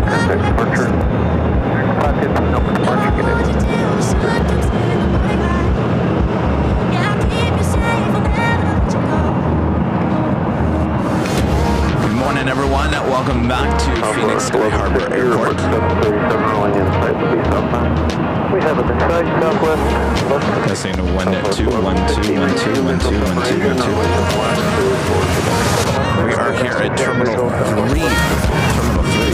contact departure. Contact no departure, get in. Good morning, everyone. Welcome back to Phoenix Sky Harbor Airport. 737 rolling inside the base southbound. We have it inside Southwest. Testing 1 2 1 2 1 2 1 2 1 2 1 2 1 2. We are here at Terminal 3. Terminal 3.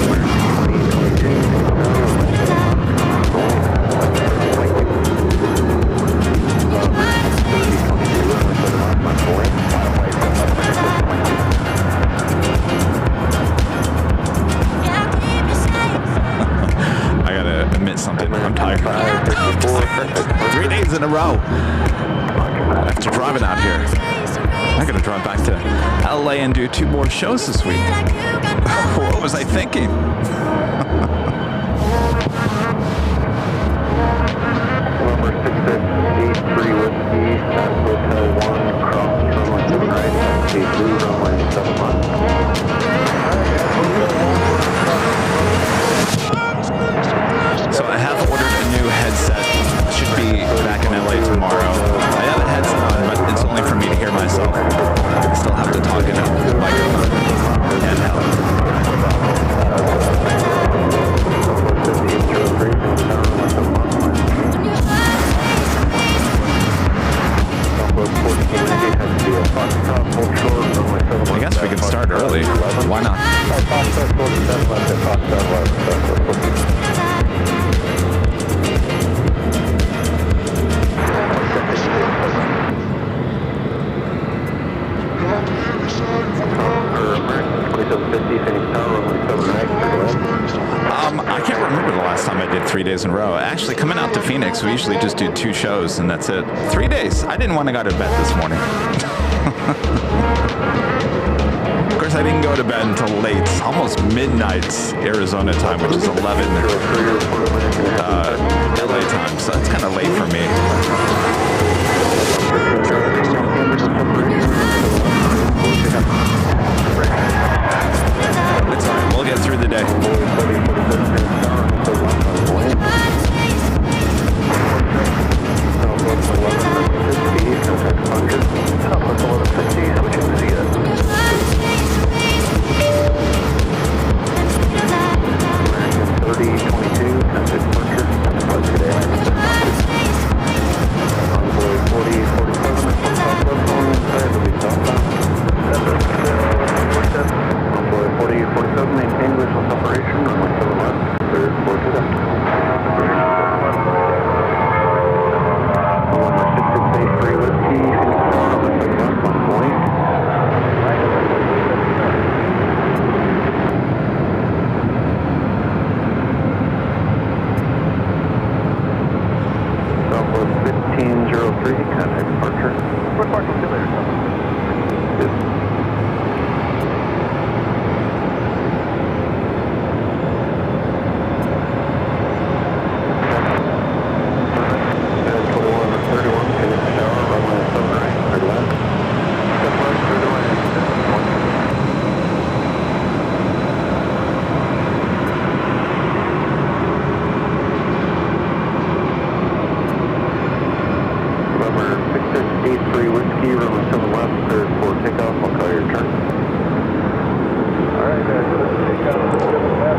I'm tired. 3 days in a row after driving out here. I gotta drive back to LA and do 2 more shows this week. What was I thinking? Number 6683 Whiskey, Hotel 1, cross runway 7 right, JetBlue runway 7 left. So I have ordered a new headset. Should be back in LA tomorrow. I have a headset on, but it's only for me to hear myself. I still have to talk in a microphone. Handheld. I guess we can start early. Why not? I can't remember the last time I did 3 days in a row. Actually, coming out to Phoenix, we usually just do 2 shows and that's it. 3 days. I didn't want to go to bed this morning. Of course, I didn't go to bed until late, almost midnight Arizona time, which is 11 LA time. So that's kind of late for me. It's all right. We'll get through the day.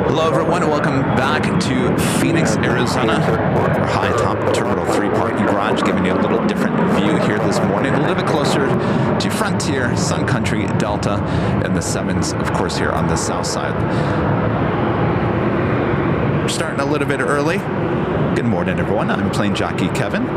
Hello everyone, welcome back to Phoenix, Arizona, our high top Terminal 3 parking garage, giving you a little different view here this morning, a little bit closer to Frontier, Sun Country, Delta, and the 7s, of course, here on the south side. We're starting a little bit early. Good morning, everyone. I'm plane jockey Kevin.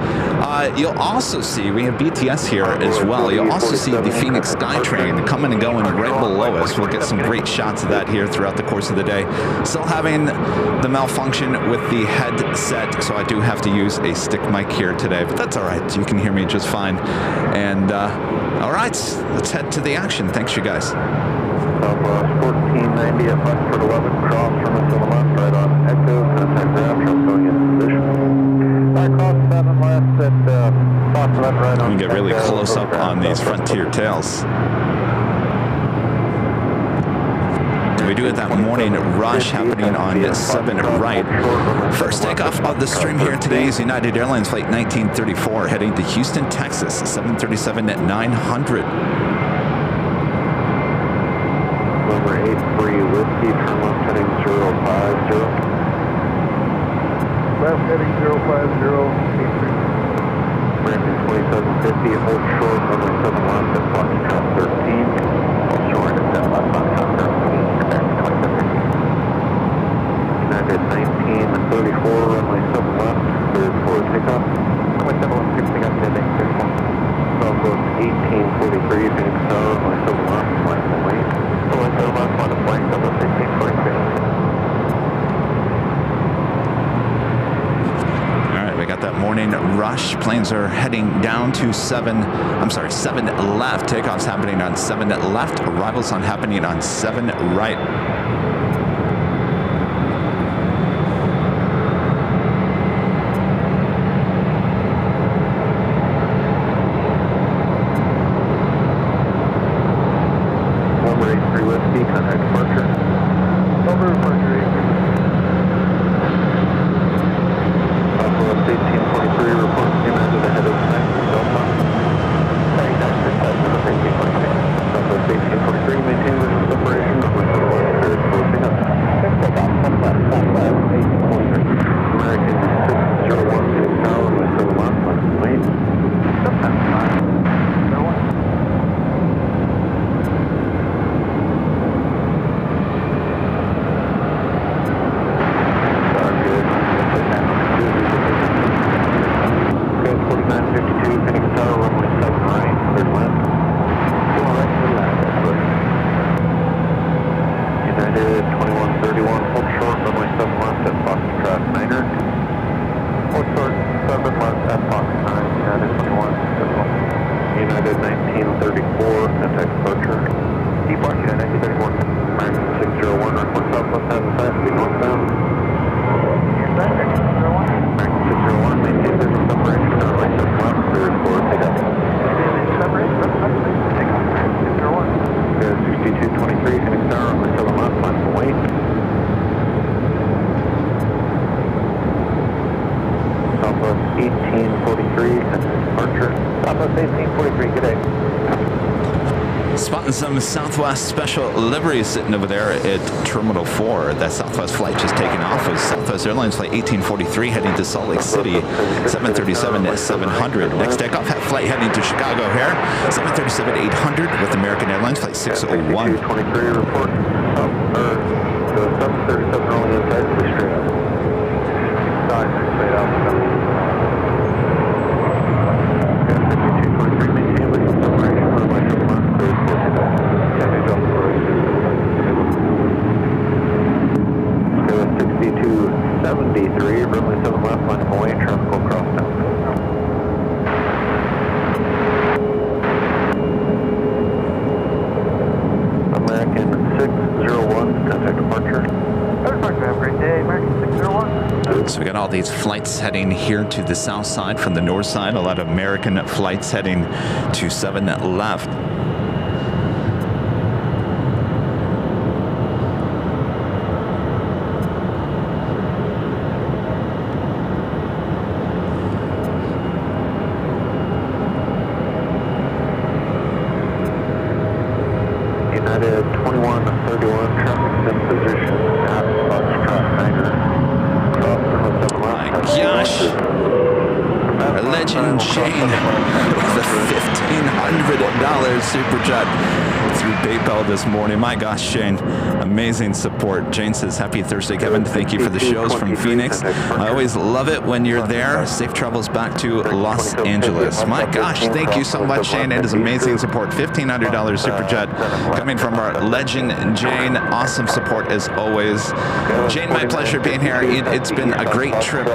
You'll also see, we have BTS here as well. You'll also see the Phoenix SkyTrain coming and going right below us. We'll get some great shots of that here throughout the course of the day. Still having the malfunction with the headset, so I do have to use a stick mic here today, but that's all right. You can hear me just fine. And all right, let's head to the action. Thanks, you guys. Southwest 1490 at Buckford 11, cross from us to the left, right on Echo, contact ground, truck going in position. Cross 7 left at cross left, right on. We can get really close up on these Frontier tails. We do it that morning rush happening on 7 right. First takeoff of the stream here today is United Airlines Flight 1934 heading to Houston, Texas, 737 at 900. Number 83 Whiskey, turn left heading 050. Left heading 050, American 2750, hold short, runway 7 left at Foxtrot 13. Hold short at left Foxtrot 13, American 2750. United 1934, runway 7 left, cleared for takeoff. Runway 7 left, fixing up to heading 34. Southwest 1843, Phoenix Tower, runway 7 left, flight away. Runway 7 left, flight away, Southwest 1843. Got that morning rush. Planes are heading down to 7 left. Takeoffs happening on 7 left. Arrivals on happening on 7 right. Number 83 Whiskey, contact departure. Number departure 1843, report United ahead of next Delta. Sorry, that's the size of the 1843. Southwest 1843, maintain visual separation, runway 7 left, cleared for pickup. Takeoff, 7 left, 1843. American 601, Phoenix Tower, runway 7 left, wait. Sometimes 901. Some Southwest special liveries sitting over there at Terminal 4. That Southwest flight just taken off was Southwest Airlines Flight 1843 heading to Salt Lake City, 737 at 700. Next takeoff, flight heading to Chicago here, 737-800 with American Airlines Flight 601. 23 report. The 737 rolling inside to the straight up. Side, straight out. 5223, maintain visual separation, runway 7 left, cleared for takeoff. Takeoff 6273, runway 7 left, line of away, traffic will cross down. American 601, contact departure. Have a great day, American 601. So we got all these flights heading here to the south side from the north side. A lot of American flights heading to 7 left. United 2131, traffic in position at Foxtrot 9er. My gosh. Our legend Shane with a $1,500 super chat through PayPal this morning. My gosh, Shane, amazing support. Jane says, happy Thursday, Kevin. Thank you for the shows from Phoenix. I always love it when you're there. Safe travels back to Los Angeles. My gosh, thank you so much, Shane. It is amazing support. $1,500 super chat coming from our legend Jane. Awesome support as always. Jane, my pleasure being here. It's been a great trip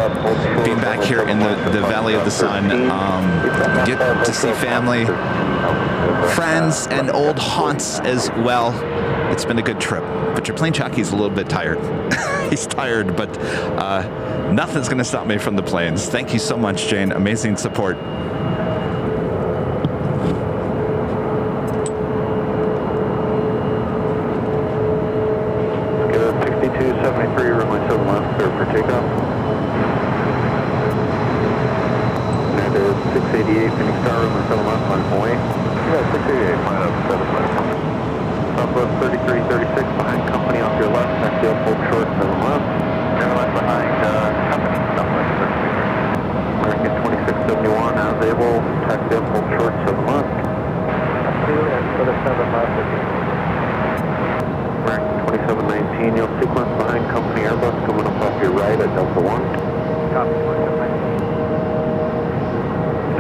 being back here in the Valley of the Sun. Get to see family, friends, and old haunts as well. It's been a good trip, but your plane jockey's a little bit tired. He's tired, but nothing's going to stop me from the planes. Thank you so much, Jane. Amazing support. 23, runway 7 left, clear for takeoff. That is 688, Phoenix Tower, runway 7 left, line away. Yeah, 688, line up, 7 left. Southwest 3336, behind company off your left, taxi up, hold short, 7 left. Airline behind company, Southwest 33. American 2671, as able, taxi up, hold short, 7 left. 2 and for the 7 left. American 2719, you'll sequence behind company Airbus coming up off your right at Delta 1. Copy, 2719.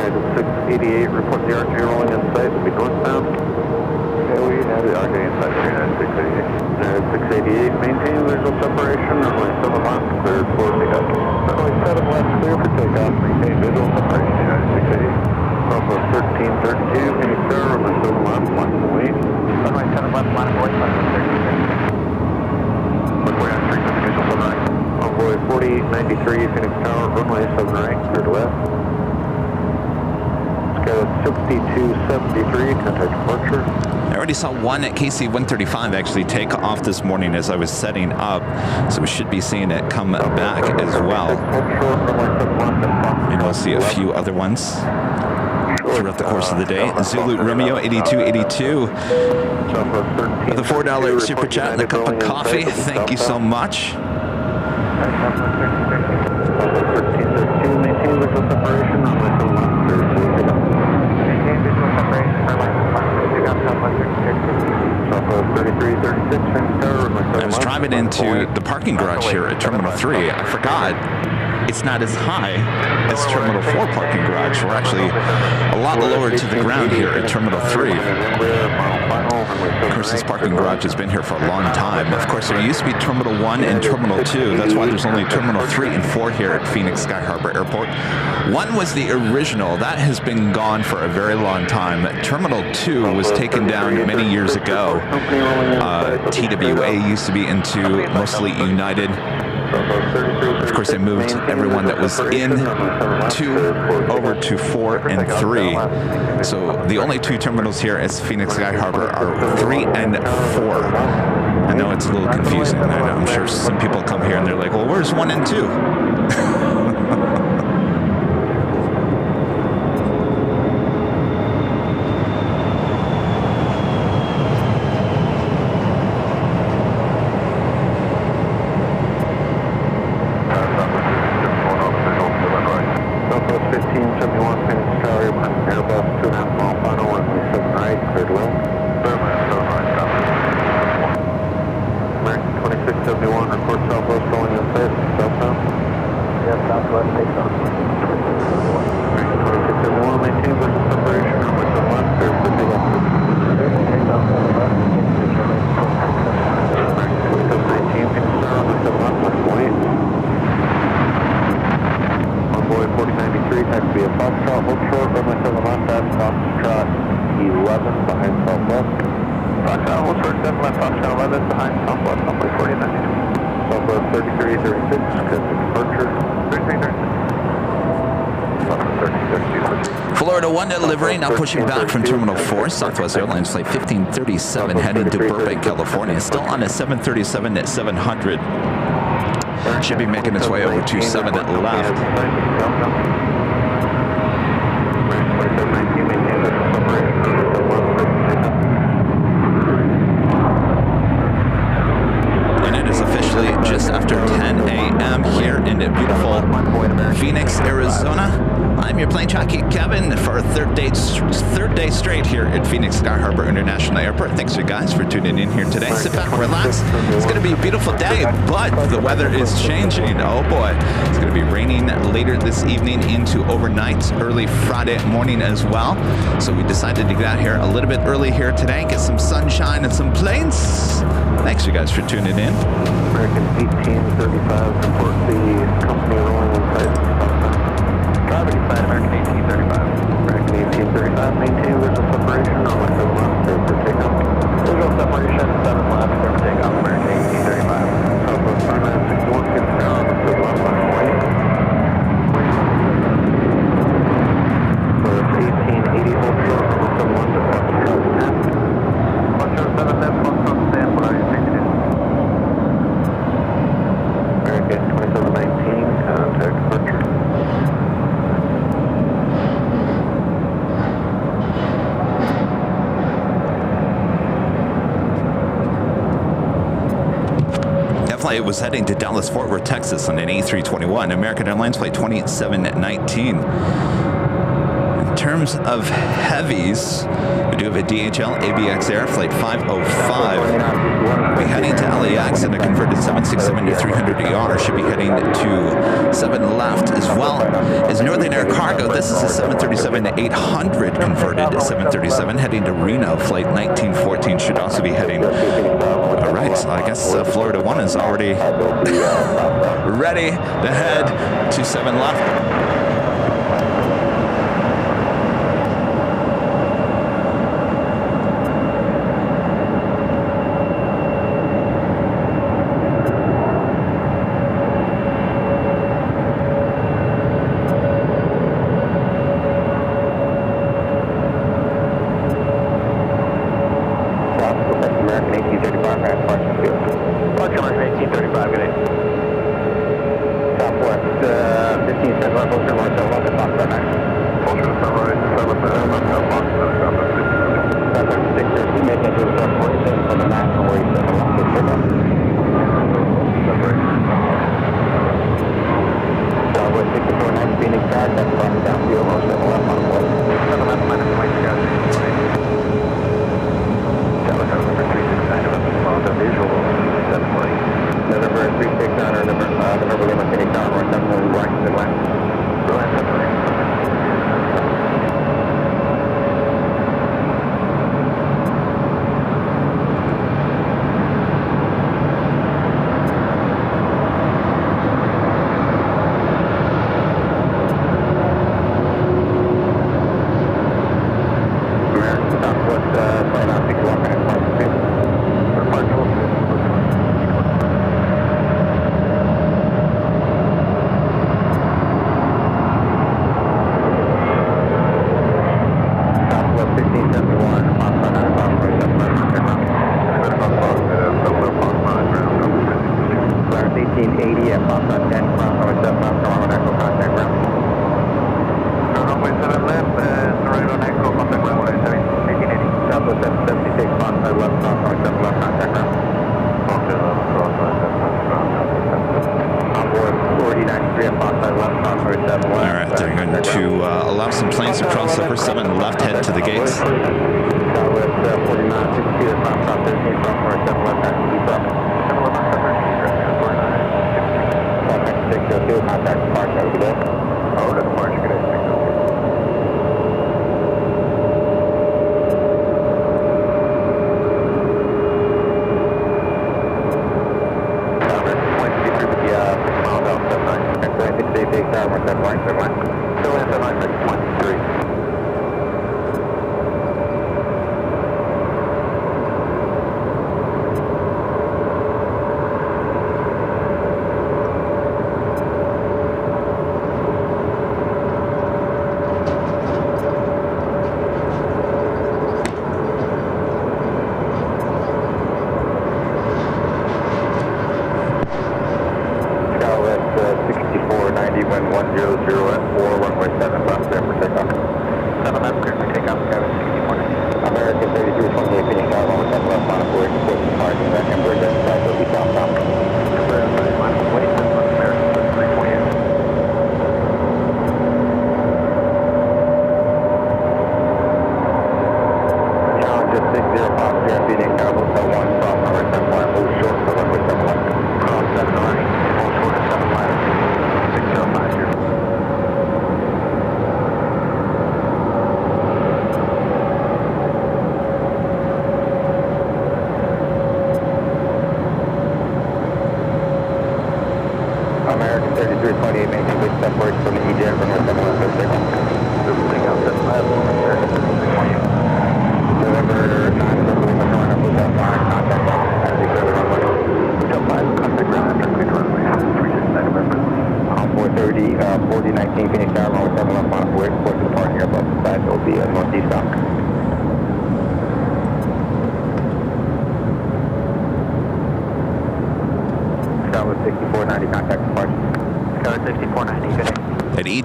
United 688, report the RJ rolling in sight, will be northbound. Okay, we have the RJ in sight for United 688. United 688, maintain visual separation, runway 7 left, cleared for takeoff. Runway 7 left, clear for takeoff, maintain visual separation, United 688. Southwest 1332, Phoenix Tower, runway 7 left, line away. Runway 7 left, line away, Southwest 1332. Runway on 3, visual 7 right. Envoy 4893, Phoenix Tower, runway 7 right, clear to left. Skyline 6273, contact departure. I already saw one at KC 135 actually take off this morning as I was setting up, so we should be seeing it come back as well. And we'll see a few other ones throughout the course of the day. Zulu Romeo 8282 with a $4 super chat and a cup of coffee. Thank you so much. Maintain visual separation, runway 7 left, clear for takeoff. Maintain visual separation, runway 7 left, clear for takeoff, Southwest 3336, 3336, Tower, runway 7 left. I was driving into the parking garage here at Terminal 3. I forgot it's not as high as Terminal 4 parking garage. We're actually a lot lower to the ground here at Terminal 3. Of course, this parking garage has been here for a long time. Of course, there used to be Terminal 1 and Terminal 2. That's why there's only Terminal 3 and 4 here at Phoenix Sky Harbor Airport. 1 was the original. That has been gone for a very long time. Terminal 2 was taken down many years ago. TWA used to be into mostly United. Of course, they moved everyone that was in 2 over to 4 and 3. So the only 2 terminals here at Phoenix Sky Harbor are 3 and 4. I know it's a little confusing. I'm sure some people come here and they're like, well, where's 1 and 2? Now pushing back from Terminal 4, Southwest Airlines Flight 1537 heading to Burbank, California. Still on a 737 at 700. Should be making its way over to 7 at left. And it is officially just after 10 a.m. here in beautiful Phoenix, Arizona. I'm your plane jockey, Kevin, for a third day straight here at Phoenix Sky Harbor International Airport. Thanks, you guys, for tuning in here today. Sit back, relax. It's going to be a beautiful day, but the weather is changing. Oh, boy. It's going to be raining later this evening into overnight, early Friday morning as well. So we decided to get out here a little bit early here today, get some sunshine and some planes. Thanks, you guys, for tuning in. American 1835, report the company rolling in sight. Gravity side, American 1835. American 1835, maintain visual separation, runway 7 left, clear for takeoff. Visual separation, 7 left, clear for takeoff, American 1835. Southwest 2961, Phoenix Tower, runway 7 left, line away. So it's 1880, hold short, runway 7 left, at Foxtrot Nest. Foxtrot 7 Nest, Foxtrot stand by, taking in. flight was heading to Dallas-Fort Worth, Texas on an A321, American Airlines flight 2719. In terms of heavies, we do have a DHL ABX Air flight 505. We'll be heading to LAX in a converted 767-300ER. Should be heading to 7 left, as well as Northern Air Cargo. This is a 737-800 converted 737 heading to Reno. Flight 1914 should also be heading. All right, so I guess Florida 1 is already ready to head to 7 left.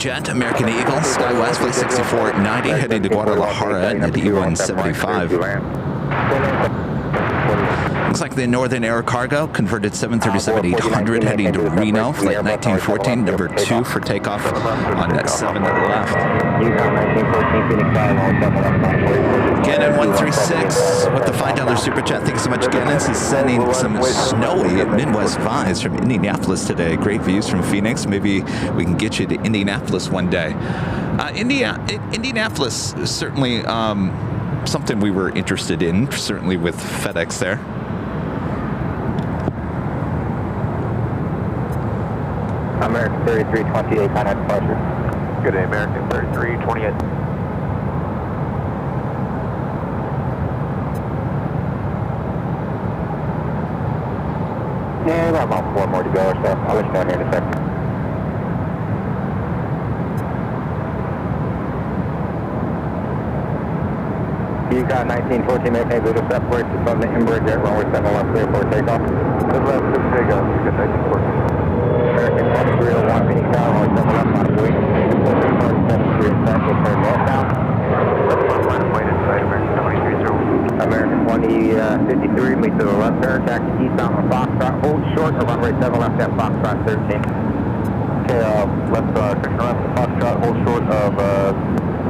Jet, American Eagle, SkyWest flight 6490, heading to Guadalajara at E175. Looks like the Northern Air Cargo converted 737-800 heading to Reno, flight 1914, number 2 for takeoff on that 7 left. Gannon 136 with the $5 super chat. Thanks so much, Gannon. He's sending some snowy Midwest vibes from Indianapolis today. Great views from Phoenix. Maybe we can get you to Indianapolis one day. Indianapolis is certainly something we were interested in, certainly with FedEx there. American 3328, contact departure. Good day, American 3328. Yeah, we've got about 4 more to go or so. I'll let you know here in a second. Yukon 1914, maintain visual separate from the Embraer jet runway 7 left clear for takeoff. Good left, good takeoff. Good 1914. American 1301, Phoenix Tower, runway 7 left on the way. 73 inside, will turn northbound. That's one line of flight inside American 2301. American 2053, make to the left turn, taxi eastbound on Foxtrot, hold short of runway 7 left at Foxtrot 13. Okay, left, section left, Foxtrot, hold short of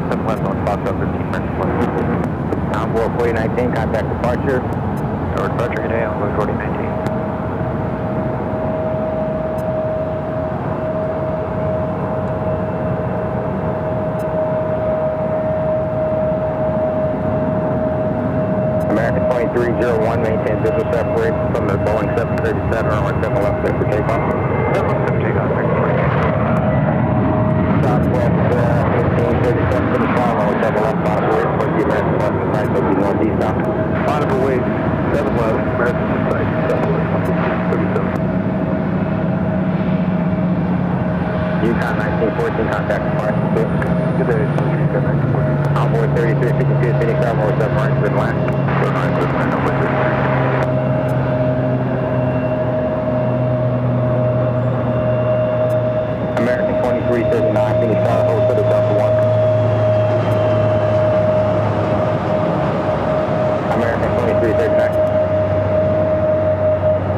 7 left on Foxtrot 13, American 20. Onboard 4019, contact departure. Our departure today, onboard 4019. American 2301, maintain visual separate from the Boeing 737, runway 7 left clear for takeoff. 7 left takeoff, American 20. Southwest 1537 for the tower, runway 7 left on the way for the American left side, so be northeastbound. Bottom away, 7 left, American side, 7 left, 37. Yukon 1914, contact departure. Good day, Yukon 1914. Onboard 3352, Phoenix Tower, runway 7 right, good land. Good line, good line, no windows. American 2339, Phoenix Tower, hold for the Delta 1. American 2339.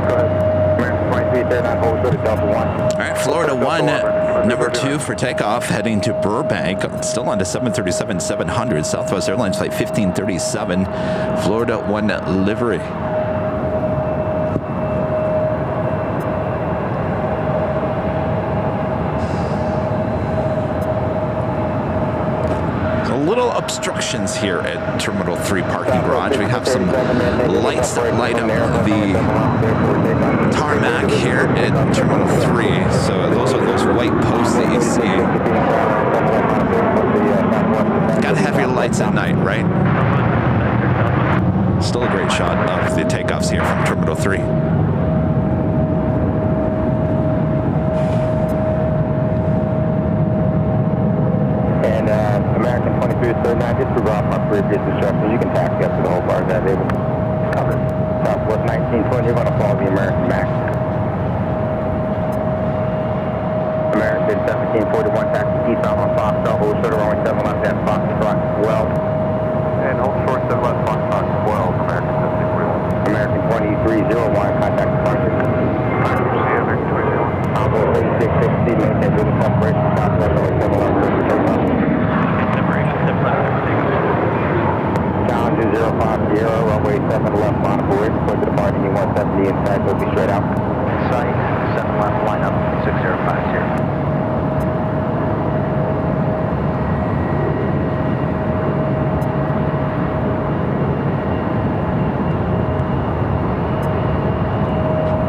Go ahead. American 2339, hold for the Delta 1. All right, Florida 1, number 2 for takeoff, heading to Burbank. Still on to 737-700, Southwest Airlines flight 1537, Florida 1 livery. Little obstructions here at Terminal 3 parking garage. We have some lights that light up the tarmac here at Terminal 3. So those are those white posts that you see. Gotta have your lights at night, right? Still a great shot of the takeoffs here from Terminal 3. American 2339, just to off my previous instructions, you can taxi up to the whole bar that they will cover. Southwest 1920, you're going to follow the American Max. American 1741, taxi eastbound on Foxtrot, hold short of runway 7 left at Foxtrot 12. And hold short 7 left, Foxtrot 12, American 1741. American 2301, contact departure. See American 2001. Onboard 8660, maintain visual separation, Southwest runway 7 left clear for takeoff. Challenge 05 Sierra, runway 7 left on board, clear to departing U-170 inside, so be straight out. Site, 7 left, line up, 605 here.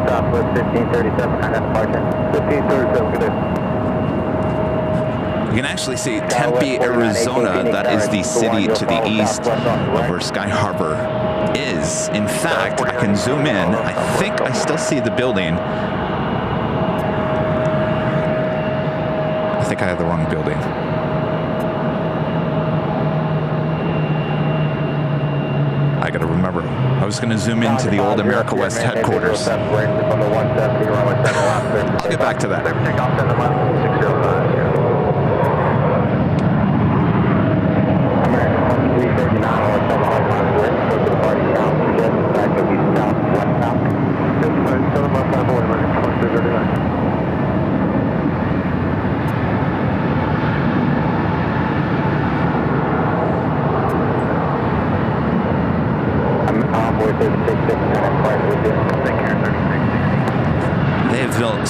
Southwest 1537, contact departure. 1537, good day. You can actually see Tempe, Arizona. That is the city to the east of where Sky Harbor is. In fact, I can zoom in. I think I still see the building. I think I have the wrong building. I gotta remember. I was gonna zoom into the old America West headquarters. I'll get back to that. Takeoff 7 left, 605 here. American 2339, or 7 left on board, close to the party, south, jet, back to the southwest.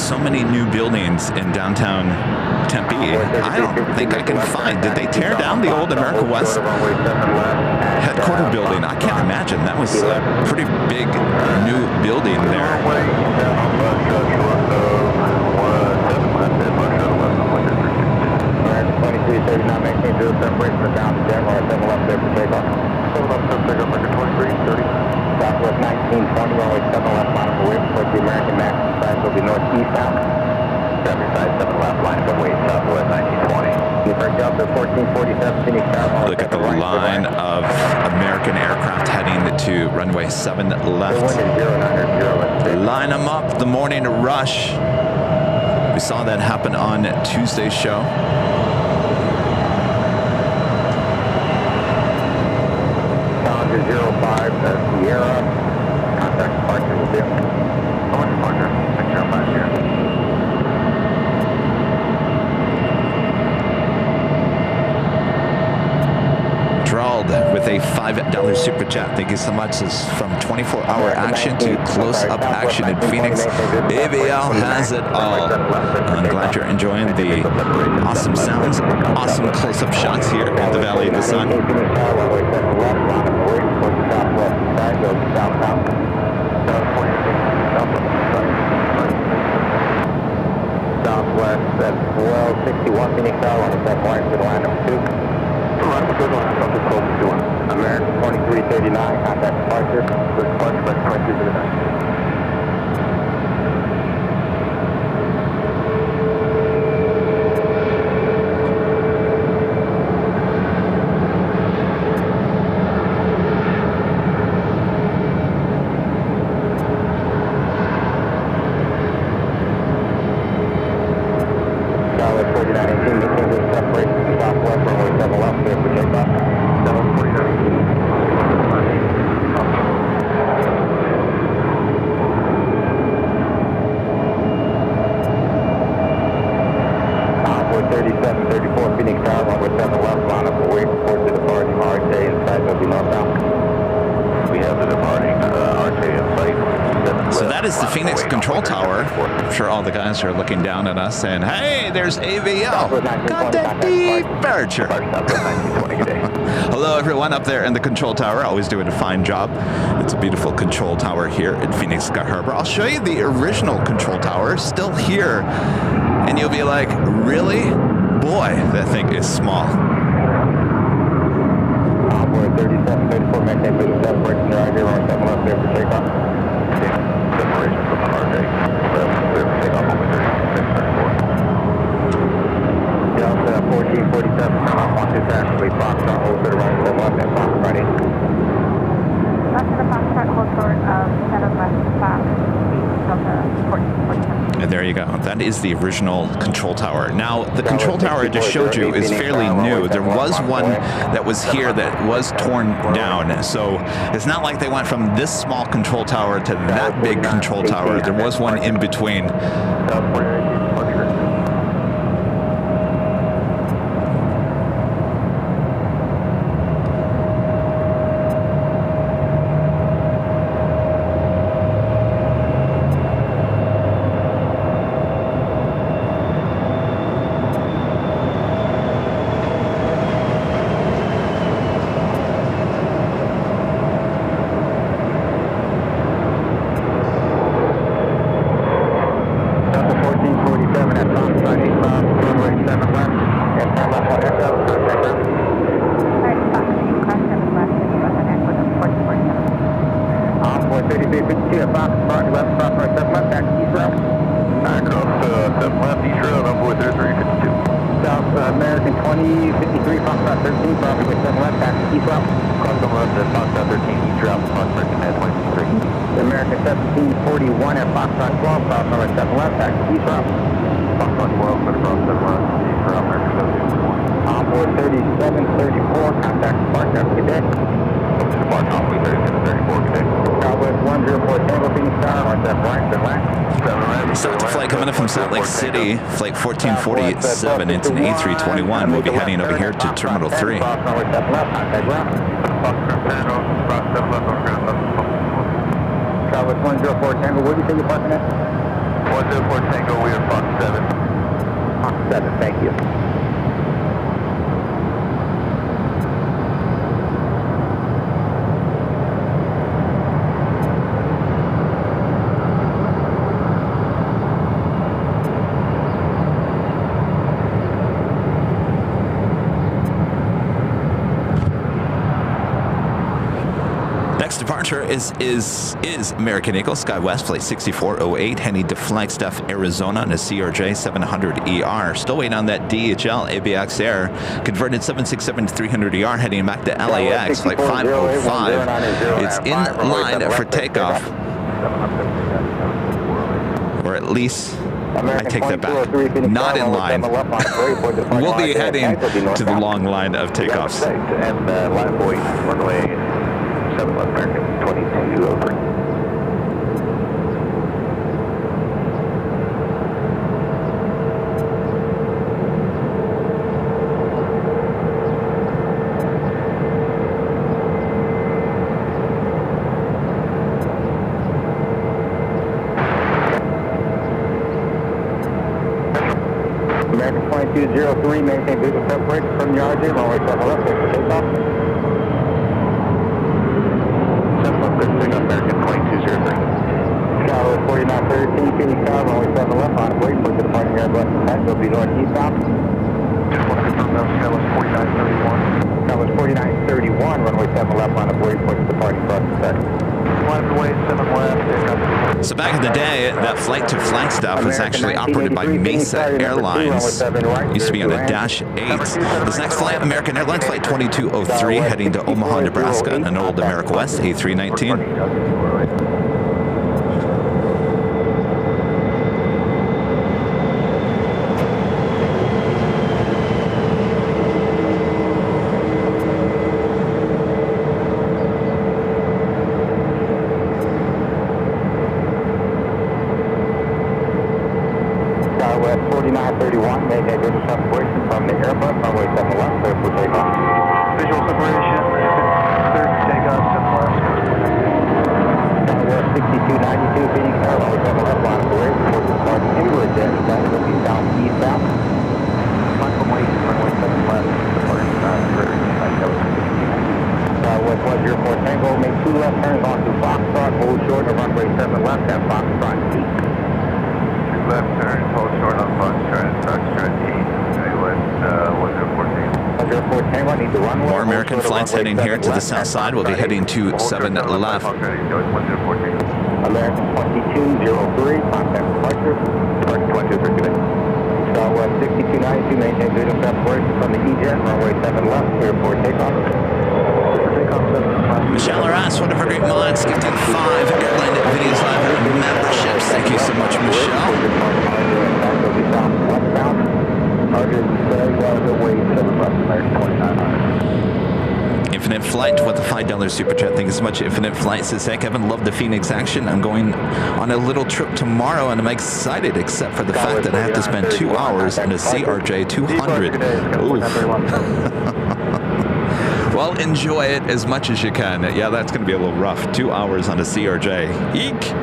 so many new buildings in downtown Tempe. I don't think I can find. Did they tear down the old America West headquarter building? I can't imagine. That was a pretty big new building there. 2339, maintain 0 separation, but down to Denver, 7 left there for takeoff. 7 left, takeoff, 2330. Southwest 1920, runway 7 left, line up away towards the American Max. Side will be northeastbound. 75, 7 left, line up away, Southwest 1920. Deeper Delta 1447, Phoenix Tower. Look at the line of American aircraft heading to runway 7 left. Line them up, the morning rush. We saw that happen on Tuesday's show. Challenger 05, Sierra. Contact departure will be. How much departure? 605 here. Drawled with a $5 super chat. Thank you so much. This is from 24-hour action to close-up action in Phoenix. AVL has it all. I'm glad you're enjoying the awesome sounds, awesome close-up shots here at the Valley of the Sun. Southwest at 1261 Phoenix Tower on the set point to the line number 2. American 2339, contact departure. Departure by 2339. Are looking down at us saying, hey, there's AVL. Got that departure. Hello, everyone up there in the control tower. Always doing a fine job. It's a beautiful control tower here at Phoenix Sky Harbor. I'll show you the original control tower, still here. And you'll be like, really? Boy, that thing is small. 3734, maintain business separation, drive here on 7 left there for takeoff. Separation from the RJ. Takeoff over 3634. Delta 1447, turn off 12 actually, Foxtrot, hold to the right, 7 left, and Fox ready. Left to the Foxtrot, hold toward 7 left, Fox, Delta 1447. And there you go. That is the original control tower. Now, the control tower I just showed you is fairly new. There was one that was here that was torn down. So it's not like they went from this small control tower to that big control tower. There was one in between. Flight 1447, it's an A321. We'll be heading over here to Terminal 3. Southwest 104 Tango, where do you think you're parking at? 104 Tango, we are Fox 7. Fox 7, thank you. Next departure is American Eagle, SkyWest, flight 6408, heading to Flagstaff, Arizona on a CRJ 700ER. Still waiting on that DHL ABX Air, converted 767-300ER, heading back to LAX, flight 505. It's in line for takeoff. Or at least, I take that back, not in line. We'll be heading to the long line of takeoffs. And line boy, runway 7 left American 2203. American 2203, maintain visual separation from yard zero, runway 7 left, clear for takeoff. 7 left, clear for takeoff, American 2203. Skyward 4913, Phoenix Tower, runway 7 left, on its way for the departing Airbus Tech, will be northeastbound. Just want to confirm that Skywest 4931. Skyward 4931, runway 7 left, on its way for the departing Airbus Tech. Line away 7 left, takeoff. So back in the day, that flight to Flagstaff was actually operated by Mesa Airlines. Used to be on a Dash 8. This next flight, American Airlines Flight 2203, heading to Omaha, Nebraska, an old America West A319. Skywest 4931, maintain visual separation from the Airbus, runway 7 left, clear for takeoff. Visual separation, clear for takeoff, 7 left. Skywest 6292, Phoenix Tower, runway 7 left, on its way for the departing Emirates Jet, that will be southeastbound. Michael Wait, runway 7 left, departing for Skywest 104 Tango, make 2 left turns onto Foxtrot, hold short of runway 7 left, and Foxtrot Peak. left turn, hold short on Foxtrot, Foxtrot 8, West 104 Tango. 104 Tango, need to run More American flights heading here to the south side. We'll be heading to 7 left. American 2203, contact departure. Departure 2203, Skywest 6292, maintain visual separation from the E-Jet, runway 7 left, clear for takeoff. Michelle Arras, one of our great mods, gifting 5 Airline Videos Live memberships. Thank you so much, Michelle. Infinite Flight with a $5 super chat. Thank you so much. Infinite Flight says, hey, Kevin, love the Phoenix action. I'm going on a little trip tomorrow and I'm excited except for the fact that I have to spend 2 hours on a CRJ 200. Well, enjoy it as much as you can. Yeah, that's going to be a little rough. 2 hours on a CRJ. Eek!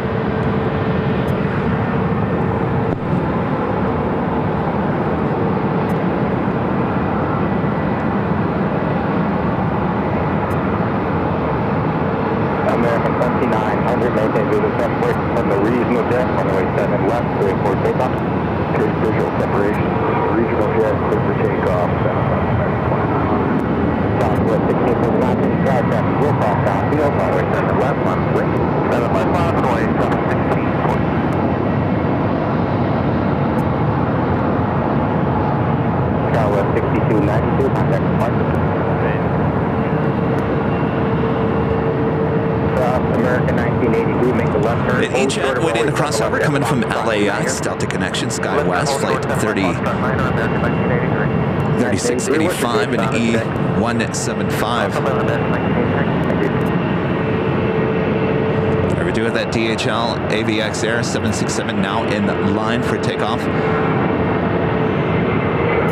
American 2900, maintain visual separation from the regional jet, runway 7 left, clear for takeoff. Visual separation, regional jet, clear for takeoff, Southwest 1649, sky traffic will cross downfield, runway 7 left, on swing. 7 left, runway 716. Southwest 6292, contact departure. American 1982, make the left turn. The E-Jet waiting the crossover coming from LAX, Delta Connection, SkyWest, flight 3685 and E175. There we do with that DHL AVX Air 767 now in line for takeoff.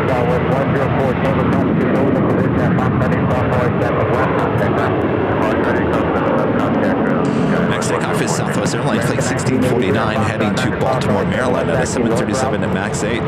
Southwest 104, Tango, contact over the position at Fox 7 West, contact left, contact left. Next Next takeoff is Southwest Airlines Flight 1649 heading to Baltimore, Maryland at a 737 at max 8.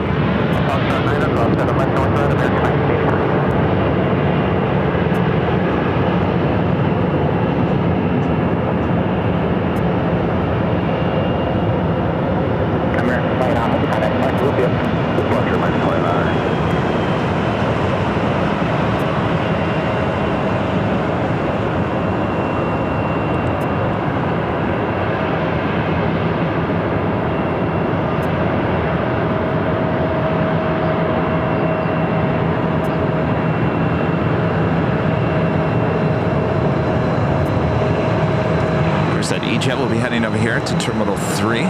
Jet will be heading over here to Terminal 3.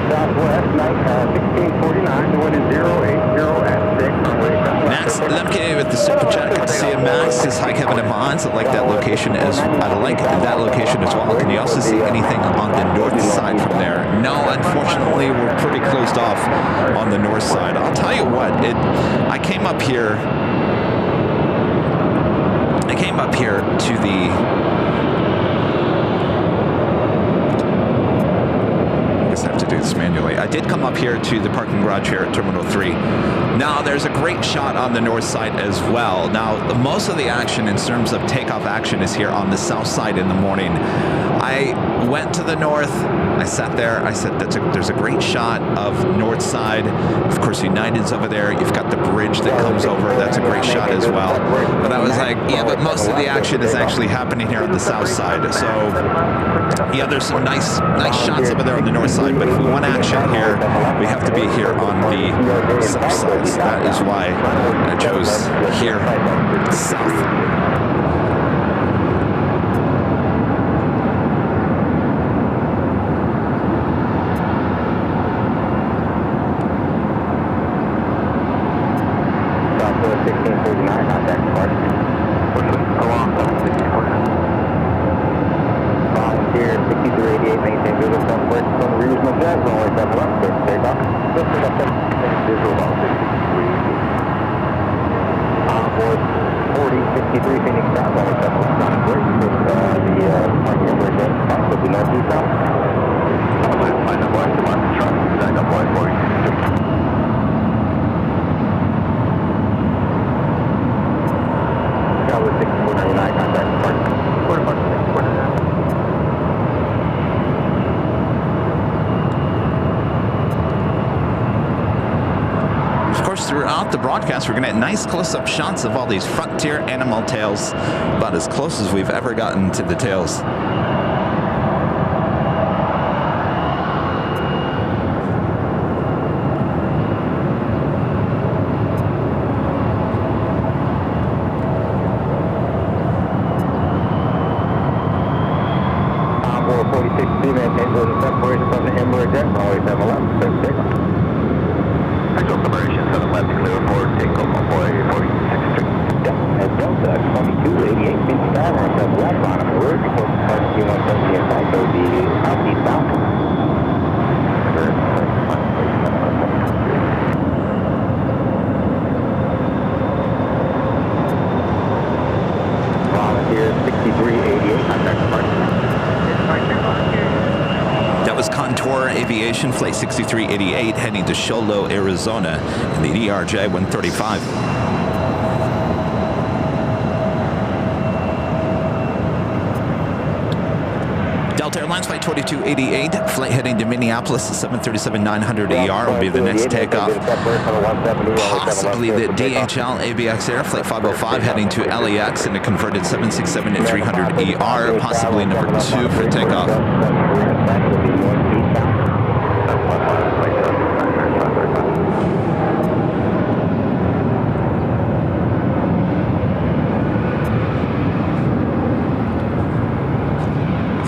Southwest, 1649, the wind is 080 at 6, runway 7. Max Lemke with the super chat. Good to see you, Max. Says hi, Kevin and Mons. I like that location as well. Can you also see anything on the north side from there? No, unfortunately, we're pretty closed off on the north side. I'll tell you what, I came up here to the I have to do this manually. I did come up here to the parking garage here at Terminal 3. Now, there's a great shot on the north side as well. Now, most of the action in terms of takeoff action is here on the south side in the morning. I went to the north. I sat there. I said, there's a great shot of north side. Of course, United's over there. You've got the bridge that comes over. That's a great shot as well. But I was like, yeah, but most of the action is actually happening here on the south side. So, yeah, there's some nice shots over there on the north side. But if we want action here, we have to be here on the south side. So that is why I chose here south. Throughout the broadcast, we're going to get nice close-up shots of all these Frontier animal tails, about as close as we've ever gotten to the tails. Flight 6388 heading to Sholo, Arizona in the DRJ 135. Delta Airlines Flight 2288, flight heading to Minneapolis, 737-900ER will be the next takeoff. Possibly the DHL ABX Air, Flight 505 heading to LAX in a converted 767-300ER, possibly number 2 for takeoff.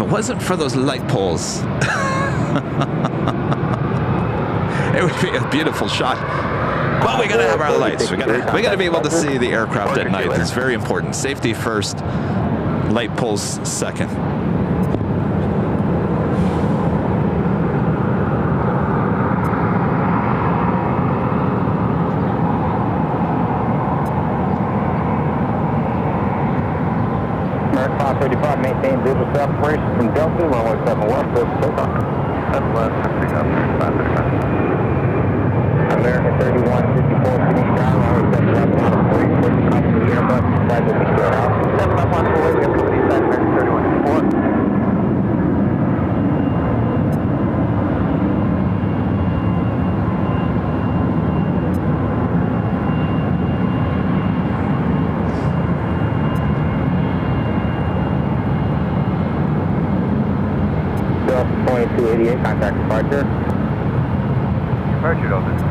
Wasn't for those light poles, it would be a beautiful shot. But we gotta have our lights. We gotta be able to see the aircraft at night. It's very important. Safety first, light poles second. maintain visual separation from Delta, runway 7 left, clear for takeoff. 7 left, takeoff, 535. American 3154, Phoenix Sky, runway 7 left, on a 3, pushing up to the Airbus, side will be straight out. 7 left, 1 full, we have company side, American 3154. Delta 2288, contact departure. Departure Delta 2288.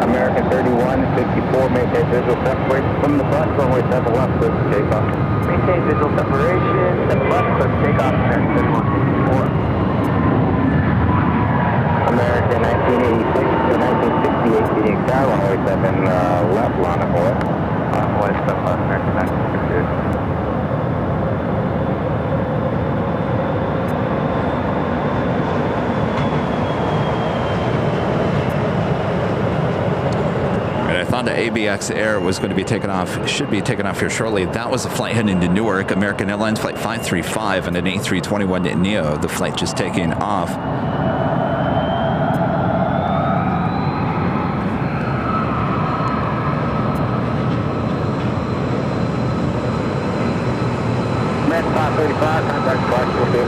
American 3154, maintain visual separation from the bus, runway 7 left, clear for takeoff. Maintain visual separation, 7 left, clear for takeoff, American 3154. American 1986 to 1968, Phoenix Sky, runway 7 left, line of oil. Runway 7 left, American 1968. I thought the ABX Air was going to be taken off, should be taken off here shortly. That was a flight heading to Newark, American Airlines Flight 535 and an A321neo. The flight just taking off. Met 535, contact departure, will be.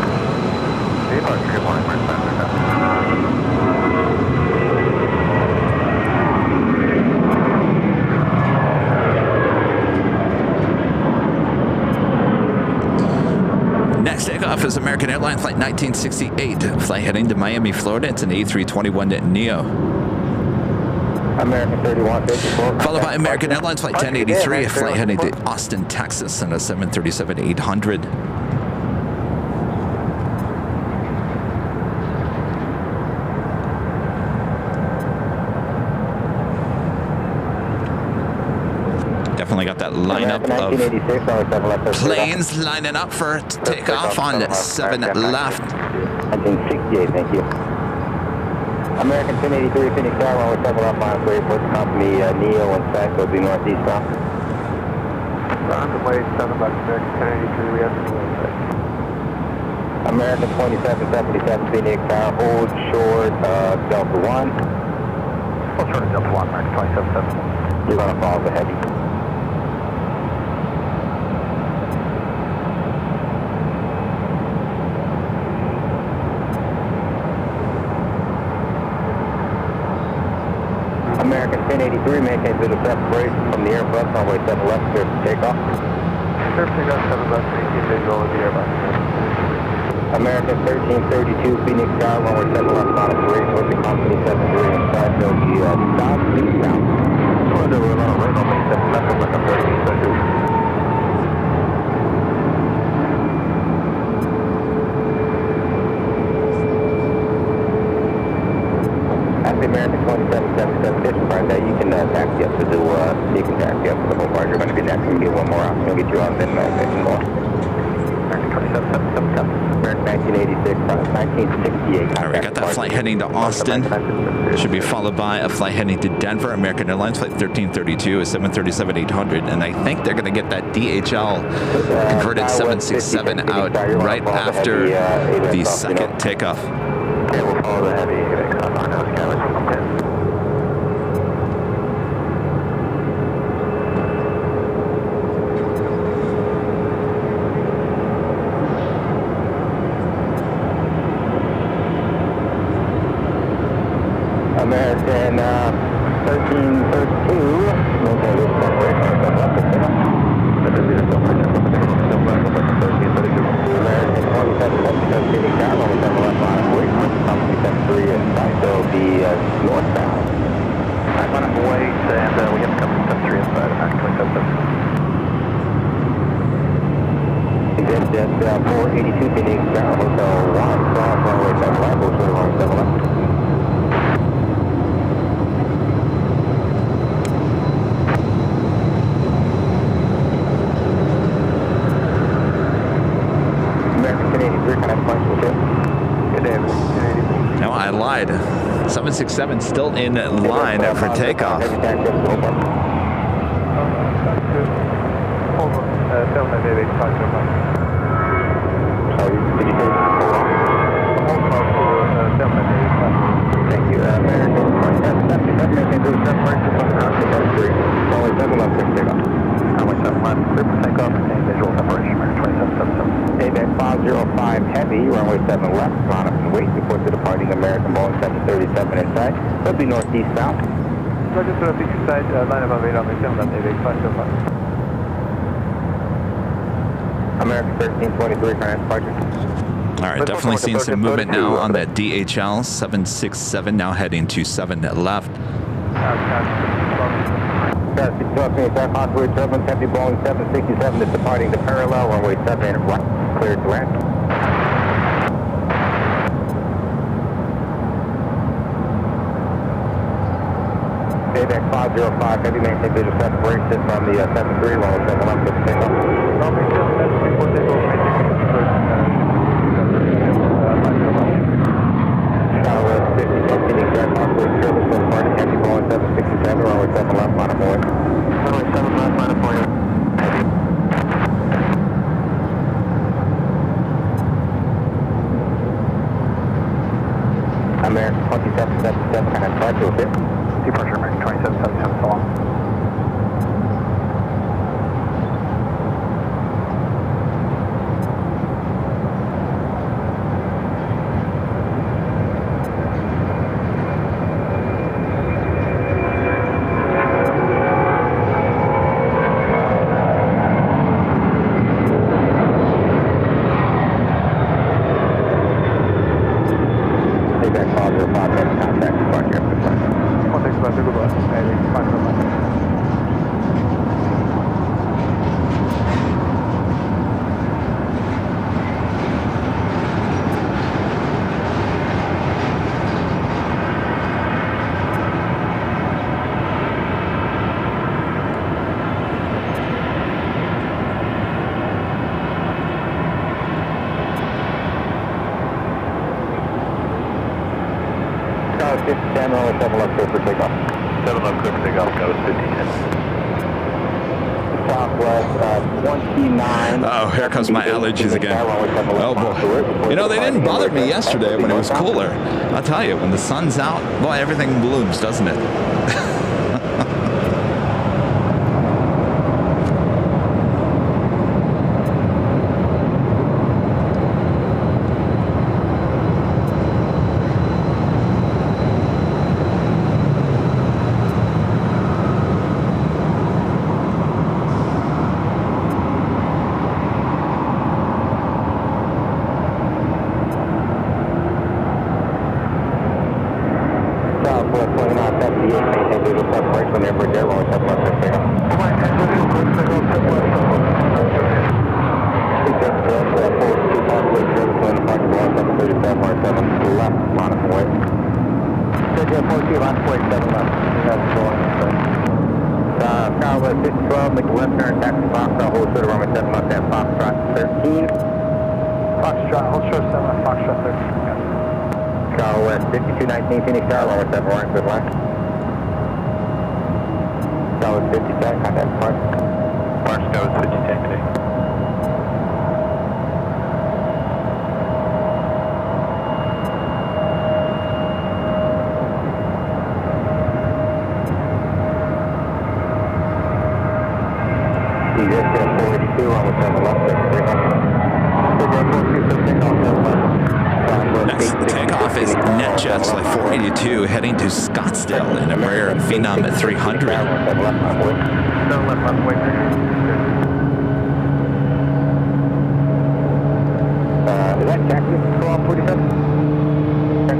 Departure, good morning, American 535. Next takeoff is American Airlines Flight 1968, flight heading to Miami, Florida. It's an A321neo. American 3154. Followed by American Airlines Flight 1083, a flight heading to Austin, Texas, on a 737-800. Definitely got that lineup of planes lining up for takeoff on 7 left. 1968, thank you. American 1083, Phoenix Sky, runway 7 left, line 3, report to company NEO and SAC, will be northeast bound. Runway 7 left, American 1083, we have some inside. American 2777, Phoenix Sky, hold short, Delta 1. Hold short of Delta 1, American 2777. You're going to follow the Heavy. American 1083, maintain visual separation from the Airbus, runway 7 left, clear for takeoff. Clear for takeoff, 7 left, maintain visual of the Airbus. American 1332, Phoenix Sky, runway 7 left, line of 3, with the company 73 inside, so the stop, please down. So we're on a right, only 7 left, and like a 1332. American 2777 discharge that you can taxi up to the you can taxi up to the Hobart. You're going to be next. We'll get one more option. We'll get you on then more. American 2777. American 1986, 1968. All right, we got that flight heading to Austin. Should be followed by a flight heading to Denver. American Airlines Flight 1332, a 737-800, and I think they're going to get that DHL converted 767 out right after the second takeoff. Okay, we'll follow the Heavy. On nose cabin. American 1332, maintain this separation from the left, American 2777, Phoenix Sky, runway 7 left, line of 3, company 73 inside, so the northbound. I'm on a wait, and we have company 73 inside, American 2777. Get 482 Phoenix, Hotel 1, cross runway 7 left, hold short of runway 7 left. American Canadian 3, connect punch, okay? Good day, Canadian. No, I lied. 767 still in line for takeoff. Heavy taxi up to Hobart. Sorry, did you say thank you. American 505 Heavy, runway 7 left, line up and wait, report to departing American Boeing 737 inside. That'll be northeast bound. Roger, northeast side, line up and wait, runway 7 left, ABX 505. American 1323, current departure. All right, definitely seeing some movement now on that DHL 767, now heading to 7 left. Osprey turbulence, heavy Boeing 767 is departing the parallel, runway 7 right, cleared to land. ABX 505, heavy maintain visual separation from the 73, runway 7 left, with takeoff. Runway 7 left, before takeoff, maintain Southwest 50, Phoenix, Osprey turbulence, departing heavy Boeing 767, runway 7 left, line up away. Runway 7 left, line up away. American 2777, kind of departure, okay? Departure, American 2777, so long. Oh, here comes my allergies again. Oh boy. You know, they didn't bother me yesterday when it was cooler. I'll tell you, when the sun's out, well, everything blooms, doesn't it? Phoenix Tower, runway 7 right, good line. Southwest 50 10, contact March. March, Southwest 50 10 today. DHL 482, runway 7 left, Next takeoff is NetJets like 482 heading to Scottsdale in a rare Phenom 300. Is that taxi 1247?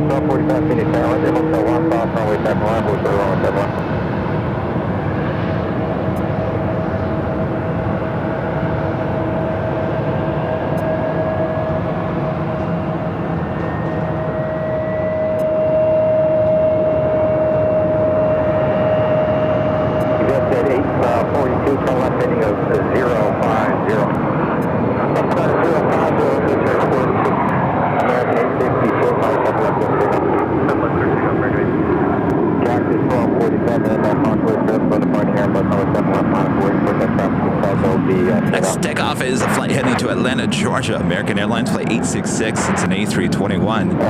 1247 Phoenix Tower, Hotel 1, cross runway 7 left, hold short runway 7 left. Next takeoff is a flight heading to Atlanta, Georgia. American Airlines flight 866. It's an A321.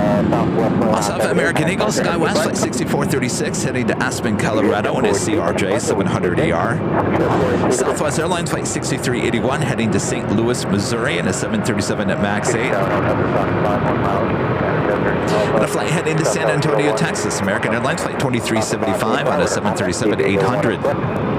Also have American Eagle SkyWest flight 6436 heading to Aspen, Colorado on a CRJ 700ER. Southwest Airlines flight 6381 heading to St. Louis, Missouri in a 737 at MAX 8. And a flight heading to San Antonio, Texas. American Airlines flight 2375 on a 737-800.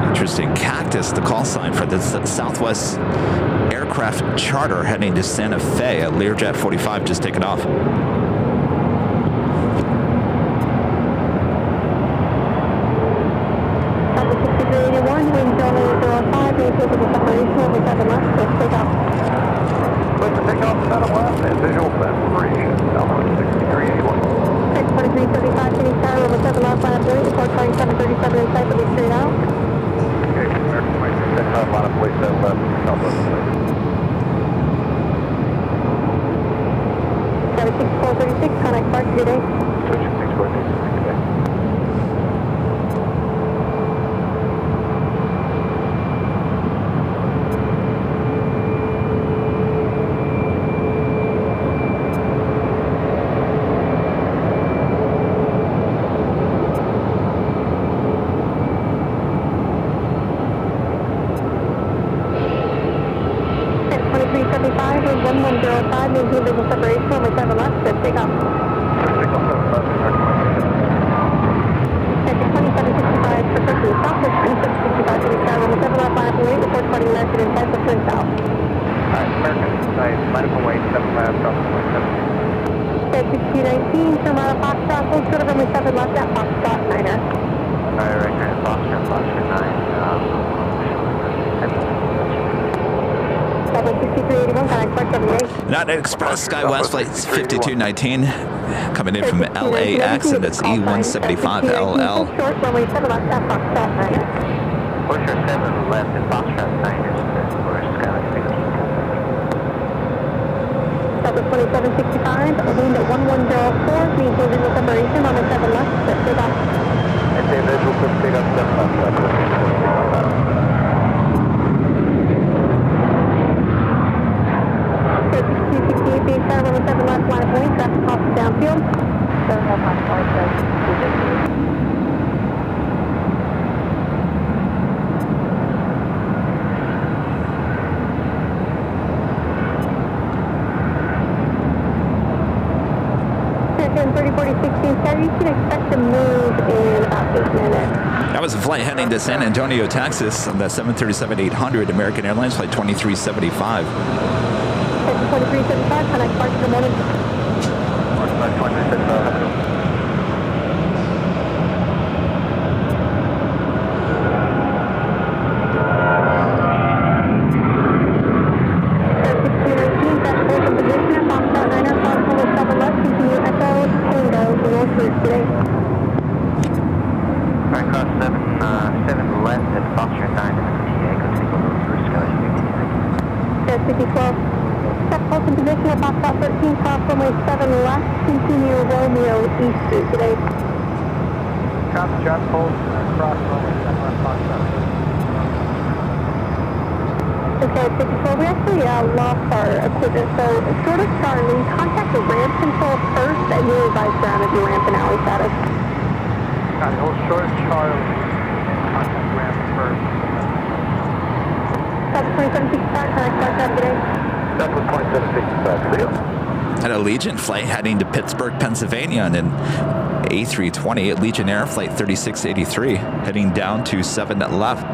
Interesting. Cactus, the call sign for this Southwest aircraft charter heading to Santa Fe. A Learjet 45 just taken off. United Express SkyWest flight 5219 coming in from LAX, and it's E175LL. Short runway 7 left at Foxtrot 9. Pusher 7 left at Foxtrot 9 for SkyWest 15. Southwest 2765, wind at 1104, maintain visual separation on the 7 left, set take off. Maintain visual, take off 7 left. Being started on the 7 left line of wing, traffic off downfield. 7 left line of wing, American 304016, sir, you can expect to move in about 8 minutes. That was a flight heading to San Antonio, Texas on that 737-800 American Airlines flight 2375. 2375, connect park in the morning. 2375. John, hold, cross runway 7 left, Foxtrot. Okay, 54, we actually lost our equipment, so short of Charlie, contact the ramp control first, and you'll advise ground of your ramp and alley status. Got it, hold short of Charlie, contact ramp first. That's 2765, contact today. That was 2765, see you. At a Legion flight heading to Pittsburgh, Pennsylvania, and an A320 at Legion Air Flight 3683 heading down to 7 left.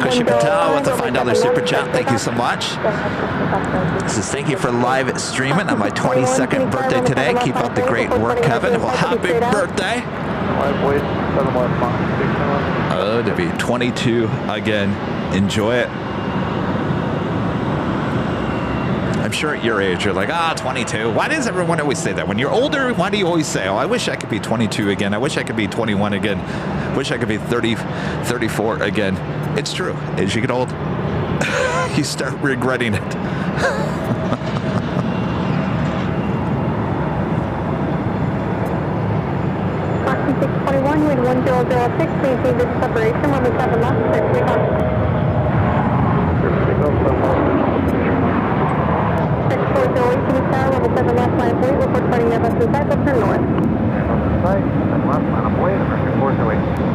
Kushi Patel with a $5 super chat. Thank you so much. This is thank you for live streaming on my 22nd birthday today. Keep up the great work, Kevin. Well, happy birthday. Oh, to be 22 again. Enjoy it. I'm sure at your age, you're like, 22. Why does everyone always say that? When you're older, why do you always say, I wish I could be 22 again. I wish I could be 21 again. Wish I could be 30, 34 again. It's true. As you get old, you start regretting it. Foxy 621, wind 1006, maintain this separation, 17 left, takeoff. 6408, Kiwi Tower, 17 left, line of weight, report departing Airbus inside, go turn north. Right, left line of weight, American 408.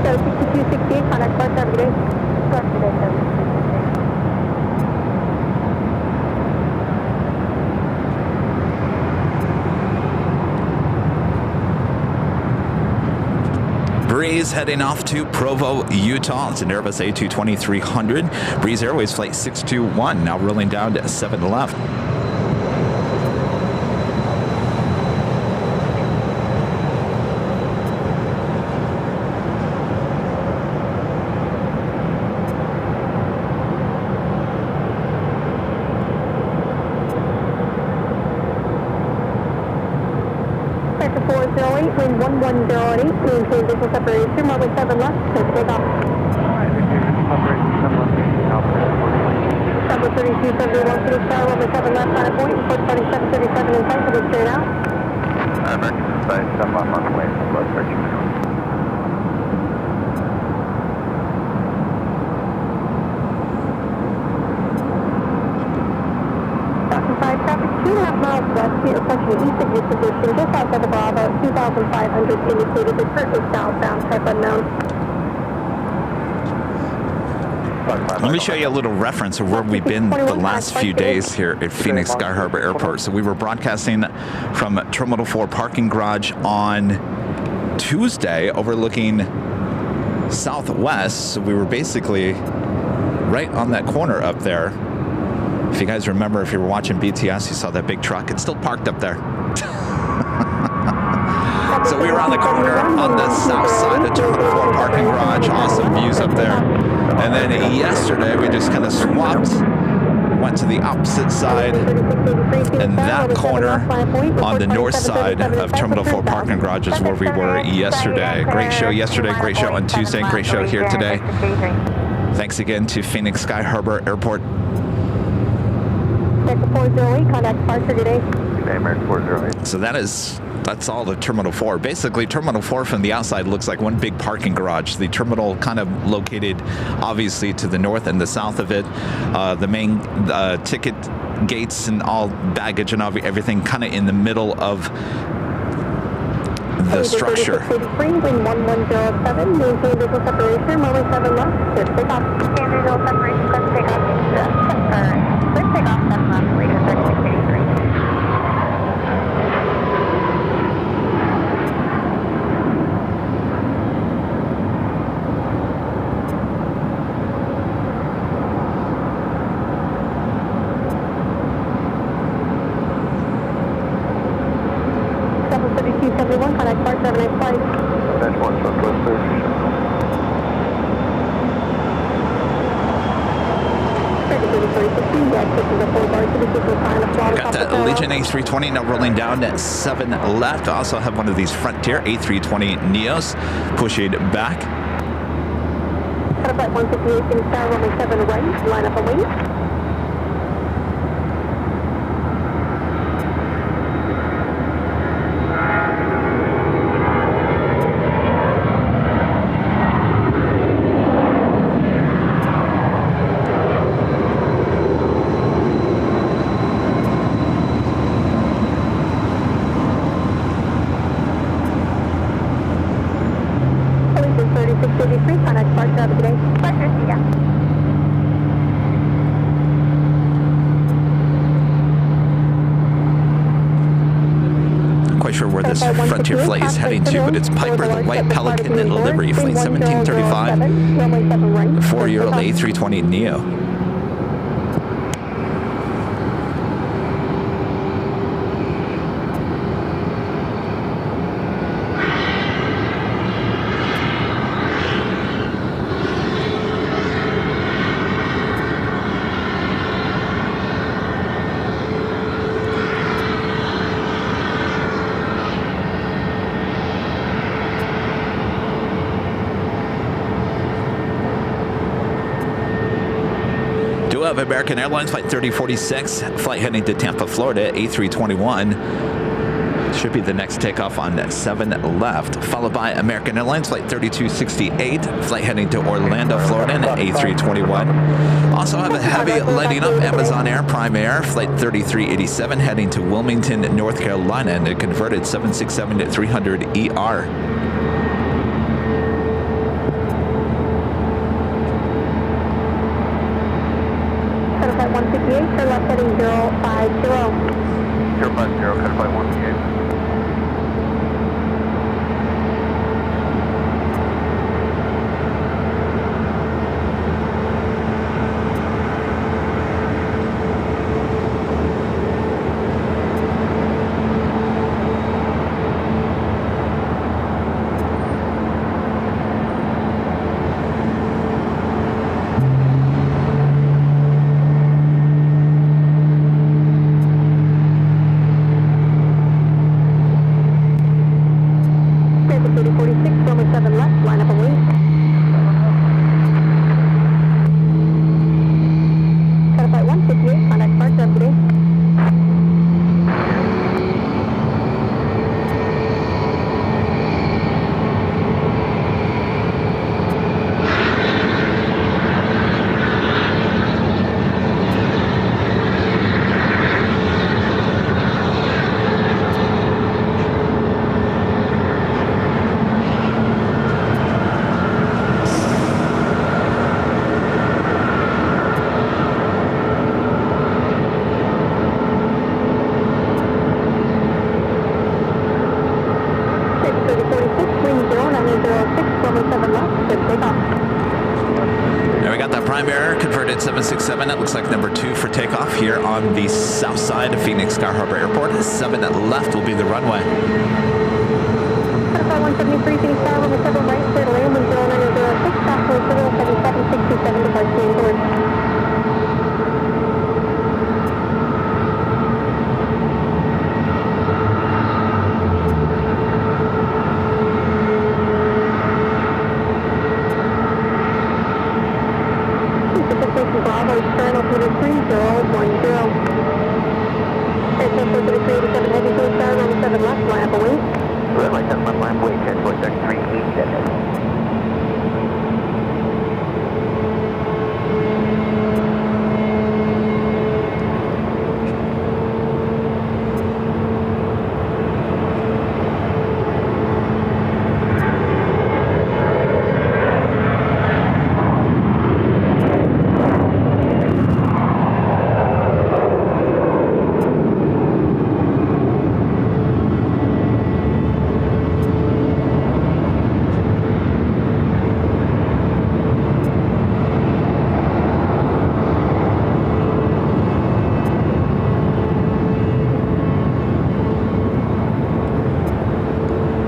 So 6268, contact Clark, have a good day. Clark, good day, 7. Breeze heading off to Provo, Utah. It's an Airbus A220-300. Breeze Airways Flight 621, now rolling down to 7 left. Wind 1108, maintain visual separation, runway 7 left, take off. Number 3271, City Star, runway 7 left, line of point, report departing 737 in sight, heading straight out. American side, 7 left on the way, plus 13. Traffic 2.5 miles west, we are approaching east of your position, just outside the Bravo, 2,500 indicated, the currently southbound, type unknown. Let me show you a little reference of where we've been the last few days here at Phoenix Sky Harbor Airport. So we were broadcasting from Terminal 4 parking garage on Tuesday overlooking Southwest. So we were basically right on that corner up there. If you guys remember, if you were watching BTS, you saw that big truck. It's still parked up there. So we were on the corner on the south side of Terminal 4 parking garage. Awesome views up there. And then yesterday, we just kind of swapped, went to the opposite side. And that corner on the north side of Terminal 4 parking garage is where we were yesterday. Great show yesterday, great show on Tuesday, great show here today. Thanks again to Phoenix Sky Harbor Airport. Sector 408, contact departure today. Today, American 408. So that's all the Terminal 4. Basically, Terminal 4 from the outside looks like one big parking garage. The terminal kind of located, obviously, to the north and the south of it. The main ticket gates and all baggage and everything kind of in the middle of the structure. Wind 1107, maintain visual separation, runway 7 left, clear to take off. Maintain visual separation, clear to take off. Clear to take off, 7 left, later 3683. Contact Clark, have a nice flight. Dash 1, Southwest 30. Sector 3016, yeah, taking the 4 bar to the Got that Allegiant A320 now rolling down at 7 left. Also have one of these Frontier A320 Neos pushing back. Got a flight 158 in star, runway 7 right, line up away. Sure where this Frontier flight is heading to, but it's Piper the White Pelican in livery, flight 1735, 4-year-old A320 Neo. Of American Airlines flight 3046, flight heading to Tampa, Florida, A321. Should be the next takeoff on 7 left, followed by American Airlines flight 3268, flight heading to Orlando, Florida, at A321. Also have a heavy lighting up Amazon Air Prime Air flight 3387 heading to Wilmington, North Carolina, and a converted 767 to 300 ER. 158, turn left heading 050. 050, cut flight 158. There we got that prime air converted 767. That looks like number 2 for takeoff here on the south side of Phoenix Sky Harbor Airport. 7 left will be the runway. 173, Phoenix Sky Harbor 7 right, clear to land, 10906, stop for 7767, departure inboard. Bravo, turn up 3010. Aircraft 43387 heavy, Phoenix Sky Harbor 7 left, line up away. Red light, 10 left line, wait, 10.3387.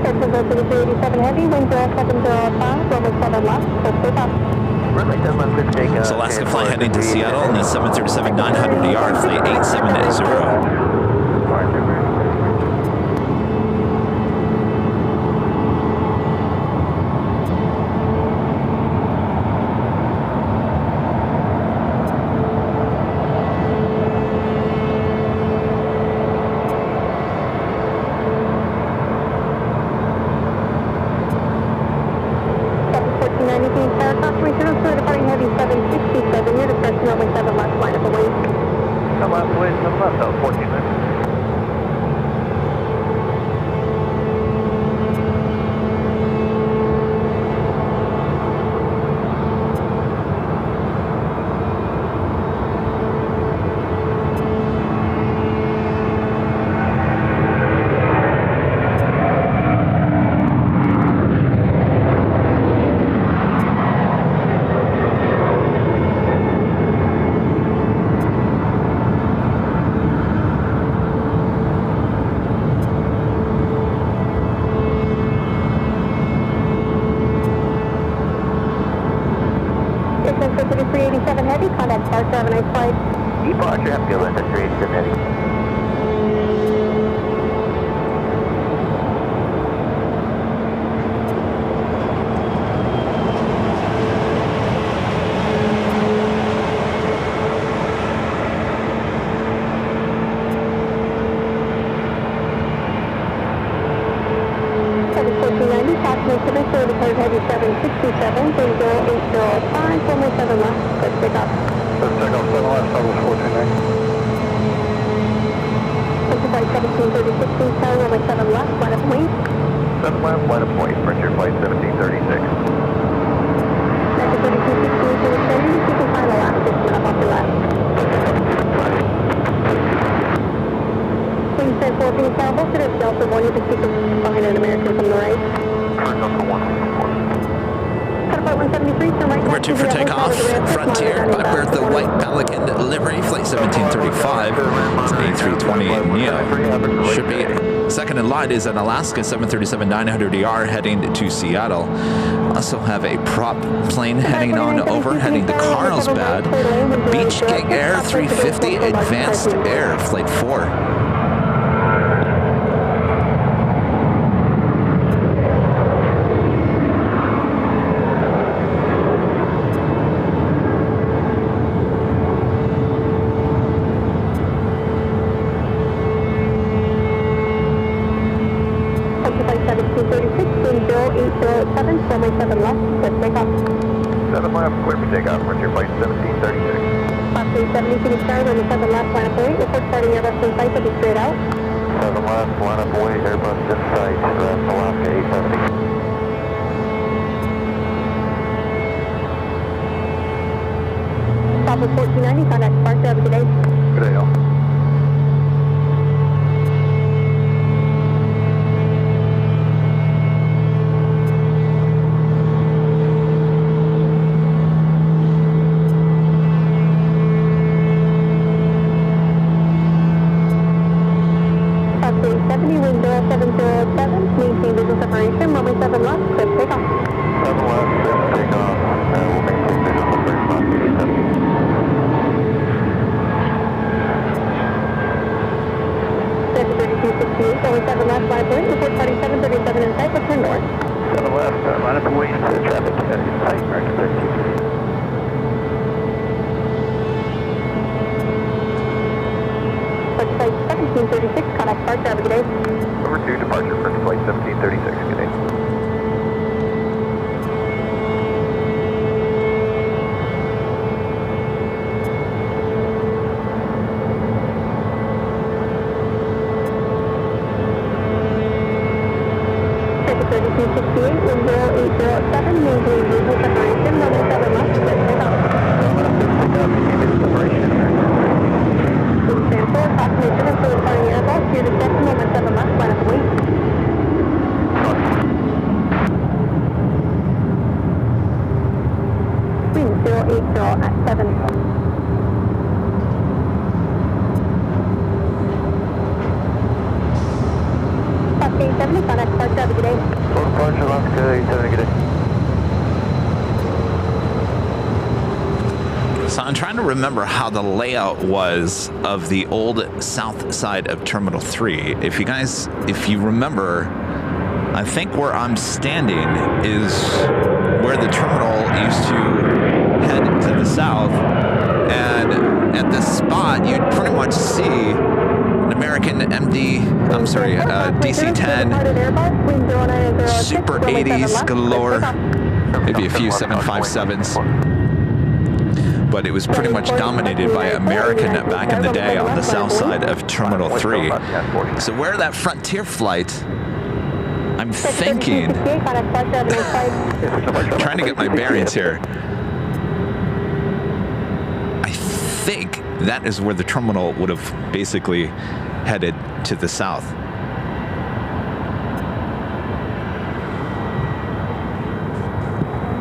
Aircraft 43387 heavy, wind 0705, runway 7 left, so takeoff. So Alaska flight heading to Seattle in the 737-900ER, flight 870. Departing Heavy 767, you're depressing runway 7 left, line up away. 7 left, away, 7 left, 14 minutes. Heavy, contact departure, have a nice flight. Departure, have a good one, 387 Heavy. Heavy 767, 308005, 417 left, let's take off. Let's take off 7 left, Southwest 429. Flight 1736, tower, runway 7 left, line up wing. 7 left, line up point, Frontier flight 1736. Center 3260, to the center, you can find the last 6 minutes off your left. Please send 14 South, to the Delta 1, you can speak behind an American from the right. Number 2 for takeoff, Frontier, Piper, the White Pelican livery, flight 1735. It's an A320 Neo. Should be second in line is an Alaska 737-900ER heading to Seattle. Also have a prop plane heading on over, heading to Carlsbad. Beach Gig Air 350 Advanced Air, flight 4. Runway 7 left, let's take off. 7 left, clear for takeoff, Frontier flight 1736. Fox 370, Phoenix Tower, runway 7 left, line up away. Report starting Airbus in sight, will be straight out. 7 left, line up away, Airbus in sight, Alaska 870. Southwest 1490, contact departure, have a good day. Good day, all. So I'm trying to remember how the layout was of the old south side of Terminal 3. If you remember, I think where I'm standing is where the terminal used to head to the south. And at this spot, you'd pretty much see an American DC-10, Super 80s galore, maybe a few 757s. But it was pretty much dominated by American back in the day on the south side of Terminal 3. So where that Frontier flight, I'm thinking, trying to get my bearings here, I think that is where the terminal would have basically headed to the south.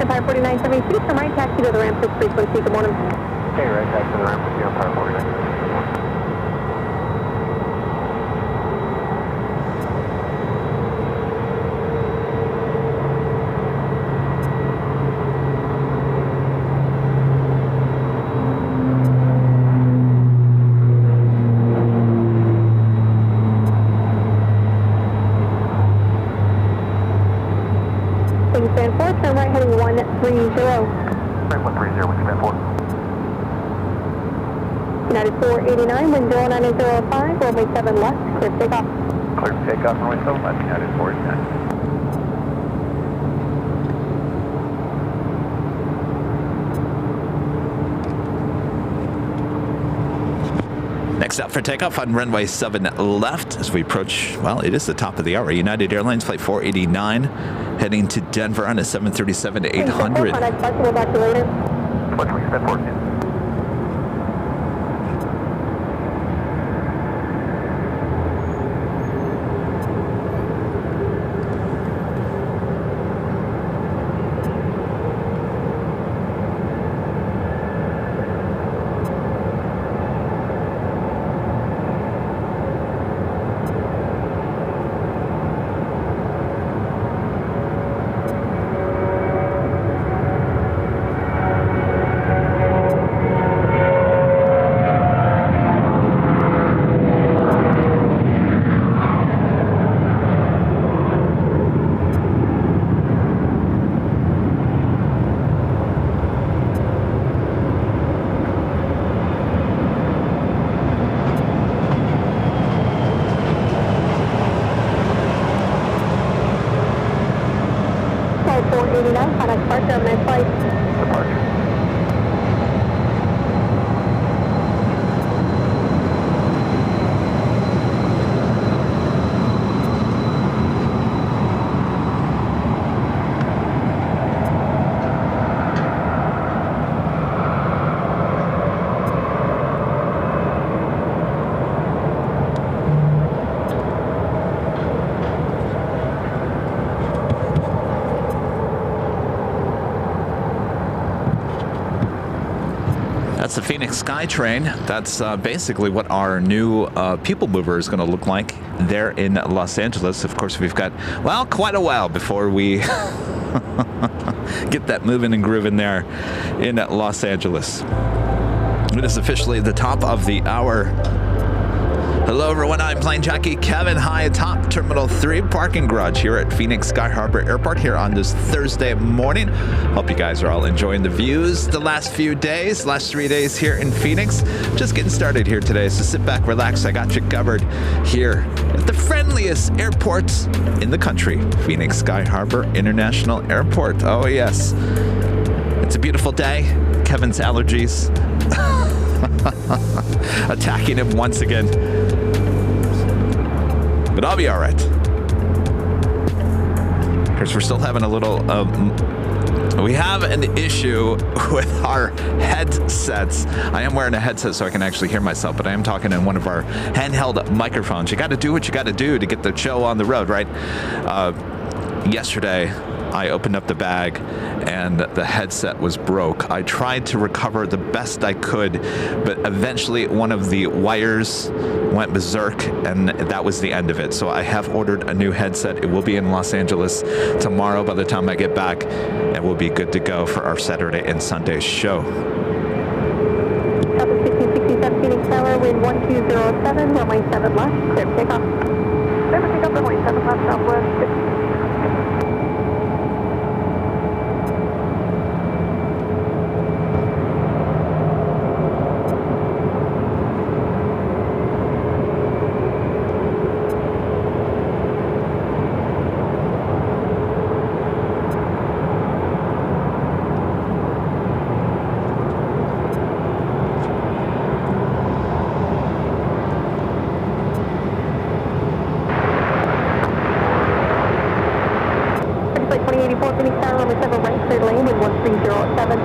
Empire 4972, Tarmac, taxi to the ramp, this frequency, good morning. Okay, right, taxi to the ramp with you, Empire 4972. Wingspan 4, turn right heading 130. Right, 130, Wingspan 4. United 489, wind 0905, runway 7 left, clear takeoff. Clear takeoff, runway 7 left, United 489. Next up for takeoff on runway 7 left as we approach, well, it is the top of the hour. United Airlines flight 489 heading to Denver on a 737 to 800. We'll back to later. What's Wingspan 4? That's the Phoenix SkyTrain. That's basically what our new people mover is going to look like there in Los Angeles. Of course, we've got, well, quite a while before we get that moving and grooving there in Los Angeles. It is officially the top of the hour. Hello, everyone. I'm plane jockey Kevin, high atop Terminal 3 parking garage here at Phoenix Sky Harbor Airport here on this Thursday morning. Hope you guys are all enjoying the views the last few days, last 3 days here in Phoenix. Just getting started here today, so sit back, relax. I got you covered here at the friendliest airport in the country, Phoenix Sky Harbor International Airport. Oh, yes. It's a beautiful day. Kevin's allergies attacking him once again. But I'll be all right. Because we're still having a little, we have an issue with our headsets. I am wearing a headset so I can actually hear myself, but I am talking in one of our handheld microphones. You got to do what you got to do to get the show on the road, right? Yesterday, I opened up the bag and the headset was broke. I tried to recover the best I could, but eventually one of the wires went berserk and that was the end of it. So I have ordered a new headset. It will be in Los Angeles tomorrow by the time I get back, and we'll be good to go for our Saturday and Sunday show. 1007, runway 7 left, clear for takeoff. Clear for takeoff, runway 7 left, Southwest. Phoenix Tower, runway 7 right, clear lane, wind 1307.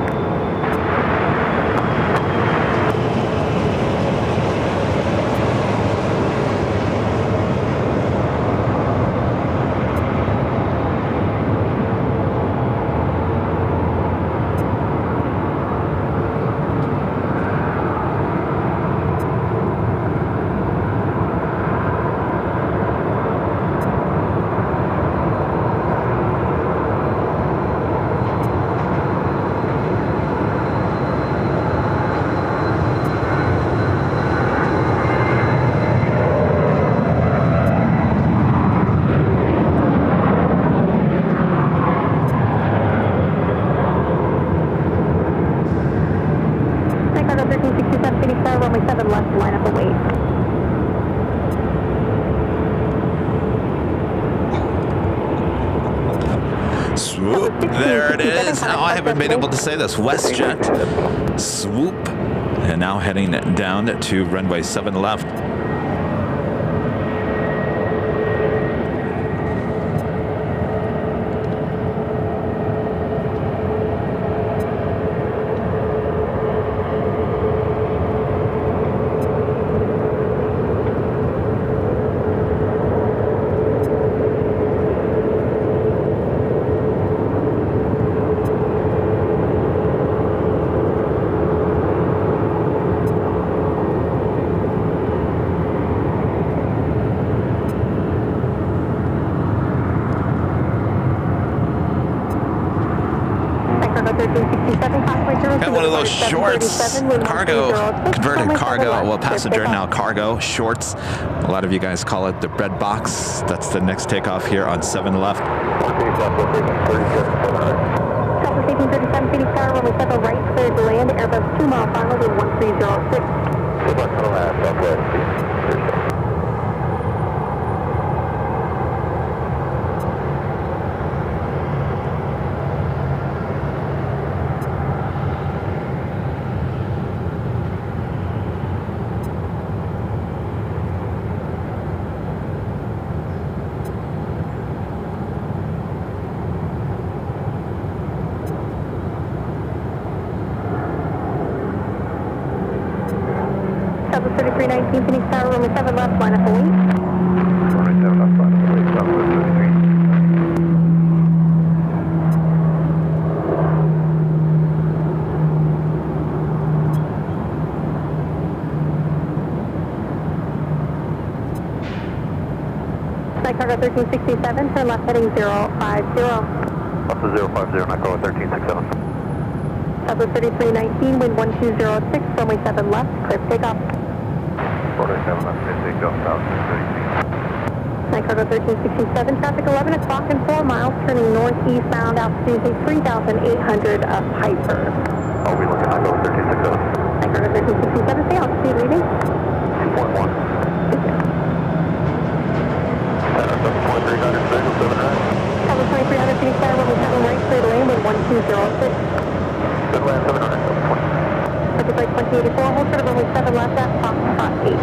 Runway 7 left, line up and wait. Swoop, there it is. Now I haven't been able to say this. WestJet, swoop, and now heading down to runway 7 left. Got one of those shorts, cargo, converted cargo, well, passenger, now cargo, shorts. A lot of you guys call it the bread box. That's the next takeoff here on 7 left. Southwest 1837, Phoenix Tower, runway 7 right, clear to land, Airbus 2 mile final with 1306. Good luck to the last, Southwest. Southwest 3319, Phoenix Tower, runway 7 left, line up and wait. Runway 7 left, line up and wait, Southwest 33. Flight cargo 1367, turn left heading 050. Up to 050, Nightcrawler 1367. Southwest 3319, wind 1206, runway 7 left, clear for takeoff. Quarter 7 left, takeoff, south 33. Flight cargo 1367, traffic 11 o'clock and 4 miles, turning northeastbound, altitude 3,800 of Piper. I'll be looking at Nightcrawler 1367. Flight cargo 1367, stay altitude reading. 2.1. 7.300, signal 7 right. Southwest 2300, Phoenix Tower, runway 7 right, clear to land, wind 1206. Good land 7 right, 720. Circuit break 2084, hold short of runway 7 left at Foxtrot 8.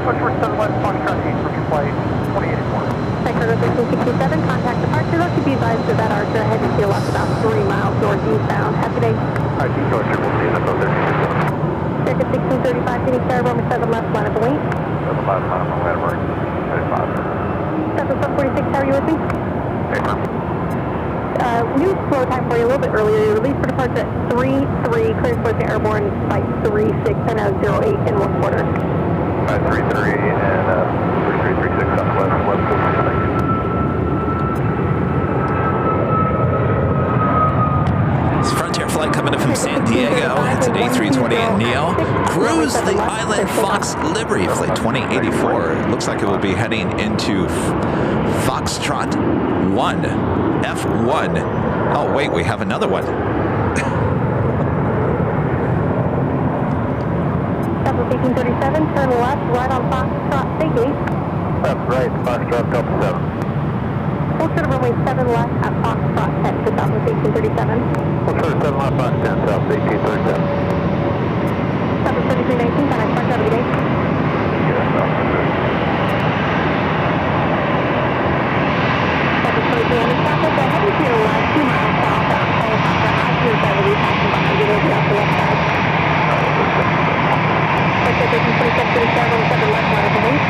Switchboard 7 left, Foxtrot 8, for flight 2084. Flight cargo 1367, contact departure, look to be advised of that Archer, ahead to seal up about 3 miles northeastbound. Have a good day. Alright, Archer, we'll see you at 1367. Circuit 1635, Phoenix Tower, runway 7 left, line up and wait. 7 left, line up and landmark, 35. Southwest 146, how are you with me? Paper. New slow time for you a little bit earlier. Your release for departure at 3-3, clear towards the airborne, flight 36, and 08 in 1/4. 533 and 3336 Southwest, West Coast. It's Frontier flight coming in from from San Diego. It's an A320 Neo. Cruise the Island Fox livery, flight 2084. It looks like it will be heading into Foxtrot 1, F1. Oh, wait, we have another one. Delta 1837, turn left, right on Foxtrot, takeoff. That's right, Foxtrot Delta 7. Full short of runway 7 left at Foxtrot 10 to Delta 1837. We'll try 7 left on 10 South 1837. Delta 3319, can I start out of the day? Delta 2300 traffic, heading to your left, 2 miles south at helicopter Heavies, I will be passing behind you, will be off the left side. Delta 1327, 7 left, minus a wing.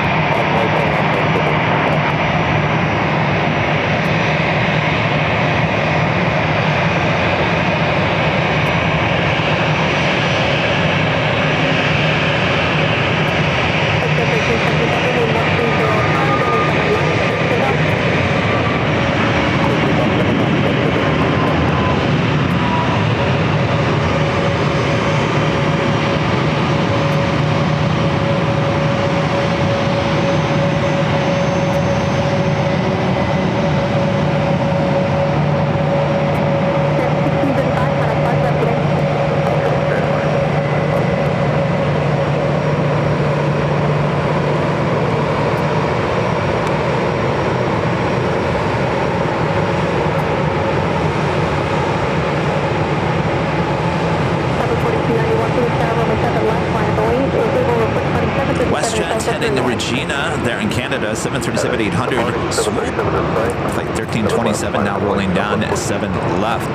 There in Canada, 737-800 swoop. Flight 1327 now rolling down at 7 left.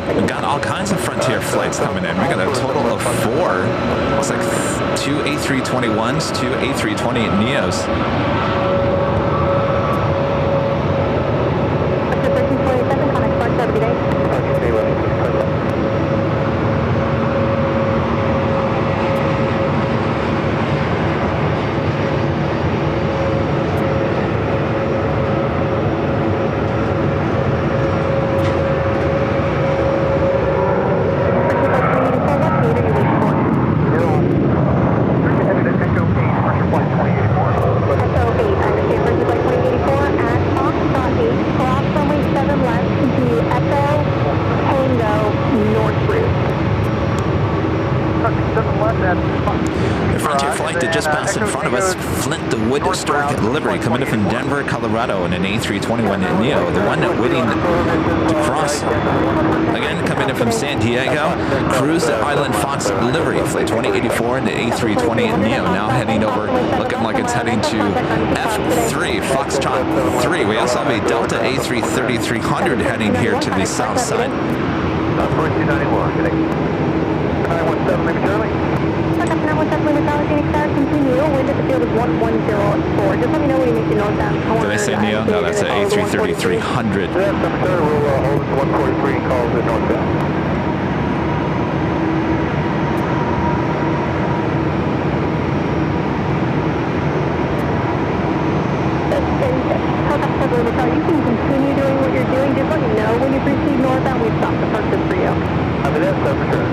We got all kinds of Frontier flights coming in. We got a total of 4. Looks like 2 A321s, 2 A320 Neos. The Frontier flight that just passed in front of us, Flint the Wood Historic livery, coming in from Denver, Colorado, in an A321 Neo. The one waiting to cross, again, coming in from San Diego, Cruise the Island Fox livery, flight 2084 in the A320 Neo, now heading over, looking like it's heading to F3, Foxtrot 3. We also have a Delta A330-300 heading here to the south side. 4291, 917, make Charlie. Contact 917, Phoenix Tower, continue. Wind at the field is 1104. Just let me know when you make your northbound corner. Did I say Neo? No, that's an A330-300. That's the third. We'll hold it to 143 and call it northbound. You can continue doing what you're doing. Just let me know when you proceed northbound. We've stopped the purchase for you. I mean, that's for sure.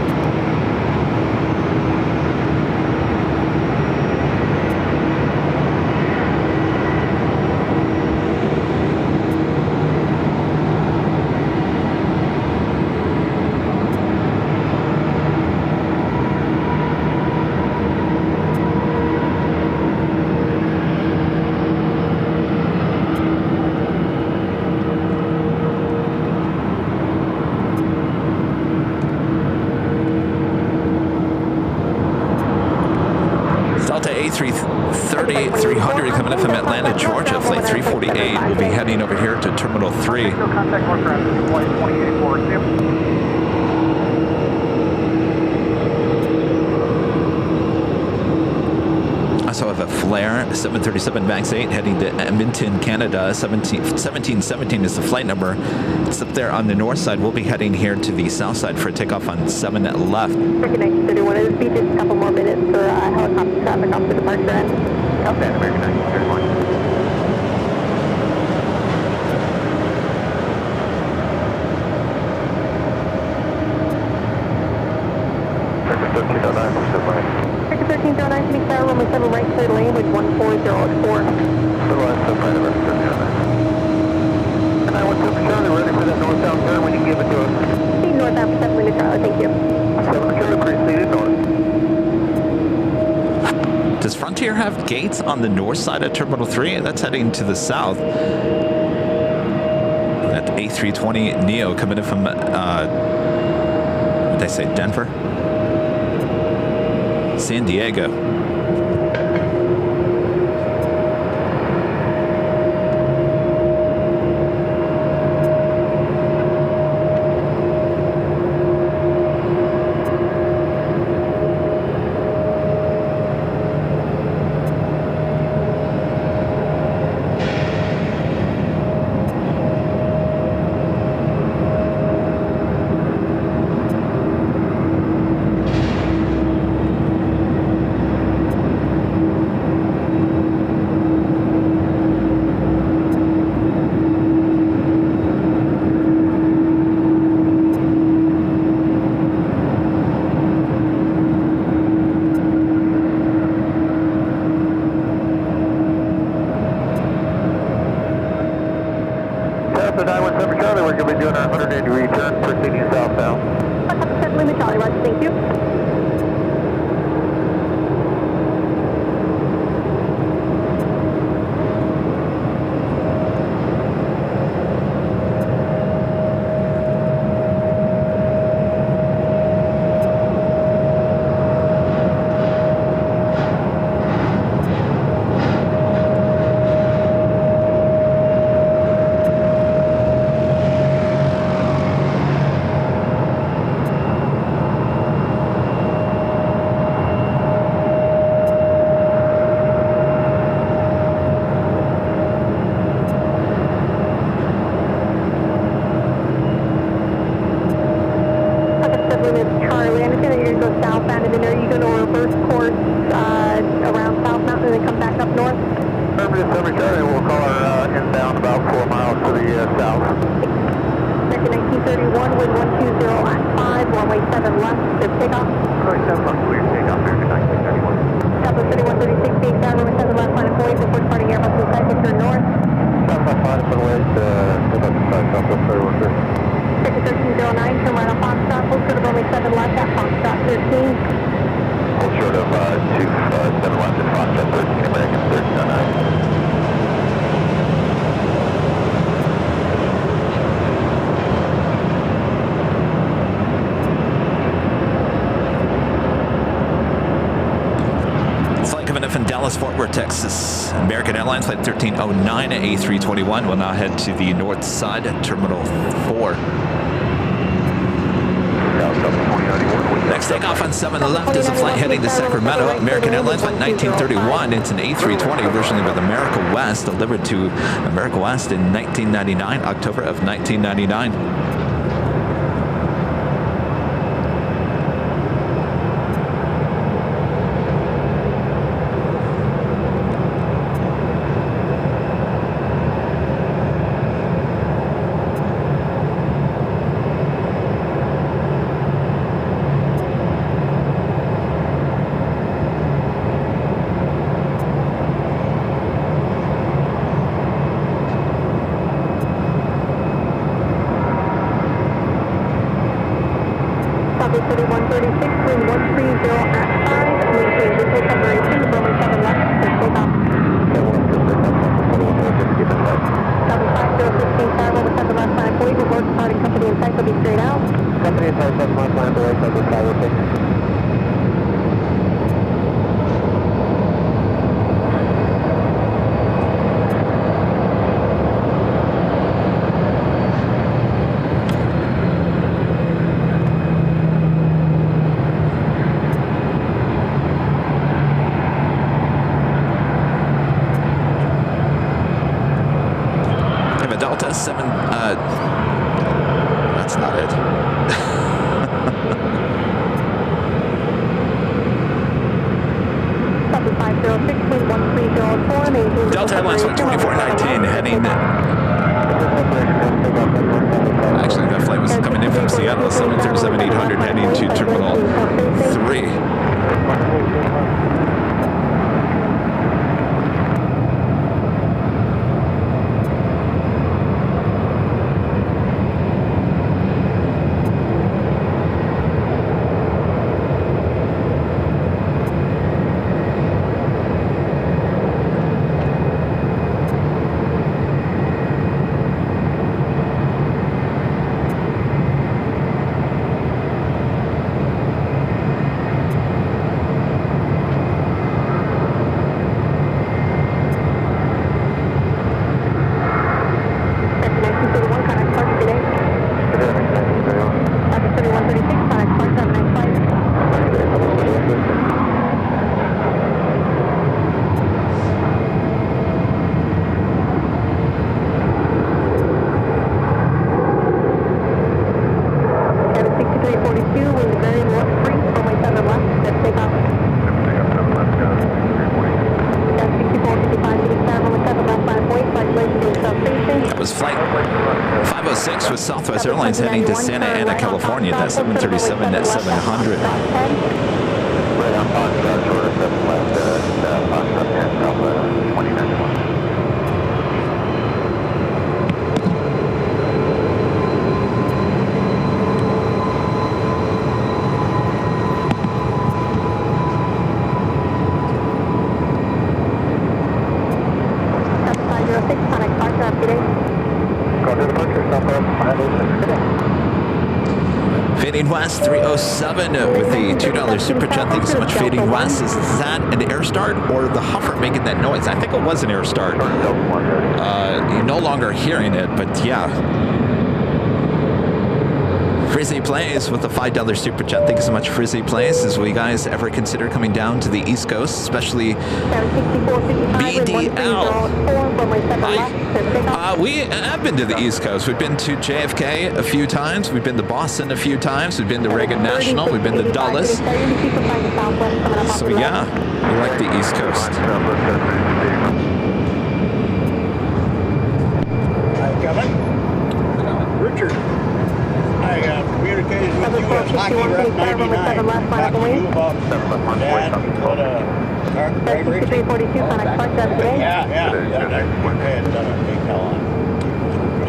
38-300 coming in from Atlanta, Georgia. Flight 348 will be heading over here to Terminal 3. No contact more traffic. Flight 2842. Also have a Flair 737 MAX 8 heading to Edmonton, Canada. 1717 is the flight number. It's up there on the north side. We'll be heading here to the south side for a takeoff on 7 left. American 931, it'll be just a couple more minutes for helicopter traffic off the departure end. Okay, American 931. American 1309 to be clear, runway 7 right clear lane with 140 at 4. And I went to Charlie, ready for that northbound turn when you give it to us. Speed northbound for 7 Lima Charlie, thank you. 7 Charlie, preceded north. Does Frontier have gates on the north side of Terminal 3? That's heading to the south. That A320 Neo coming in from, what did they say, Denver? San Diego. Texas. American Airlines Flight 1309 at A321 will now head to the north side at Terminal 4. Next takeoff on 7 left is a flight heading to Sacramento. American Airlines Flight 1931. It's an A320 originally with America West, delivered to America West in 1999, October of 1999. 7. That's not it. Delta Airlines 12419 heading. Actually, that flight was coming in from Seattle, 737-800 heading to Terminal 3. With Southwest Airlines heading to Santa Ana, California. That's 737 at 700. Right on Foxtrot, short of 7 left, Foxtrot 10, Alpha 2091. Fading West 307 with the $2 super chat. Thank you so much, Fading West. Is that an air start or the hover making that noise? I think it was an air start. You're no longer hearing it, but yeah. Frizzy Plays with the $5 super chat. Thank you so much, Frizzy Plays. As we guys ever consider coming down to the East Coast, especially BDL. We have been to the East Coast. We've been to JFK a few times. We've been to Boston a few times. We've been to Reagan National. We've been to Dulles. So yeah, we like the East Coast. Hi, Kevin. Richard. I communicated with you as Hockey Rep 99. Talked to you about Dad, what Gregory. Yeah. Yeah. I had done a big hell on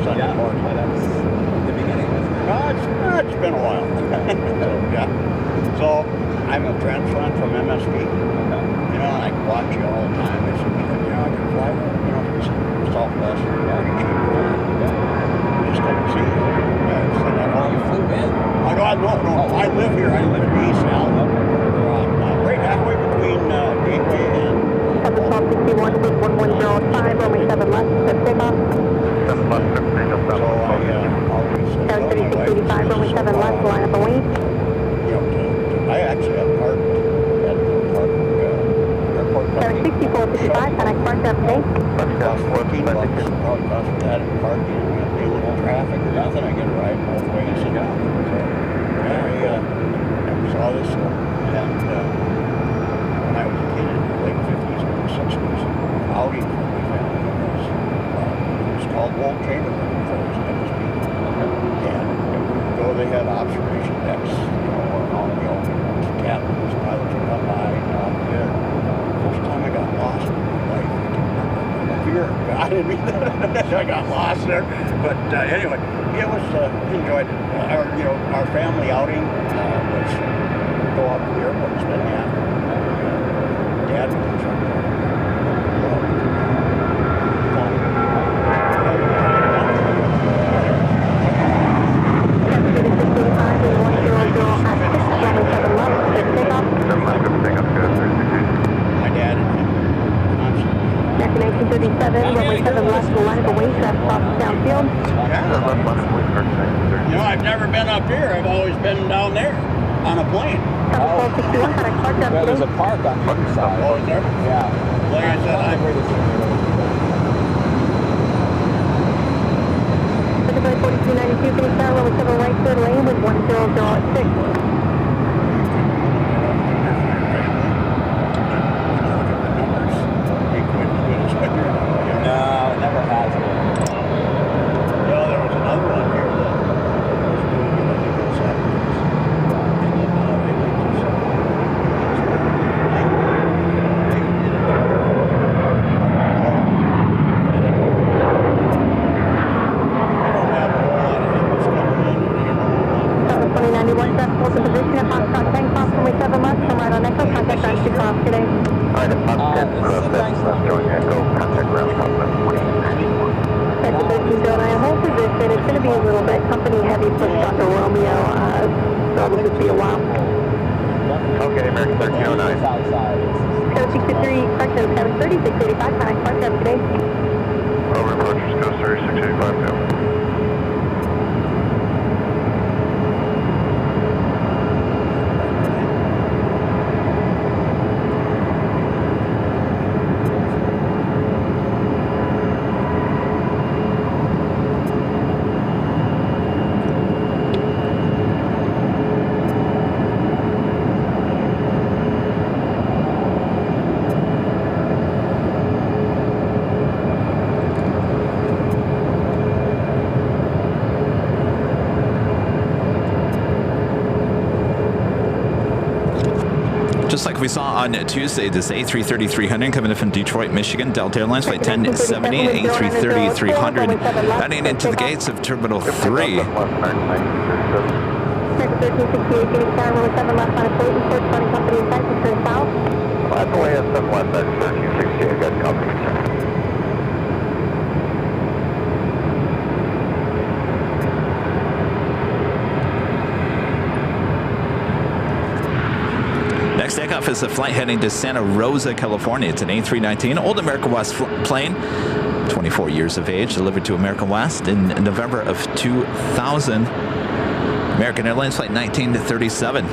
Sunday morning. The beginning, wasn't it? No, it's been a while. Yeah. So I'm a transplant from MSP. You know, I watch you all the time. I said, I can fly, from Southwest. Just come see you. You flew in? No, I live here. I live in East Al. Right halfway between Gateway and... 71261 with 1105, runway 7 left, set takeoff. 7 left, takeoff, So I'll just... 3685, runway 7 left, line up and wait. I actually have parked at the airport. 76455, Connect parked up today. Cost $14. Probably cost that in parking. A little traffic or nothing. I get a ride both ways. So, yeah, I saw this and when I was a kid in the late 50s and 60s, Audi for my family. It was called Walt Chamberlain before it was MSP. And they had observation decks, all the captains, pilots would come by out there. First time I got lost in my life. Fear of God in me. I got lost there. But anyway, it was enjoyed it. Our family outing was go out to the airport and spend the afternoon. Dad was in charge. My dad and him. 1937, runway 7 left, line up and wait, traffic crosses downfield. I've never been up here. I've always been down there on a plane. 1261, Connect parked up Well, there's today. a park on the other side. Oh, is there? Yeah. Like I said, 1492, Phoenix Tower, runway 7 right, third lane with 100 at 6. No, it never has been. Well, there was another one here that was moving, I think it was Saturdays. And then they went to Saturdays. They did it. I don't have a whole lot of Heavies coming in here. 2091, South Fulton position at Foxtrot Tank, Fox runway 7 left, come right on Echo, contact ground 2 cross today. Alright, at Fox 10, showing Echo, contact ground complement 14. Sector 13, Joe and I am hold position. It's going to be a little bit. Company heavy pushed onto Romeo, so it'll just be a while. Okay, American 1309. Outside. Code 623, correction, Kevin 3685, contact Park Drive today. Over approaches, go 3685 now. Just like we saw on Tuesday, this A330-300 coming in from Detroit, Michigan, Delta Airlines Flight 1070, A330-300 heading into the gates of Terminal 3. Sector 1368, Phoenix Tower, runway 7 left on a plate, report starting company in sight, turn south. That's the way at 7 left, that's 1368, got company. Next takeoff is a flight heading to Santa Rosa, California. It's an A319, old American West plane, 24 years of age, delivered to American West in November of 2000. American Airlines Flight 1937.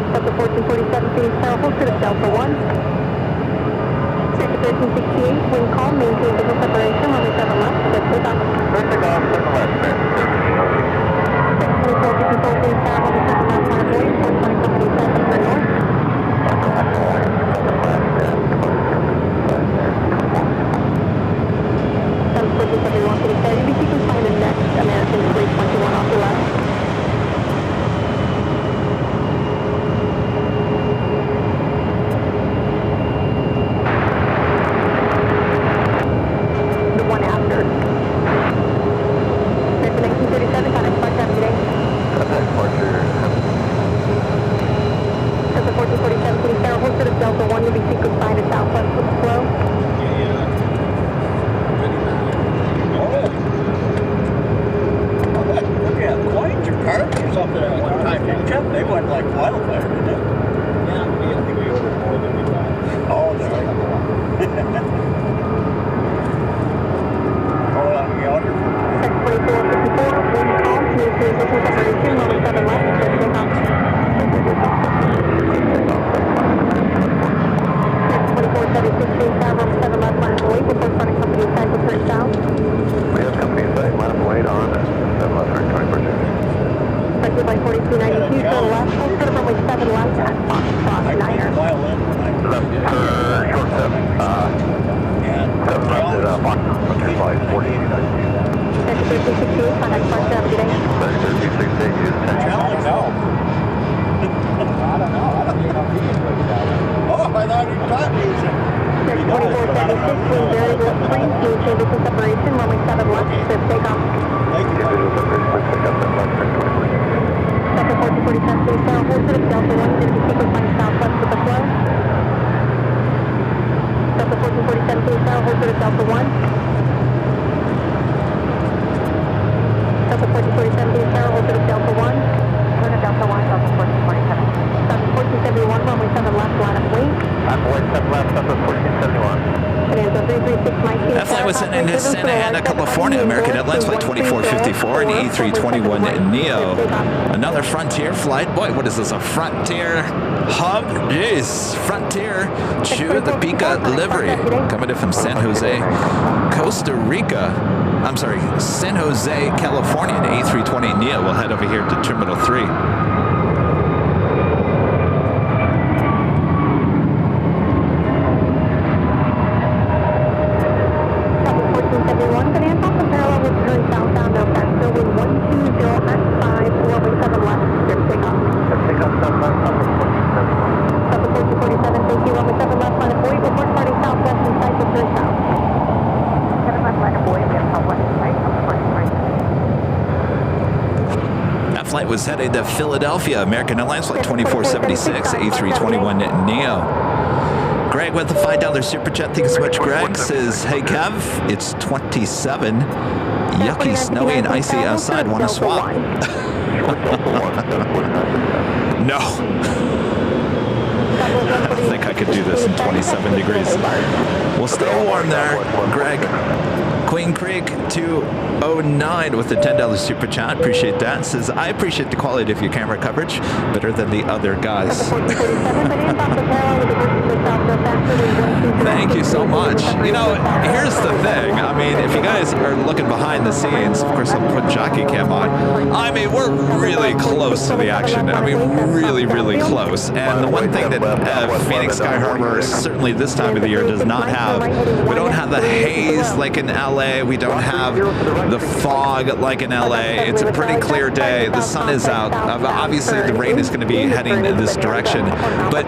Delta 1447, Phoenix Tower, hold to the Delta 1. Sector 1368, wind calm, maintain visual separation, runway 7 left, good takeoff. First takeoff, 7 left, American 1309. 2454, Phoenix Tower, runway 7 left on a plate, report starting company in sight, turn north. Everyone, Phoenix Tower, you can find the next American 321 off the left. The one after. Sector 1937, contact Park Drive today. Contact departure. Delta 1447, Phoenix Tower, hold to the Delta 1, you'll be sequence 5 to southwest with the flow. Look at coins or cards or something at one time. They went like wildfire, didn't they? Yeah, I think we ordered more than we thought. Oh, there. Oh, we ordered for Sector 2454, wind calm, maintain visual separation, runway 7 left, good takeoff. Sector 2476, Phoenix Tower, runway 7 left, line of wait, report starting company in sight, turn south. We have company in sight, line of wait on 7 left, 20%. Sector by 4292, to the left, hold to the runway 7 left at Foxtrot I played Niner. violin when I was Left, short 7, and 7 left at Fox, okay, flight 1492. Sector 1368, contact Park Drive today. Sector 1368, use 10. challenge now. I don't know. I don't even know if he can play that. Oh, I thought you taught music. Sector 2476, wind variable at 3, maintain visual separation, runway 7 left, good takeoff. Thank you. Visual separation, please pick up that left, 20%. Sector 1447, Phoenix Tower, hold to the Delta 1, you're going to be sequence 5 southwest with the flow. Delta 1447, Phoenix Tower, hold to the Delta 1. Delta 1447, Phoenix Tower, hold to the Delta 1. Go to Delta 1, Delta 1447. Delta 1471, runway 7 left, line of wait. I'm wait 7 left, Delta 1471. It is a 336 Mike. That flight was heading to Santa Ana, California. American Airlines Flight 2454 and E321neo. Another Frontier flight. Boy, what is this, a Frontier hub? Jeez, Frontier to the Pica livery. Coming in from San Jose, Costa Rica. I'm sorry, San Jose, California. An A320neo will head over here to Terminal 3. Was headed to Philadelphia. American Airlines Flight 2476, A321neo. Greg with the $5 super chat. Thank you so much, Greg. Says, hey, Kev, it's 27. Yucky, snowy, and icy outside. Want to swap? No. I don't think I could do this in 27 degrees. We'll stay warm there, Greg. Queen Creek 209 with the $10 super chat. Appreciate that. Says, I appreciate the quality of your camera coverage. Better than the other guys. Thank you so much. You know, here's the thing. I mean, if you guys are looking behind the scenes, of course, I'll put Jockey Cam on. I mean, we're really close to the action. I mean, really, really close. And the one thing that Phoenix Sky Harbor, certainly this time of the year, does not have, we don't have the haze like in LA. We don't have the fog like in LA. It's a pretty clear day. The sun is out. Obviously, the rain is going to be heading in this direction. But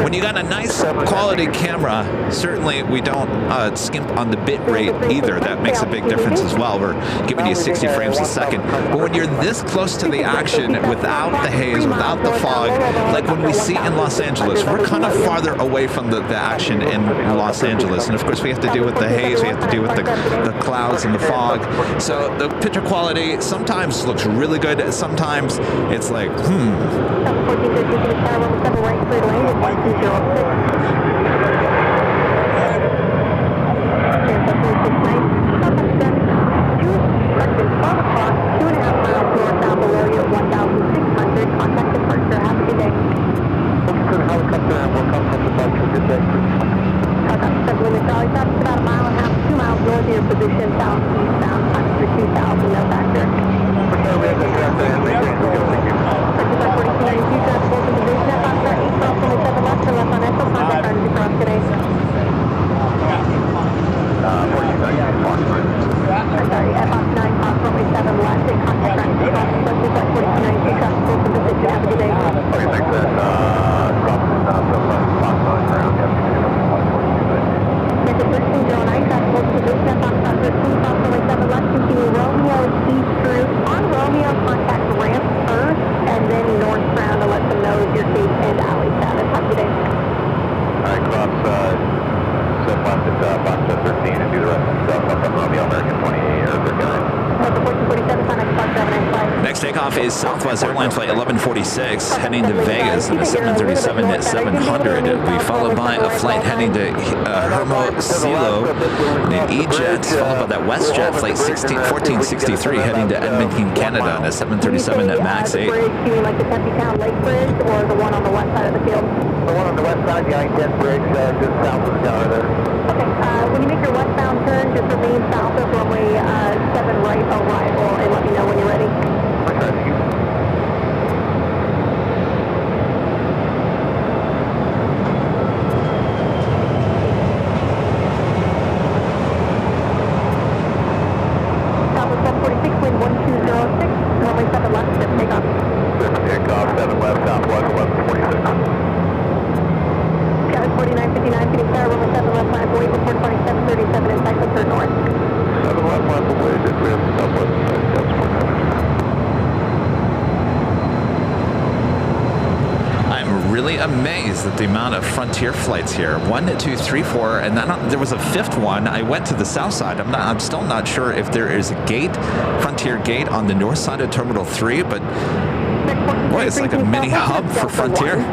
when you got a nice quality camera, certainly we don't skimp on the bit rate either. That makes a big difference as well. We're giving you 60 frames a second. But when you're this close to the action without the haze, without the fog, like when we see in Los Angeles, we're kind of farther away from the action in Los Angeles. And of course, we have to deal with the haze. We have to deal with the clouds and the fog. So the picture quality sometimes looks really good. Sometimes it's like, takeoff is Southwest Airlines Flight 1146 heading to Vegas on a 737-700. Be followed by a flight heading to Hermosillo in an E-Jet, followed by that WestJet Flight 1463 heading to Edmonton, Canada on a 737 MAX 8. Do you mean like the Tempe Town Lake Bridge or the one on the west side of the field? The one on the west side, the I-10 bridge, just south of the tower there. Okay, when you make your westbound turn, just remain south of runway 7 right arrival and let me know when you're ready. Amazed at the amount of Frontier flights here. 1, 2, 3, 4, and then there was a fifth one. I went to the south side. I'm still not sure if there is a gate, Frontier gate on the north side of Terminal 3, but boy, it's like a mini hub for Frontier.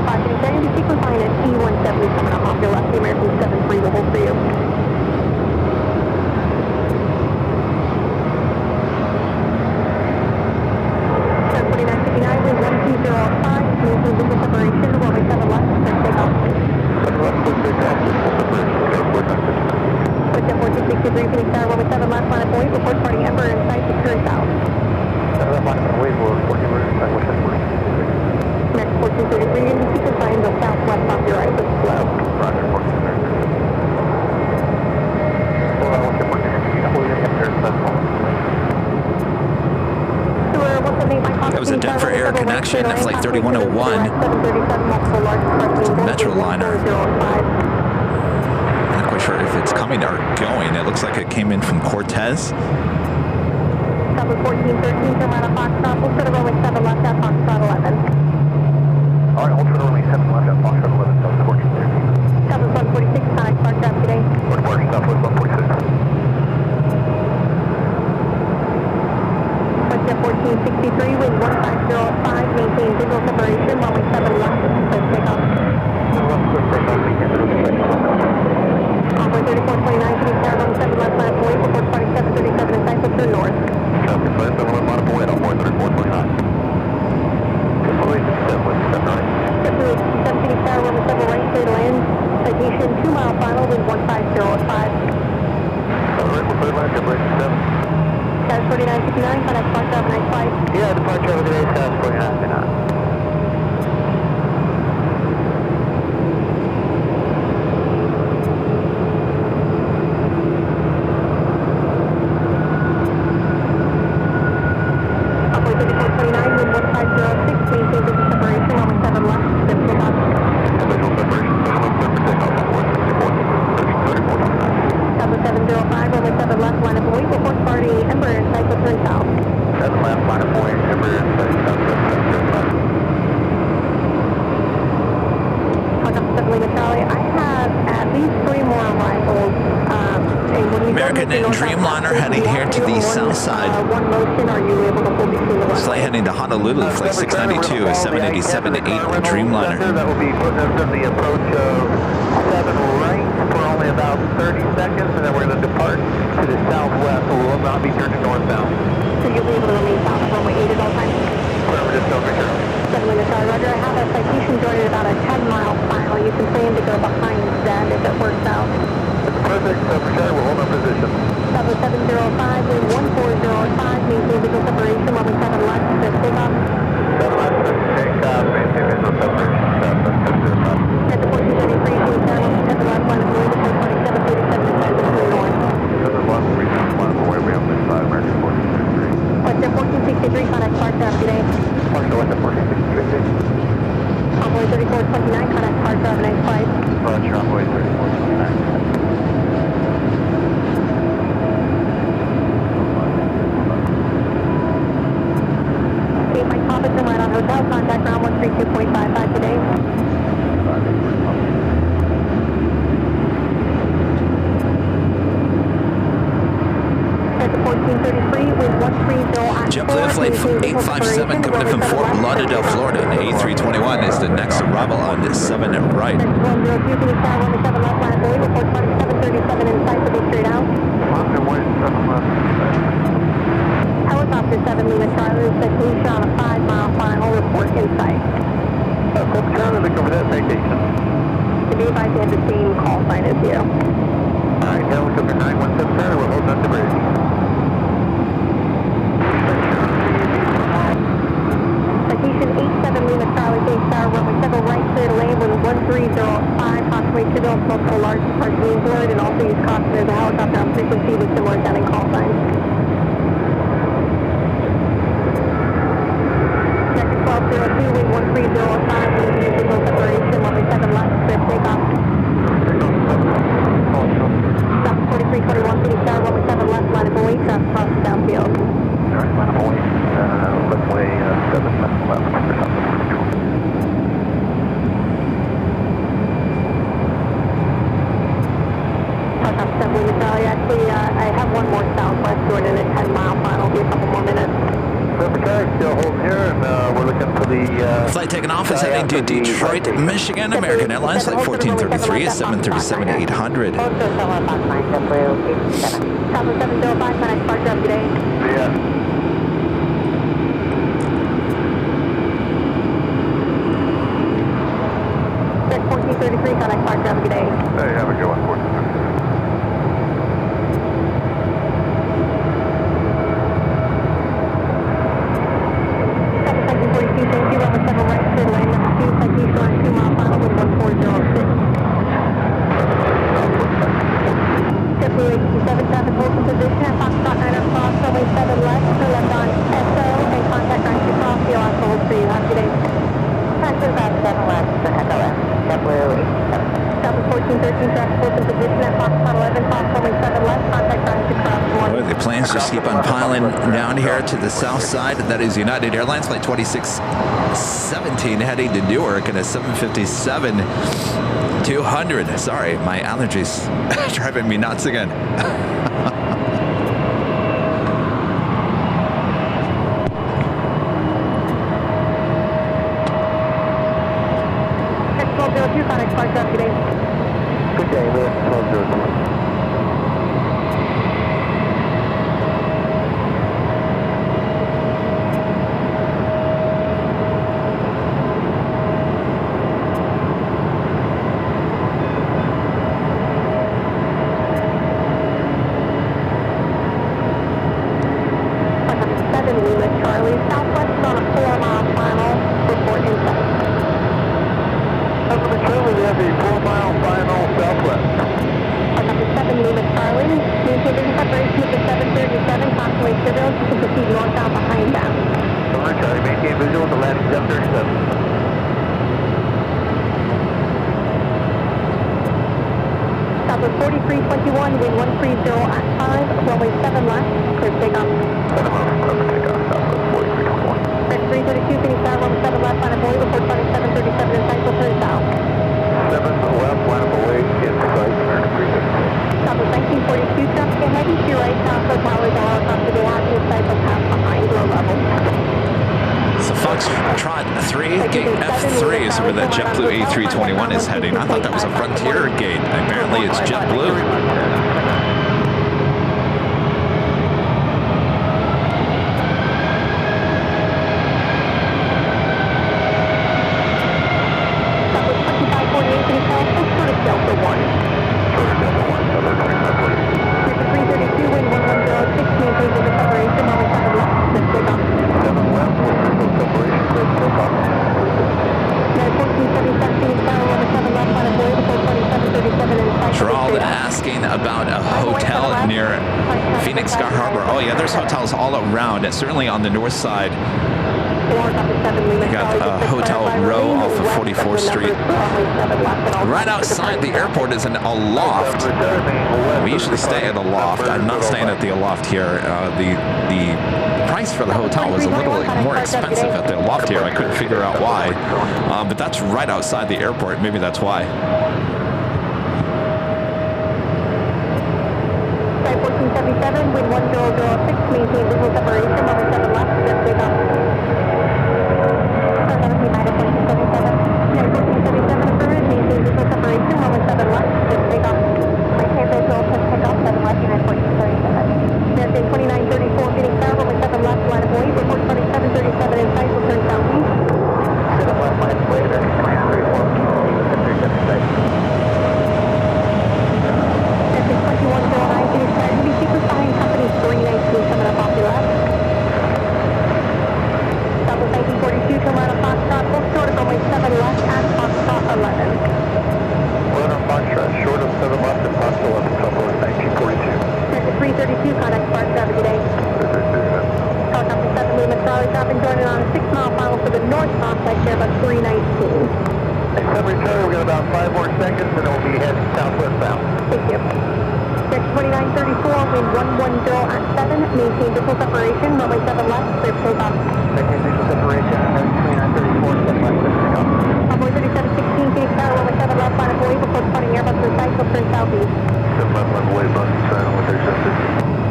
5 getting ready to sequence line at E170 coming up off your left. The American 73 will hold for you. 1049.59 with 1205. Maintain visual separation. Runway 7 left. Then takeoff. 7 left, clear takeoff. Visual separation. Airport 959. With Jet 1463 Phoenix Tower. Runway 7 left. Line of point. Report party Emperor in sight to turn south. 7 left, line of wave. We're 14 minutes. Southwest 1463. Next 1433 into sequence line. Go southwest off your right with slow. Roger, 1433. Hold on, what's your point? That was a Denver Air connection at Flight 3101. Metroliner. Not quite sure if it's coming or going. It looks like it came in from Cortez. Cover 1413, turn right on Foxtrot. Hold for the runway 7 left at Foxtrot 11. All right, hold for the runway 7 left at Foxtrot 11, Southwest 1413. Cover 146, contact Park Drive today. Report Southwest 146. Jet 1463 with 1505, maintain visual separation, runway 7 left, so takeoff. Onboard 3429, Phoenix Tower, runway 7 left, line of point, report party 737 in sight, so turn north. Copy, flight 7 left, line of point, onboard 3429. Flight 7 with 7 right. JetBlue 7 Phoenix Tower, runway 7 right, clear to land. Citation 2 mile final with 15005. All right, we're clear line, JetBlue 7. Sky 4959, contact Park Drive, nice flight. Yeah, departure over today, Sky 4959. Dreamliner heading here to the south side. Flight heading to Honolulu, flight 692 is 787 to 8 Dreamliner. That will be putting us in the approach of 7 right for only about 30 seconds, and then we're going to depart to the southwest, so we will not be turning northbound. So you'll be able to remain south of runway 8 at all times? Whatever, just over here. 7 Lima Charlie, Roger. I have a citation joined at about a 10-mile final. You can plan to go behind that if it works out. Perfect, for sure, we'll hold our position. 7705 with 1405, maintain visual separation, runway 7 left, just takeoff. 7 left, takeoff, maintain visual separation, 705. At the 1433, Phoenix Tower, runway 7 left, line of way, the 747 inside the turn north. 7 left, regional line of way, we have this side, American 1463. What's your 1463, contact Park Drive today. Park Drive, 1463. Envoy 3429, contact Park Drive, nice flight. Roger, Envoy 3429. Hotel, contact ground 132.55 today. At the 1433 with 130. JetBlue flight 857 coming in from Fort Lauderdale, Florida. And A321 is the next arrival on this 7 right. 102, Phoenix Tower, runway 7 left, line of way, report 737 in sight, to be straight out. Helicopter 7 Lima Charlie, citation on a 5-mile final, report in sight. Corp Charlie, look over that citation. To be advised, they have the same call sign as you. Alright, helicopter 917 Charlie, we're holding up the bridge. Citation 87 Lima Charlie, Phoenix Tower, runway 7 right, clear to land with 1305, possibly signal, multiple large parts being board, and also use caution as a helicopter on frequency with similar sounding call signs. 1202, wind 1305, maintain visual separation, runway 7 left, clear takeoff. Stop 4321, Phoenix Tower, runway 7 left, line of way, traffic across the downfield. Alright, line of way, runway 7 left, for something. Helicopter 7 Lima Charlie, actually, I have one more southwest, Jordan, at 10-mile final, be a couple more minutes. Perfect, still holding here, and we're looking for for the... Flight taking off is heading to Detroit, Michigan. American Airlines Flight 1433 is 737-800. Also, someone Fox 9, JetBlue 87. Southwest 705, Connect departure of today. Yeah. Check 1433, Connect departure of today. Hey, have a good one, 1433. The planes just keep on piling down here to the south side. That is United Airlines Flight 2617 heading to Newark in a 757-200. Sorry, my allergies driving me nuts again. Good day, Lewis. 1202. Charlie, Southwest on a 4-mile final, report inside. Over the Charlie, we have a 4-mile final southwest. Number 7, Lima Charlie, maintain visual separation with the 737, constantly civil, you can proceed northbound behind them. Over Charlie, maintain visual with the landing 737. Southwest 4321, wind 130 at 5, runway 7 left, clear takeoff. 7 miles, clear for takeoff, southwest 4321. French 332, Phoenix Tower, runway 7 left, line of boy, before turning 737 in sight, will turn south. 7 left, line up away, in sight, American 350. Southwest 1942, traffic ahead, east to your right, Southwest Towers all across the bay, active sight, will pass behind low level. So Foxtrot 3, gate F3 is where that JetBlue A321 is heading. I thought that was a Frontier gate. Apparently it's JetBlue. Gerald asking about a hotel near Phoenix Sky Harbor. Oh yeah, there's hotels all around. Certainly on the north side. We got a Hotel Row off of 44th Street. Right outside the airport is an Aloft. We usually stay at Aloft. I'm not staying at the Aloft here. The price for the hotel was a little more expensive at the Aloft here. I couldn't figure out why. But that's right outside the airport. Maybe that's why. 1477, wind 1006, maintain visual separation, number 7 left, jet takeoff. 17 minus 1477, 1477 affirmative, maintain visual separation, number 7 left, jet takeoff. Maintain visual takeoff, 7 left, United 1477. American 2934, Phoenix Tower, number 7 left, line of way, report 2737 in sight, will turn southeast. 7 left, line of way, 2934, 737 coming up off your left. Southwest 1942, turn right on Foxtrot, full short of runway 7 left at Foxtrot 11. 11 Foxtrot, short of 7 left at Foxtrot 11, Southwest 1942. Connect 332, contact Spark traffic today. Call number 7, Lima Charlie, traffic joining on a 6-mile final for the northbound flight share about 319. Hey, Summary Charlie, we've got about 5 more seconds and it'll be heading southwestbound. Thank you. Check 2934, wind 110 at 7, maintain visual separation, runway 7 left, clear takeoff. Maintain visual separation, 2934, 7 left, clear takeoff. Runway 3716, Phoenix Tower, runway 7 left, line of way, before departing Airbus in sight, will turn southeast. 7 left, line of way, bus inside on with 3750.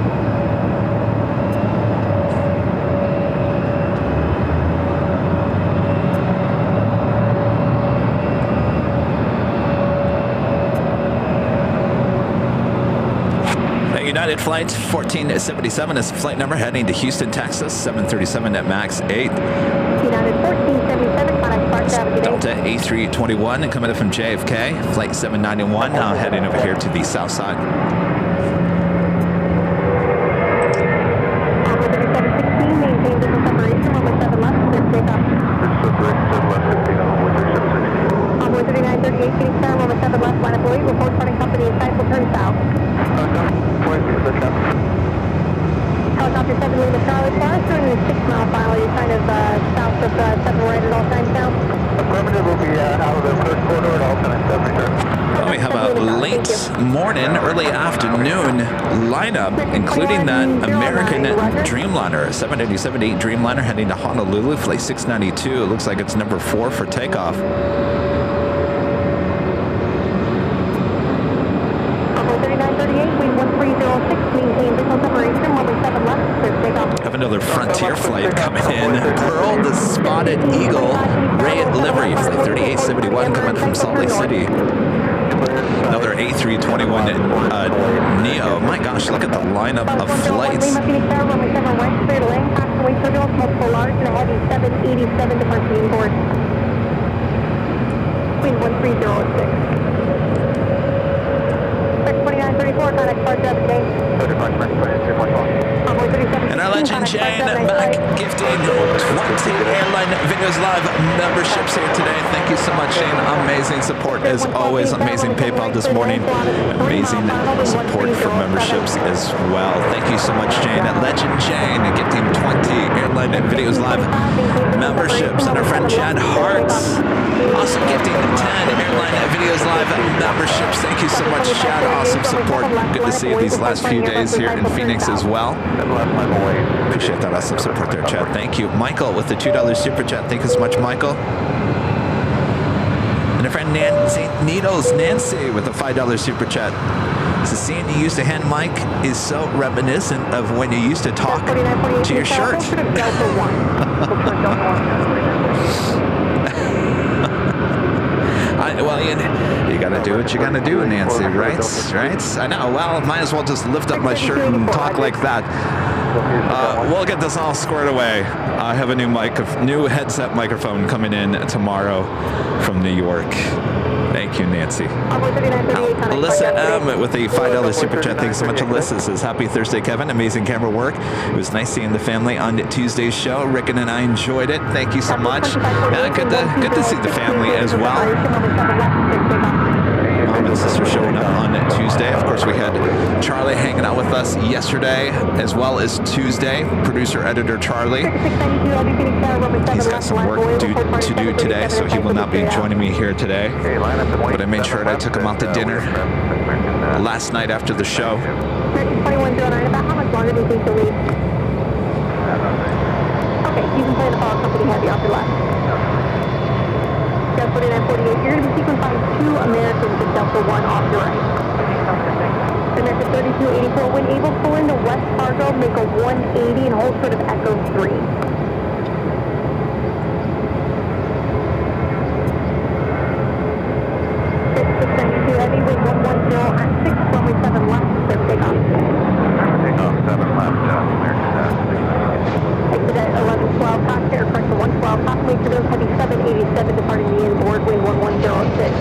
United Flight 1477 is the flight number heading to Houston, Texas, 737 at max 8. United 1477, contact Sparks Avenue. Delta A321 coming in from JFK, flight 791, now heading over here to the south side. Alpha 3716, maintain business operation, runway 7 left, clear takeoff. Alpha 3938, getting started, runway 7 left, line up 8, report starting company inside, will turn south. Helicopter 7 Lima Charlie, fast, turning the 6 mile final, you're kind of south of 7 right at all times now. Affirmative will be out of the first corridor at all times, Well, we have a late morning, early afternoon lineup, including that American Dreamliner, 787-8 Dreamliner heading to Honolulu, flight 692. It looks like it's number 4 for takeoff. Alpha 3938, wind 1306, maintain business operation, runway 7 left, clear takeoff. Have another Frontier flight coming in. Pearl, the Spotted Eagle, Ray livery, flight 3871 coming from Salt Lake City. Another A321 Neo. My gosh, look at the lineup of flights. Phoenix Tower, runway 7 right, clear to land, passageway turbulence, multiple large and a heavy 787 departure inboard. Wind 1306. 2934, contact Sparks Avenue. And our legend Jane back gifting 20 Airline Videos Live memberships here today. Thank you so much, Jane. Amazing support as always. Amazing PayPal this morning. Amazing support for memberships as well. Thank you so much, Jane. Legend Jane gifting 20 Airline Videos Live memberships. And our friend Chad Hartz also gifting 10 Airline Videos Live memberships. Thank you so much, Chad. Awesome support. Good to see you these last few days here in Phoenix as well. Appreciate that awesome support there, Chad. Thank you. Michael with the $2 super chat. Thank you so much, Michael. And a friend Nancy Needles, Nancy with a $5 super chat. So seeing you use the hand mic is so reminiscent of when you used to talk to your shirt. Well, you gotta do what you gotta do, Nancy, right? I know. Well, might as well just lift up my shirt and talk like that. We'll get this all squared away. I have a new headset microphone coming in tomorrow from New York. Thank you, Nancy. Alyssa M with a $5 super chat. Thanks so much, Alyssa. Says, happy Thursday, Kevin. Amazing camera work. It was nice seeing the family on Tuesday's show. Rickon and I enjoyed it. Thank you so much. Good to see the family as well. Mom and sister showing up on Tuesday. Of course, we had Charlie hanging out with us yesterday as well as Tuesday. Producer, editor Charlie. He's got some work to do today, so he will not be joining me here today. But I made sure I took him out to dinner last night after the show. 2109, about how much longer do you think you'll leave? Okay, you can play the follow company heavy off your left. 4948, you're going to be sequencing 2 Americans at Delta 1 off your right. American 3284, when able, pull into West Fargo, make a 180 and hold short of Echo 3. 692 heavy, wind 110 at 6, runway 7 left, clear takeoff. Takeoff 7 left, Exit at 1112, cockpit approach to 112, possibly to those heavy 787 departing the inboard, wind 1106.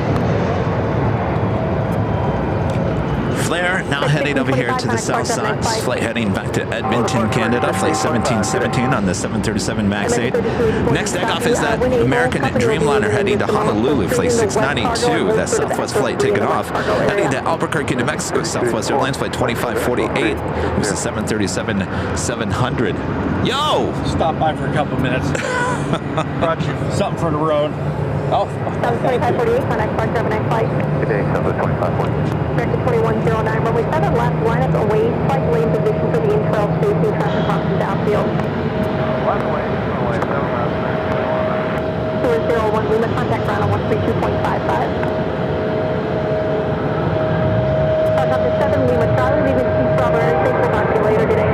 Flair now heading over here to the south side. Flight heading back to Edmonton, Canada. Flight 1717 on the 737 MAX 8. Next takeoff is that American Dreamliner heading to Honolulu. Flight 692. That Southwest flight taking off. Heading to Albuquerque, New Mexico. Southwest Airlines flight 2548. It was the 737-700. Yo! Stop by for a couple minutes. Brought you something for the road. Oh. 2548, contact Sparks Avenue flight. Today, 2548. Director 2109, runway 7 left, line up away, flight lane position for the intrail spacing, traffic crossing downfield. Runway 7 left. Tour 01, Lima, contact ground on 132.55. Helicopter 7, Lima, Charlie, leaving Chief Bravo Airspace, we'll talk to you later today.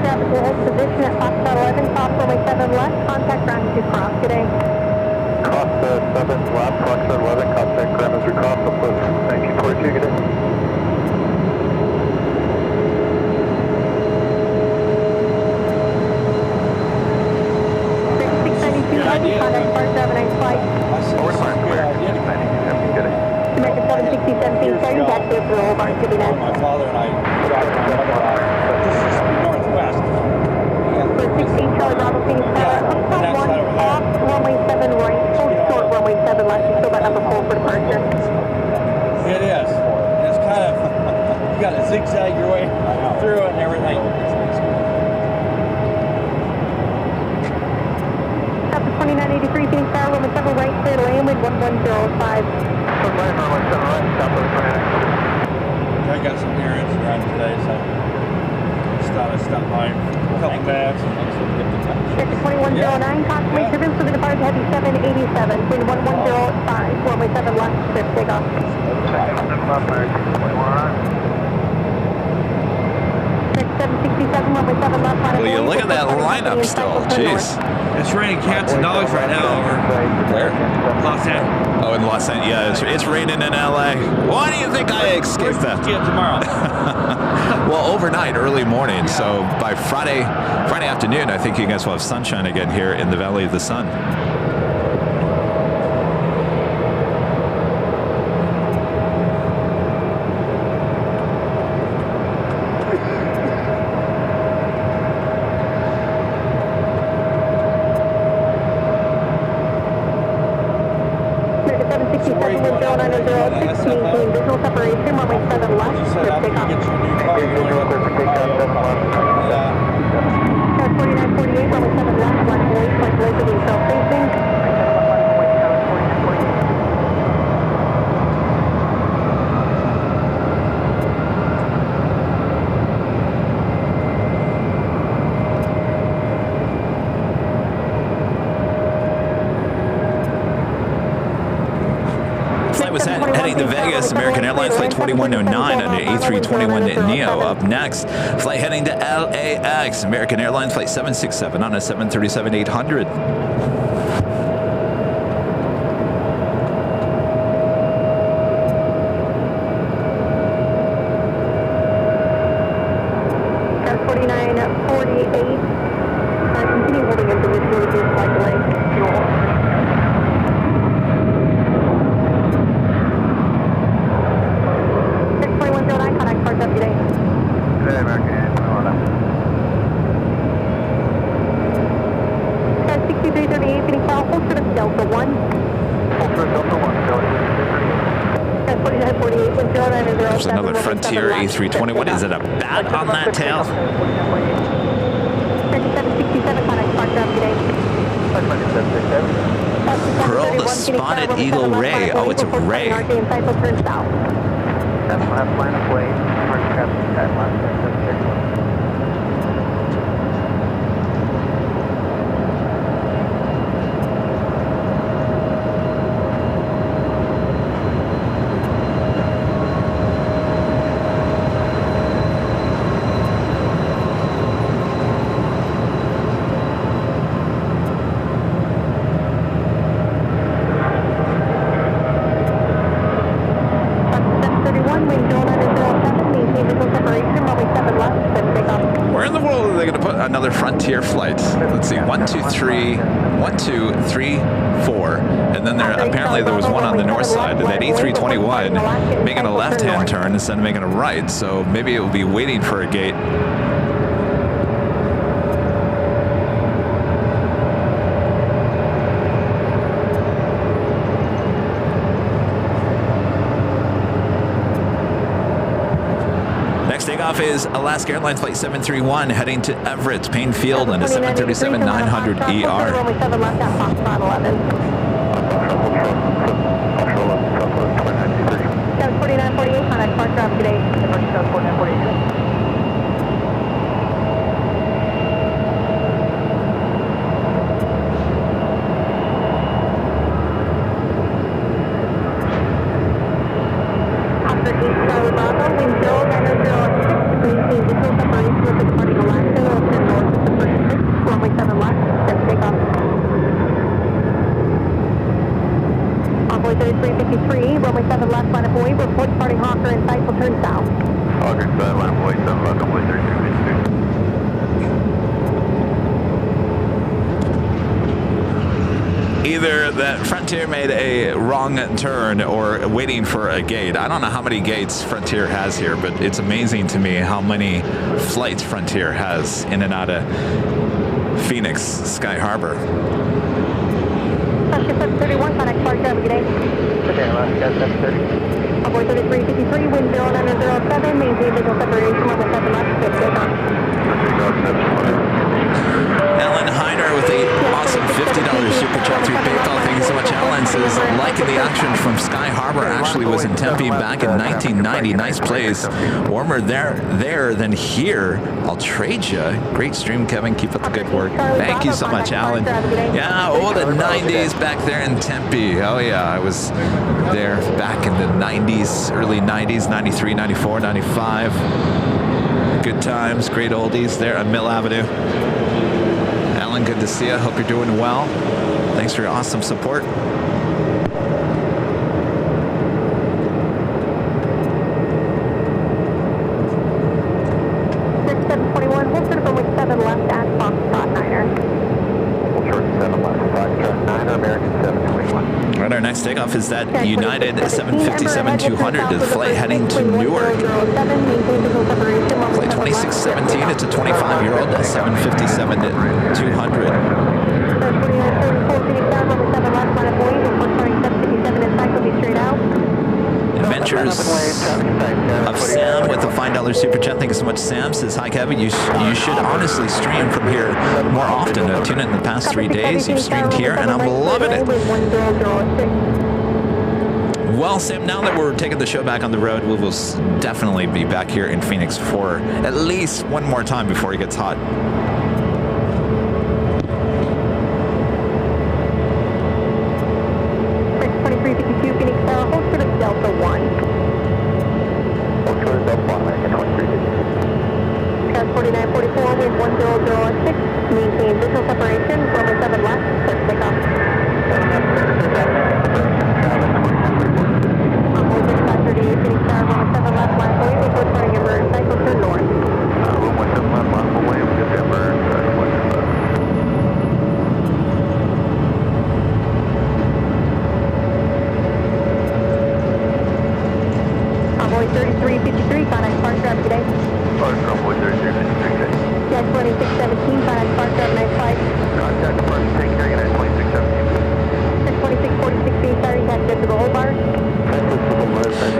Traffic will hold position. left, contact ground to cross. Good day. Cross 7 left, Foxtrot 11, contact ground as we cross up with 1942, good day. 692 Heavy, contact Spark 79 flight. American 760-17, sorry, back to the roll bar, to be next. My father and I got this is northwest. For 16 Charlie Bravo, Phoenix Tower, upside 1, off, runway 7 right, full short, runway 7 left, you still got number 4 for departure. It is. It's kind of, you got to zigzag your way through it and everything. After 2983 Phoenix Tower, runway 7 right, clear to land with 1105. I got some errands to run today, so just thought I'd stop by a couple minutes. Sector 2109, confirmation of for the departure Heavy 787, wind 1105, runway 7 left, clear for takeoff. Sector 767, runway 7 left, final Well, you look at that lineup still. Jeez. It's raining cats and dogs right now over Where? Los Angeles. Oh, in Los Angeles. Yeah, it's raining in LA. Why do you think I escaped that? Yeah, tomorrow. Well, overnight, early morning. So by Friday afternoon, I think you guys will have sunshine again here in the Valley of the Sun. Visual separation, runway 7 left, clear for takeoff. 4948, runway 7 left, left voice, like laser being self-facing. Heading to Vegas, American Airlines Flight 2109 on the A321neo. Up next, flight heading to LAX, American Airlines Flight 767 on a 737-800. Car 4948, continue holding in position with your flight delay. There's another Frontier A320. What is it, a bat on that tail? 3767, Pearl the Spotted Eagle Ray. Oh, it's a Ray. Another Frontier flight. Let's see, 1, 2, 3, 1, 2, 3, 4, and then apparently there was one on the north side. That A321 making a left-hand turn instead of making a right, so maybe it will be waiting for a gate. Takeoff is Alaska Airlines Flight 731 heading to Everett, Payne Field on a 737-900ER. Runway 7 left at Foxtrot 11. 74948, contact Foxtrot today. 74948. Visual separation with the departing Alaska, north of the first 6, runway 7 left, then take off. 7 left, line of away, report departing Hawker in sight, will turn south. Hawker side, line of way, 7 left, runway 32. Either that Frontier made a wrong turn or waiting for a gate. I don't know how many gates Frontier has here, but it's amazing to me how many flights Frontier has in and out of Phoenix Sky Harbor. Ship 731, contact Clark Driver, good day. Okay, Alaska 730. Aboard 3353, wind 0907, maintain visual separation, level 7 left, good takeoff. Alan Heiner with a awesome $50 super chat through PayPal. Thank you so much, Alan. Says, liking the action from Sky Harbor. Actually was in Tempe back in 1990. Nice place. Warmer there than here. I'll trade you. Great stream, Kevin. Keep up the good work. Thank you so much, Alan. Yeah, oh, the 90s back there in Tempe. Oh, yeah, I was there back in the 90s, early 90s, 93, 94, 95. Good times, great oldies there on Mill Avenue. Alan, good to see you. Hope you're doing well. Thanks for your awesome support. 721, hold short runway 7 left at Foxtrot Niner. Hold short 7 left, Foxtrot 9, American 721. All right, our next takeoff is that United 757-200 to flight heading to Newark. Flight 2617, it's a 25-year-old 757-200. Adventures of Sam with a $5 super chat. Thank you so much, Sam. Says, hi, Kevin. You should honestly stream from here more often. I've tuned in the past 3 days. You've streamed here, and I'm loving it. Well, Sam, now that we're taking the show back on the road, we will definitely be back here in Phoenix for at least one more time before it gets hot. Delta 1. Hold short Delta 1, American 2350. Cast 4944 with 10016. Maintain visual separation. Runway 7 left. Clear for takeoff. Onboard 3538 Phoenix Tower. Runway 7 left. Line away. Report turning emerge. Cycle turn north. Runway 7 left, line away. We get the emerge. Runway 3353. Contact Park Drive today. Park runway 3353. Jet 2617. Contact Park Drive 95. Contact departure, take care, United 2617. 2646 sorry, catch it to the whole bar.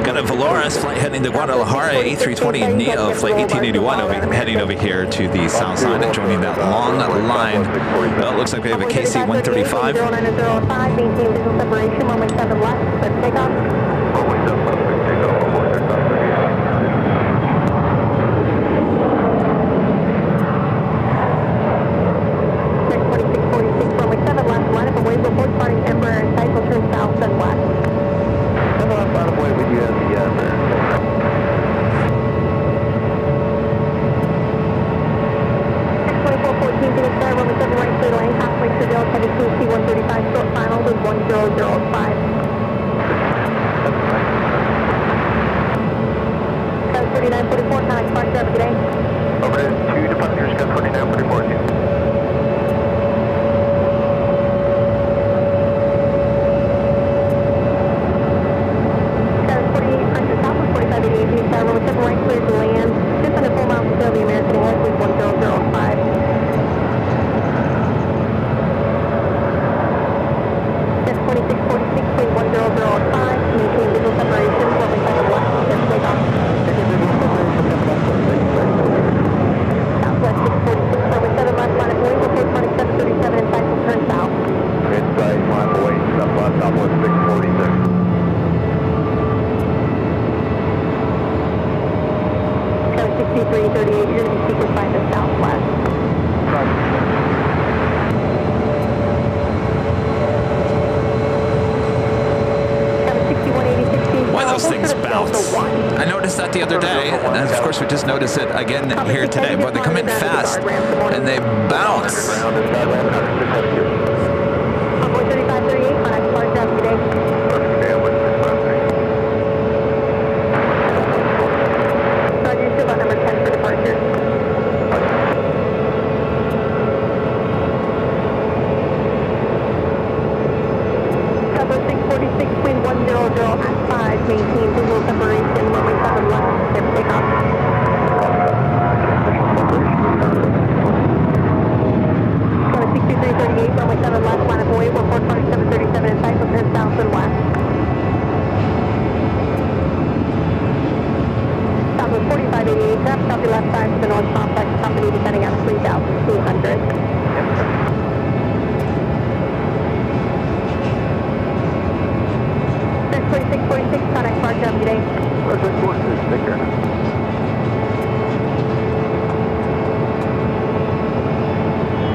Got a Valoris flight heading to Guadalajara, A320 Neo, flight 1881, heading over here to the south side and joining that long line. Well, it looks like we have a KC-135. 0905, maintain visual separation, runway 7 left, let's take off. Runway 7 left, we take off, runway 3538. Runway 7 left, line up away, report departing Embraer and cycle turn south and west. 7 left, line up away, we do have the Embraer. 2414 Phoenix Star, runway 7 right, clear lane, halfway to Delta, headed to C-135, short final with 1005. 3944, contact Park Drive today. Over 2 departures, got 2944. Runway 7 right, clear to land. Just under 4 miles to the American Airlines with 1005. Jet 2646, wind 1005. Maintain visual separation. Runway 7 left. Let's take off. Southwest 646, runway 7 left, line of way. Report 2737 and cycle turn south. Inside, line away, Southwest 646. 6338, you're going to be sequenced by the southwest. Why those things bounce? I noticed that the other day, and of course we just noticed it again here today, but they come in fast and they bounce. Onboard 3538, contact Park Drive today. Where's the course? Take care.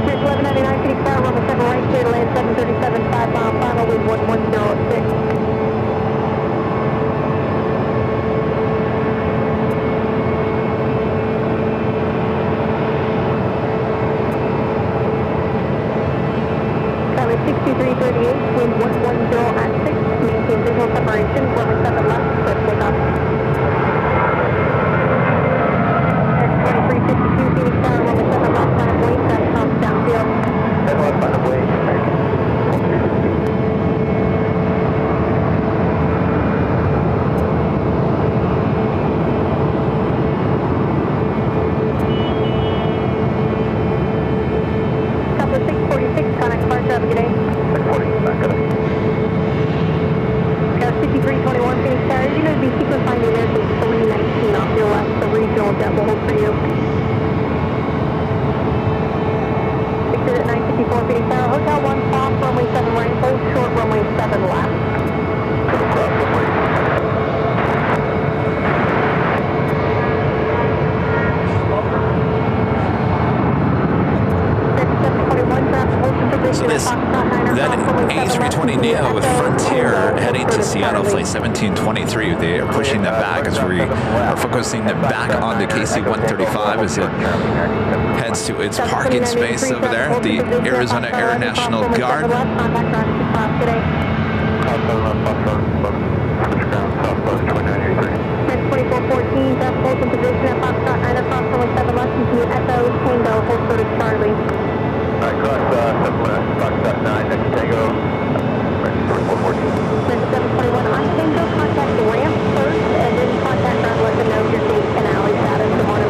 Here's 1199 Phoenix Tower, runway 7 right, clear to land 737, 5 mile final, wind 1106. Runway 6338, wind 110 at 6, maintain visual separation, runway 7 left, for takeoff. X2352 Phoenix Tower, runway 7 left, line of weight, that comes downfield. 7 left, line of weight. Couple 646, connect car traffic, good day. 640, back up. Got 5321 Phoenix Tower, you're going to be sequence line American 319 off your left, the regional jet will hold for you. Victor at 954 Phoenix Tower, Hotel 1 off, runway 7 right, hold short, runway 7 left. So this, that A320neo with Frontier heading to Seattle, flight 1723, they are pushing that back as we are focusing it back onto KC-135 as it heads to its parking space over there, the Arizona Air National Guard. French 2414, Jeff holds in position at Foxtrot 9 across runway 7 left, continue Echo, Tango, hold short of Charlie. Alright, cross 7 left, Foxtrot 9, next Tango, French 2414. French 721 on Tango, contact the ramp first, and then contact ground, let them know your date and alley status. Good morning.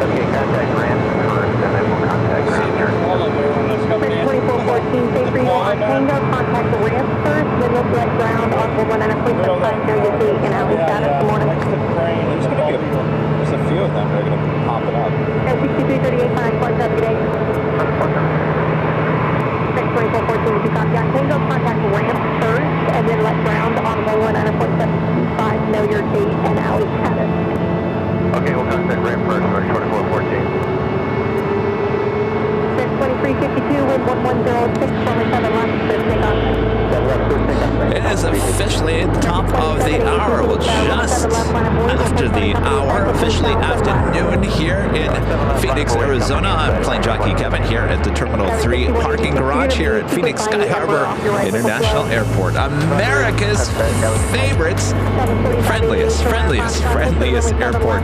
Okay, contact ramp first, and then we'll contact ground here. French 2414, safe for you on Tango, contact the ramp first, then look at ground on 119.75, know your date and alley status. Good morning. There's a few of them that are going to pop it up. At 6338, connect car traffic, good day. French 2414, if you copy on Tango, contact ramp first, and then let ground on 119.75, know your date and alley status. Okay, we'll contact ramp first, French 2414. French 2352, wind 1106, runway 7 left, clear takeoff. It is officially the top of the hour. Well, just after the hour, officially afternoon here in Phoenix, Arizona. I'm Plane Jockey Kevin here at the Terminal 3 parking garage here at Phoenix Sky Harbor International Airport. America's favorite, friendliest airport.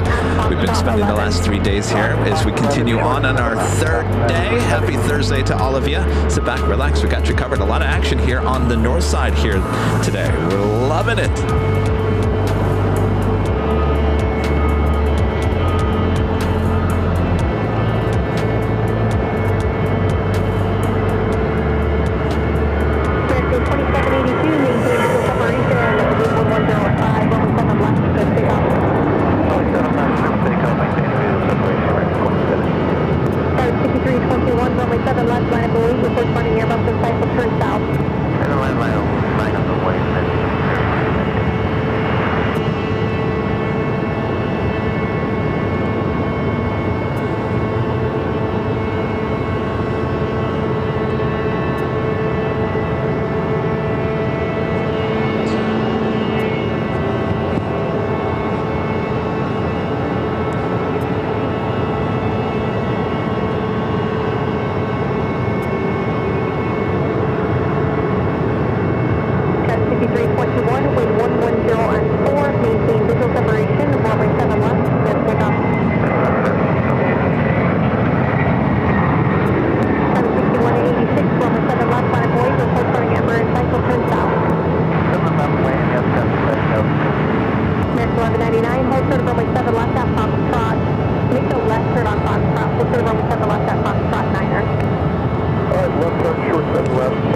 We've been spending the last 3 days here as we continue on our third day. Happy Thursday to all of you. Sit back, relax. We got you covered. A lot of action here on the north side here today. We're loving it.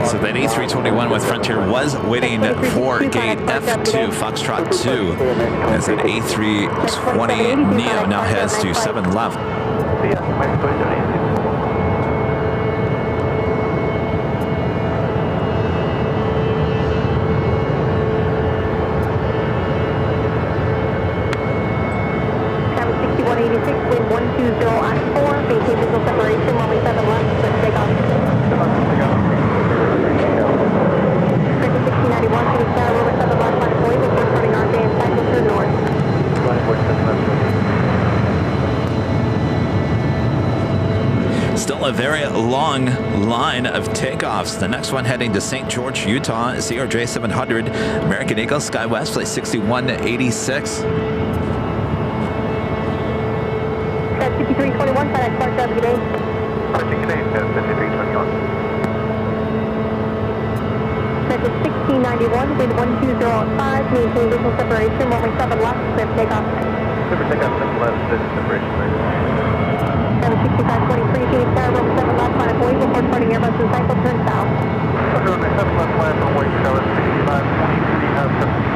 So that A321 with Frontier was waiting for gate F2, Foxtrot 2, as that A320 Neo now heads to 7 left. on 4, maintain visual separation, runway 7 left, clear for takeoff. Clear for 1691, Phoenix Tower, runway 7 left, line of boy, before starting RJ and cycle to the north. Still a very long line of takeoffs. The next one heading to St. George, Utah, CRJ 700, American Eagle, SkyWest, flight 6186. That's 5321, FedEx Park, good day. Parking today, 5321. That's 1691, wind 12005, maintain visual separation, runway 7 left, clear for takeoff. Clear for takeoff, 7 left, visual separation. 6523, Phoenix Tower, runway 7 left, line of boy, before starting Airbus and cycle, turn south. Runway 7 left, line of boy, tower 6523, have 75.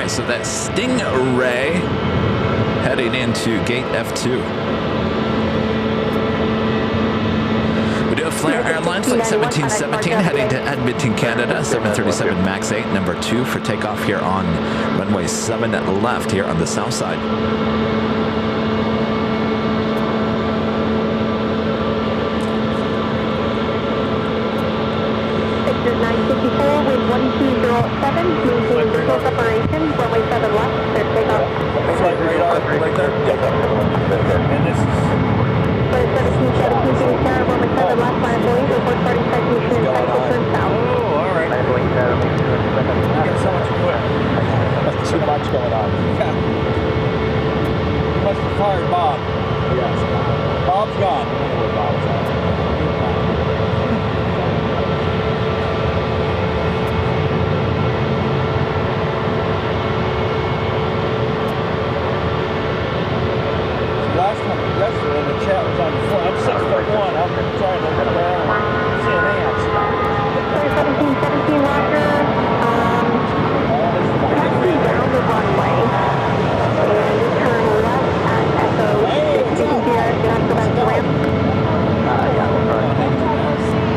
So that Stingray heading into gate F2. We do have Flair Airline flight 1717 heading to Edmonton, Canada, 737 MAX 8, number 2 for takeoff here on runway 7 left here on the south side. Sector 954, wind 1207, maintain visual separation, runway 7 left, clear for takeoff. It's like radar right there. And this is... Flight 1717, Phoenix Tower, runway 7 left, line of boy, before starting citation and cycle, turn south. Oh, all right. You get so much equipment. Too much going on. Yeah. You must have fired Bob. Yes. Bob's gone. Bob's gone. Yesterday the chat was on the floor. I'm 6'1". I'm trying to look down and see an ant. Flight 1717, Roger. Taxi down the runway. And turn left at Echo 6. You can see that, you have to go back to the ramp.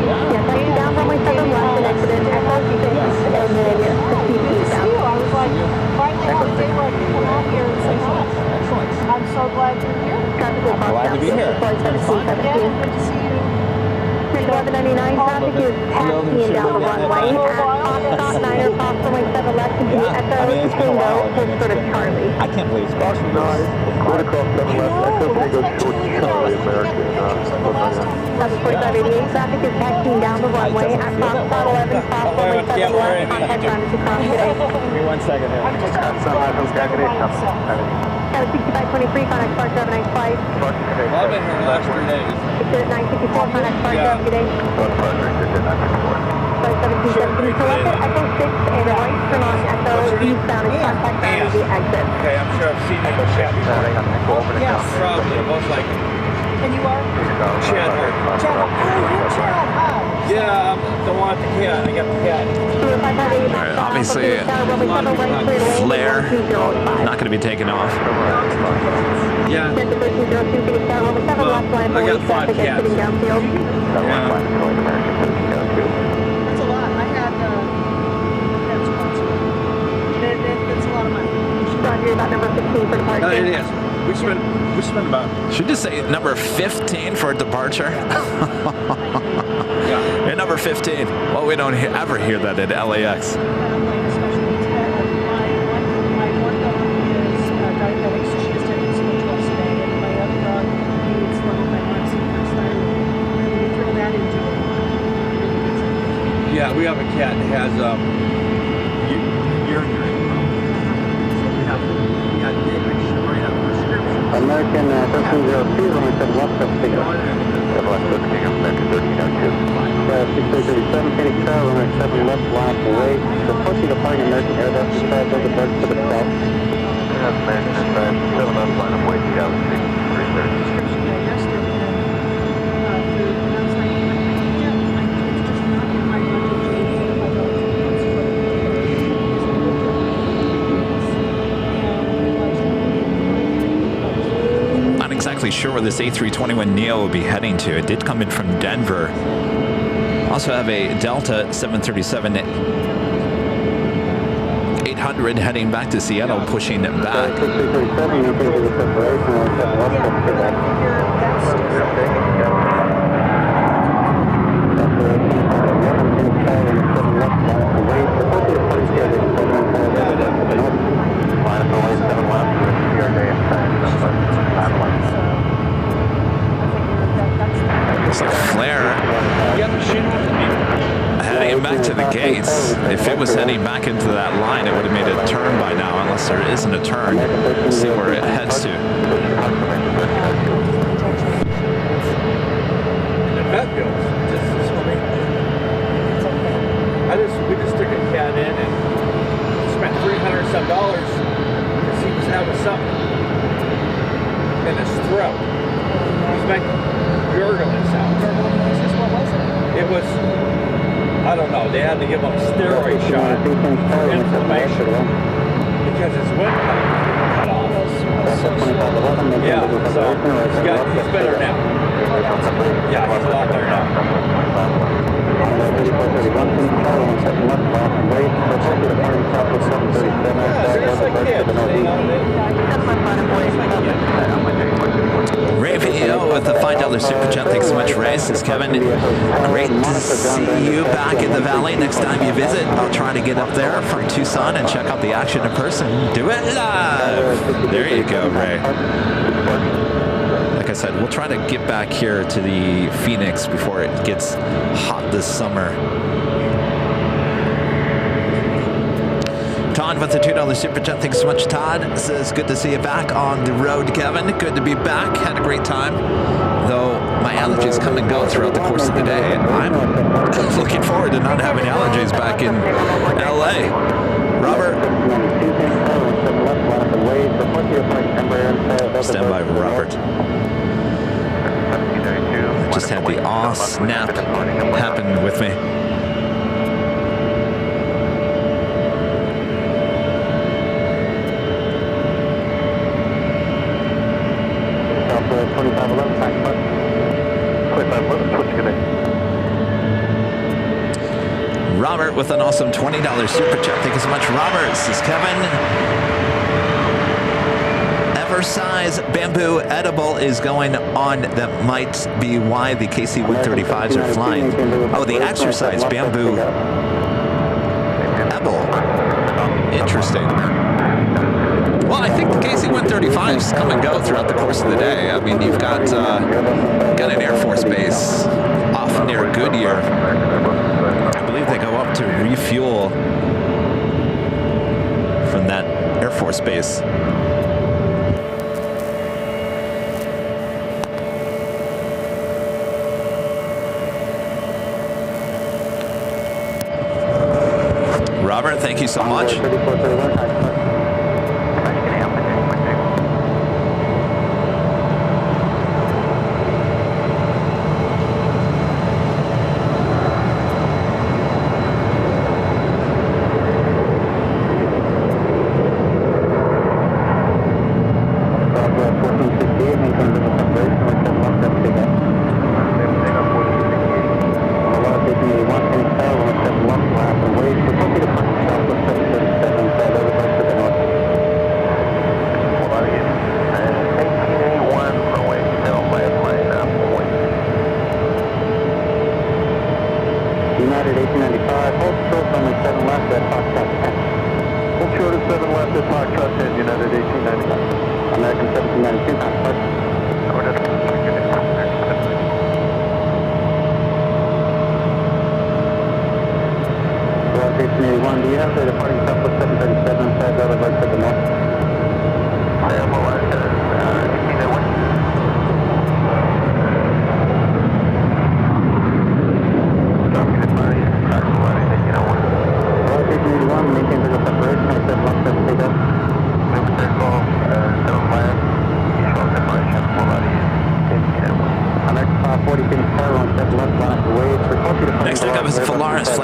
Yeah, taxi down runway 7 left and exit in Echo 6 and then 50 feet down. I was like, finally on the day where I can come out here and say hi. Excellent. I'm so glad you're here. I'm glad to be here. Flight 1717. Yeah, good to see you. 1199 traffic is taxiing down the runway at Foxtrot 9er, Fox runway 7 left into Echo Tango, Pittsburgh Charlie. I can't believe it's possible. Going across 7 left, Echo Tango, Charlie, American, 4588 traffic is taxiing down the runway at Foxtrot 11, Fox runway 7 left, contact ground is across today. Give me 1 second here. I'm just so glad to see 6523, contact Spark 795. Well, I've been here the last 3 days. Exit 954, contact Spark Yeah. 7 today. Flight 1717, select at Echo 6 and a right turn on Echo eastbound and contact ground is the exit. Okay, I'm sure I've seen you in chat before. Yes. Probably, most likely. And you are? Chad. Chad. Oh, you're Chad. Hi. Yeah, I'm the one with the cat. I got the cat. Alright, obviously, Flair not going to be taken off. Yeah. Well, I got 5 cats. That's a lot. I had pets once. That's a lot of money. About number 15 for departure. It is. We spent about... Should just say number 15 for departure. Yeah. Yeah, number 15. Well, we don't ever hear that at LAX. My one dog is diabetic, so she has to take so much less today, and my other dog needs level 5 first time. We have a cat that has urinary problem. So we got to write out prescriptions. American 1302, runway 7 left, up to 7 left, looking up back to 1302. 6337, Phoenix Tower, runway 7 left, line up away. Report you departing American Airbus inside, those are to the south. American inside, 7 left, line up away, Galaxy 330. Prescription digested and food. And I was like, it's just not in my budget. Not exactly sure where this A321neo will be heading to. It did come in from Denver. Also have a Delta 737 800 heading back to Seattle, pushing it back. Looks like a flare heading back to the gates. If it was heading back into that line, it would have made a turn by now, unless there isn't a turn. Let's see where it heads to. The vet bills. We just took a cat in and spent $300 and some because he was having something in his throat. He's making gurgling sounds. What was it? It was, I don't know, they had to give him a steroid shot for inflammation because his windpipe was cut off. Yeah, so he's better now. Yeah, he's a lot better now. Ravio with the $5 super chat. Thanks so much, Ray. Says Kevin, great to see you back in the valley. Next time you visit, I'll try to get up there from Tucson and check out the action in person. Do it live. There you go, Ray. Like I said, we'll try to get back here to the Phoenix before it gets hot this summer. Todd with the $2 super chat. Thanks so much, Todd. Says, good to see you back on the road, Kevin. Good to be back. Had a great time. Though my allergies come and go throughout the course of the day. And I'm looking forward to not having allergies back in LA. Robert. Stand by, Robert. Just had the awe snap happen with me. Robert with an awesome $20 super chat. Thank you so much, Robert. This is Kevin. Eversize bamboo edible is going on. That might be why the KC-135s are flying. Oh, the exercise bamboo edible. Interesting. Well, I think the KC-135s come and go throughout the course of the day. I mean, you've got an Air Force base off near Goodyear. I believe they go up to refuel from that Air Force base. Robert, thank you so much.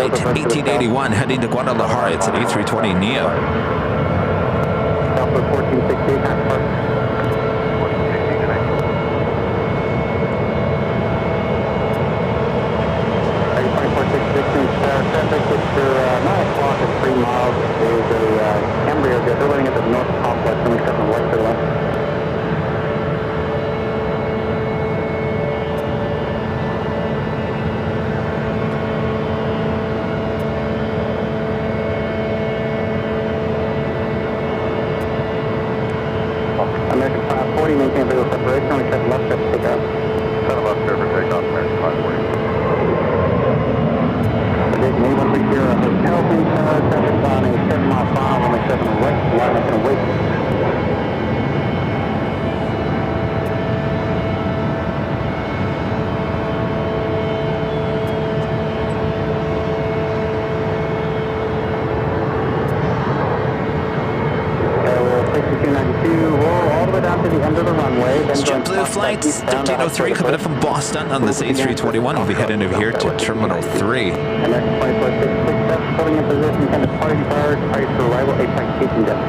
flight 1881 heading to Guadalajara. It's an A320 Neo. Southwest 1468, time park. 2466, traffic at 9 o'clock at 3 miles. There's a embryo jet. They're running at the north complex, 27 west to the left. American 540, maintain visual separation, only 7 left, set to take off. 7 left, clear for takeoff, American 540. Division 8130, hotel, traffic on a 7-mile file, only 7 right, line up and wait. JetBlue flight 1303 coming up from Boston on this A321. We'll be heading over here to Terminal 3. American 2466, pulling in position, kind of party bar, price for arrival, Apex Station depth.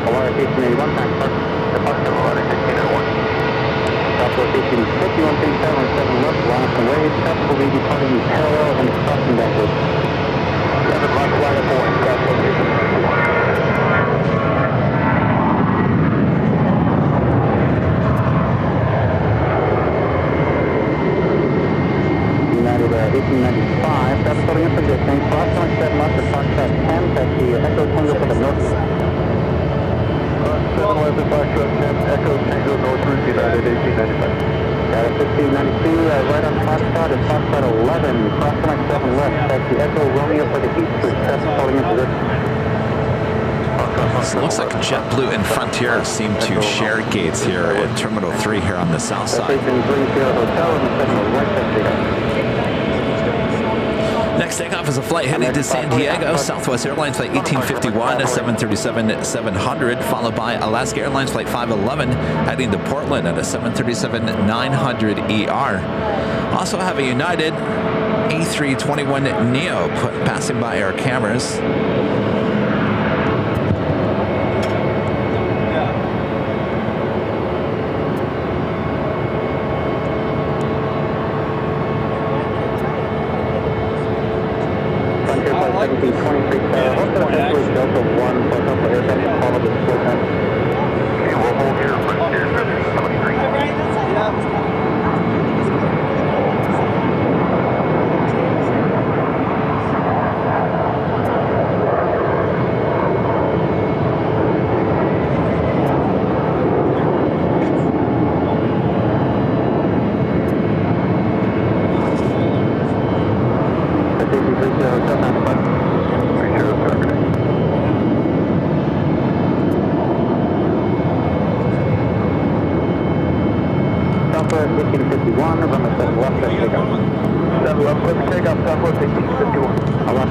Alara Station 81, time park. Departure Alara Station 81. Southwest Station 5137, left, line up and wave. Traffic will be departing parallel and crossing backwards. 7 left, line up and wave, Southwest Station 51. United 1895, traffic holding in position, cross 7 left to Foxtrot 10, taxi Echo Tango for the north. Cross 7 left to Foxtrot 10, Echo Tango north route, United 1895. Got it, 1592, right on Foxtrot at Foxtrot 11, cross 7 left, taxi Echo Romeo for the east route, traffic holding in position. So it looks like JetBlue and Frontier seem to share gates here at Terminal 3 here on the south side. Next takeoff is a flight heading to San Diego. Southwest Airlines flight 1851, a 737-700, followed by Alaska Airlines flight 511 heading to Portland at a 737-900ER. Also have a United A321 Neo passing by our cameras.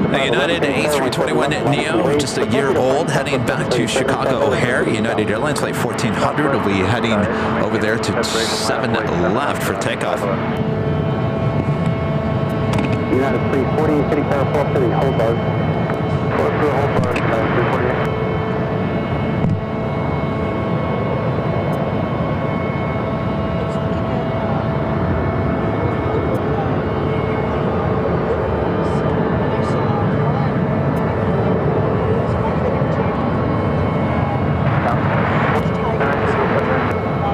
A United A321 Neo, just a year old, heading back to Chicago O'Hare. United Airlines flight 1400 will be heading over there to 7 left for takeoff. United 340, City Tower 430, hold bars. 430, hold bars, 348.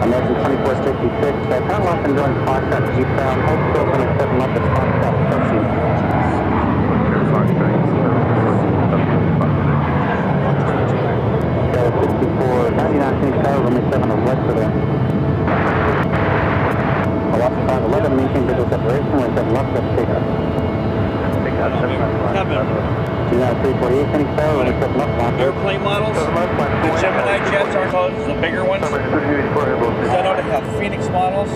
American 2466, Tarmac and join Foxtrot eastbound, hold still on a 7 left at Foxtrot 13. Tower 64, 99 Phoenix Tower, runway 7 on west of there. Alaska 511, maintain visual separation, runway 7 left, let's take off. United 348 Phoenix Tower, runway 7 left, launch. Airplane models? The Gemini jets are those, the bigger ones? Because I know they have Phoenix models,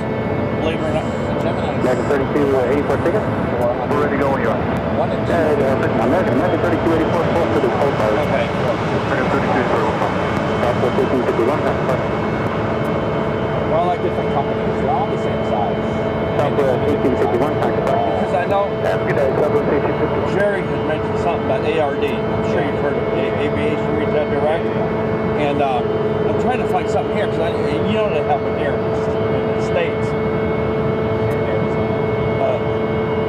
believe it or not. American 3284 ticket? We're ready to go when you are. American 3284 full to the cold bar. Okay. American 3284. Southwest 1851, that's fine. They're all like different companies. They're all the same size. Southwest 1851, thanks. Because I know Have a good day, Southwest 8250. Jerry had mentioned something about ARD. I'm sure you've heard of Aviation Retail Direct. And I'm trying to find something here because you know they have one here in the States.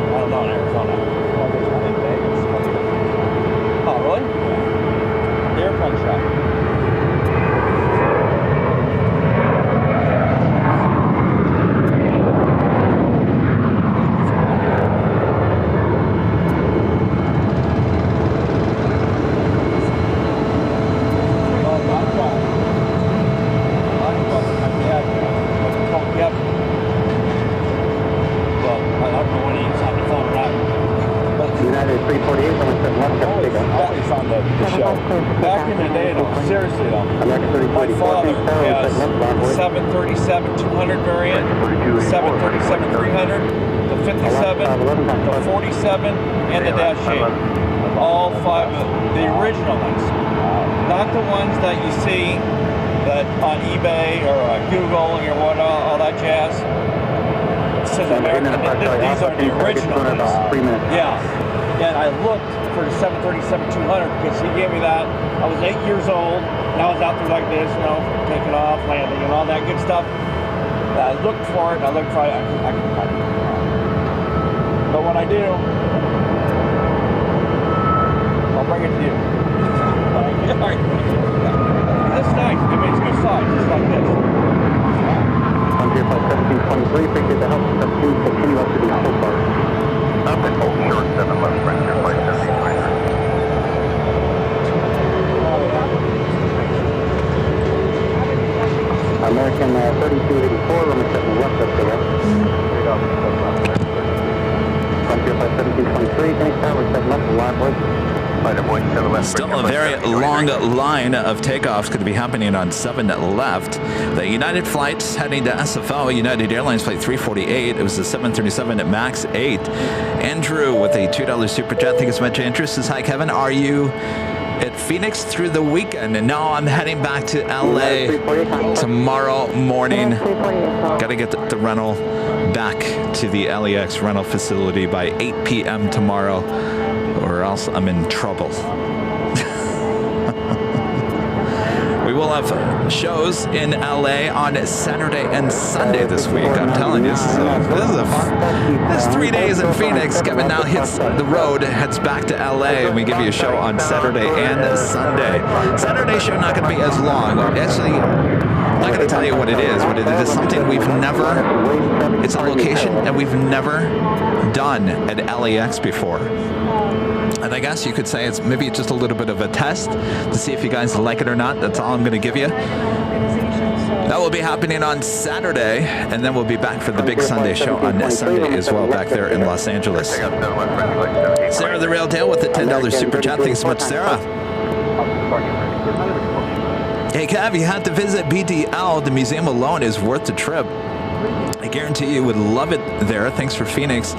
I don't know, in Arizona. Well, there's one in Vegas. Oh, really? The airplane shop. United 348, Always on the show. Back in the day, though, seriously though, my father has 737-200 variant, 737-300, the 57, the 47, and the Dash 8. All five of the original ones. Not the ones that you see that on eBay or Google or what, all that jazz. It says American. These are the original ones. Yeah. And I looked for the 737-200 because he gave me that. I was 8 years old, and I was out there like this, you know, taking off, landing, and all that good stuff. And I looked for it, I couldn't find it. But when I do, I'll bring it to you. That's nice. I mean, it's good size, just like this. I'm here by 1723, appreciate the help. 17, continue up to the full bar. Up and hold short 7 left, right here, flight 1723. American 3284, room 7 left up there. Frontier by 1723, thanks, tower 7 left, live voice. Still a very long line of takeoffs going to be happening on 7 left. The United flights heading to SFO, United Airlines flight 348. It was the 737 at MAX 8. Andrew with a $2 super chat. Thank you so much, Andrew. Says, hi, Kevin. Are you at Phoenix through the weekend? And no, I'm heading back to LA tomorrow morning. Got to get the rental back to the LAX rental facility by 8 p.m. tomorrow, or else I'm in trouble. We will have shows in LA on Saturday and Sunday this week. I'm telling you, this is 3 days in Phoenix. Kevin now hits the road, heads back to LA, and we give you a show on Saturday and Sunday. Saturday show not going to be as long. Actually, I'm not going to tell you what it is, but it is something we've never, it's a location that we've never done at LAX before. And I guess you could say it's maybe just a little bit of a test to see if you guys like it or not. That's all I'm going to give you. That will be happening on Saturday, and then we'll be back for the big Sunday show on Sunday as well, back there in Los Angeles. Sarah the Real Deal with the $10 super chat. Thanks so much, Sarah. Hey, Kev, you had to visit BTL. The museum alone is worth the trip. I guarantee you would love it there. Thanks for Phoenix.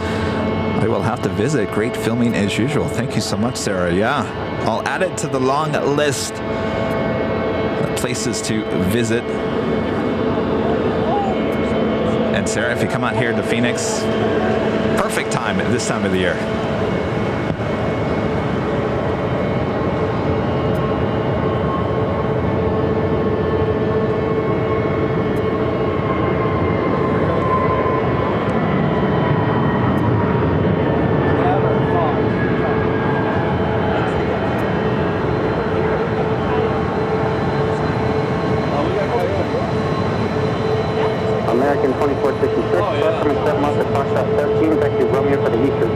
I will have to visit. Great filming as usual. Thank you so much, Sarah. Yeah, I'll add it to the long list of places to visit. And Sarah, if you come out here to Phoenix, perfect time at this time of the year. American 2466, from 7 left to Foxtrot 13, back to Romeo for the Eastern.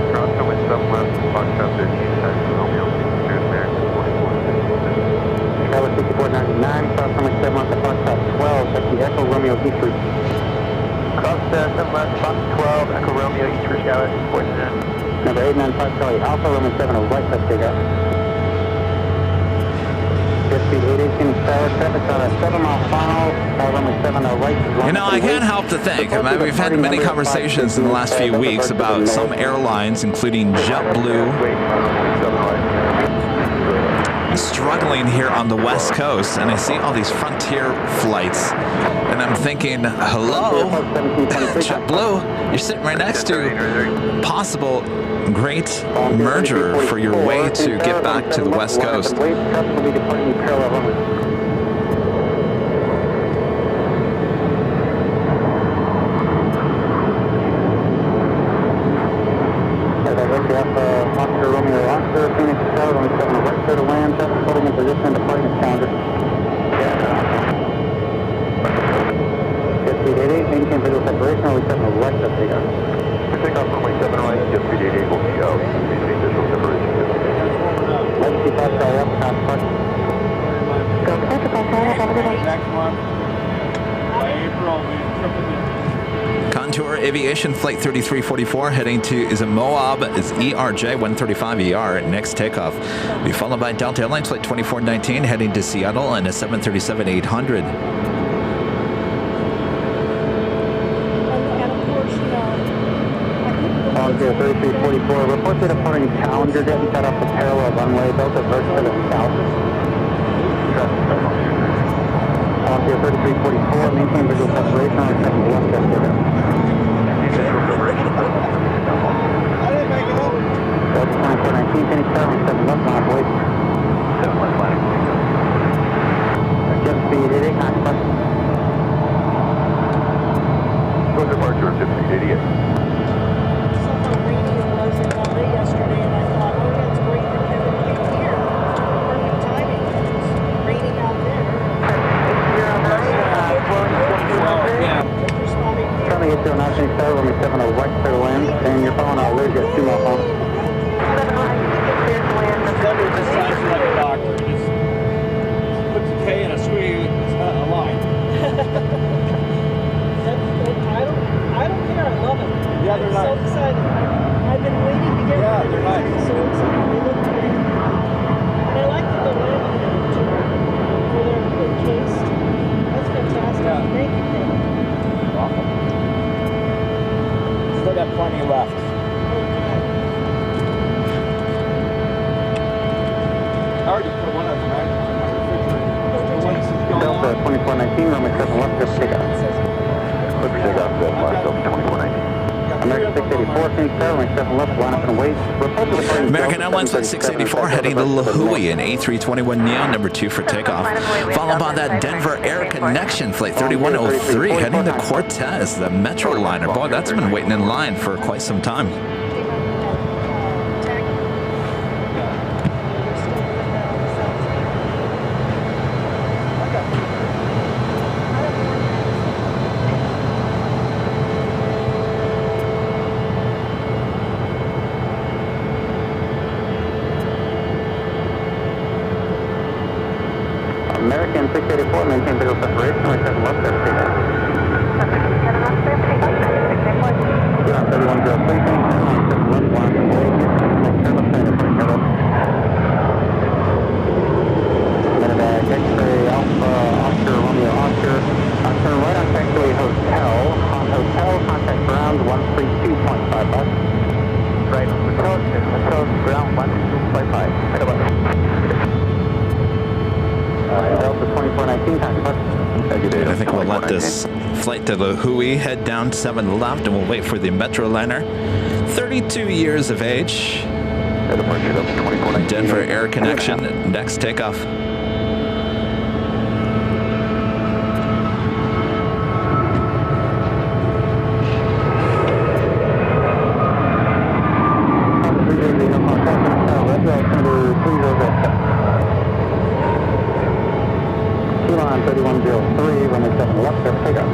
Toronto with 7 left, Foxtrot 13, back to Romeo, Eastern, American 2466. Tower 6499, cross number 7 left to Foxtrot 12, back to Echo Romeo Eastern. Cross 7 left, Fox 12, Echo Romeo, Eastern, Skyline 249. Number 895, Charlie Alpha, Roman 7, a right left takeoff. Speed 818, tower traffic on a 7-mile final, Roman 7, a right. You know, I can't help to think. I mean, we've had many conversations in the last few weeks about some airlines, including JetBlue struggling here on the West Coast, and I see all these Frontier flights, and I'm thinking, hello, JetBlue, you're sitting right next to possible great merger for your way to get back to the West Coast. Contour Aviation Flight 3344 heading to is a Moab is ERJ 135ER next takeoff. Be followed by Delta Airlines Flight 2419 heading to Seattle and a 737-800. Volunteer 3344, report to departing Challenger Jet and set off the parallel runway, Delta vert to the south. Volunteer 3344, maintain visual separation on the second left jet zero. I didn't make it up. Delta 2419, finish starting 7 left, line wait. 7 left landing. Jet speed 88, contact. Code departure 5888. Yesterday, and I thought, oh, that's great for Kevin to get here. Perfect timing. It's raining out there. Trying to get to a 967 when we 70 right clear to land, and you're following our lead, got 2 more on. Kevin just sounds like a doctor. He just puts a K in a sweet a line. I don't care. I love it. Yeah, they're I'm nice. so excited. I've been waiting to get Yeah, one. they're nice. So excited. They look great. And I like that they're laminated too. Where they're encased. That's fantastic. Yeah. Thank you, Kevin. Awesome. Still got plenty left. I already put one of the magnets in my refrigerator. The one that's going Delta on. 2419, runway 7 left, just pick up. Clear for takeoff, Delta 2419. American 684, finish starting runway 7 left, line up and wait. Report to departing American Airlines Flight 684 heading to La Hui in A321 Neo number 2 for takeoff. Followed by that Denver Air Connection Flight 3103 heading to Cortez, the Metro liner. Boy, that's been waiting in line for quite some time. American 684, maintain visual separation, runway 7 left, just pick up. 3103, finish starting runway 7 left, line up and wait. Next turn left, turn to point, hello. Medevac X-ray Alpha, Oscar, Romeo Oscar. Turn right on taxiway Hotel. On Hotel, contact ground 132.55. Right, Hotel, ground 132.5. Delta 2419, contact. I think we'll let this flight to La Hui head down 7 left, and we'll wait for the Metro liner. 32 years of age. Denver Air Connection, next takeoff. Q-line 3103, runway 7 left, there, pick up.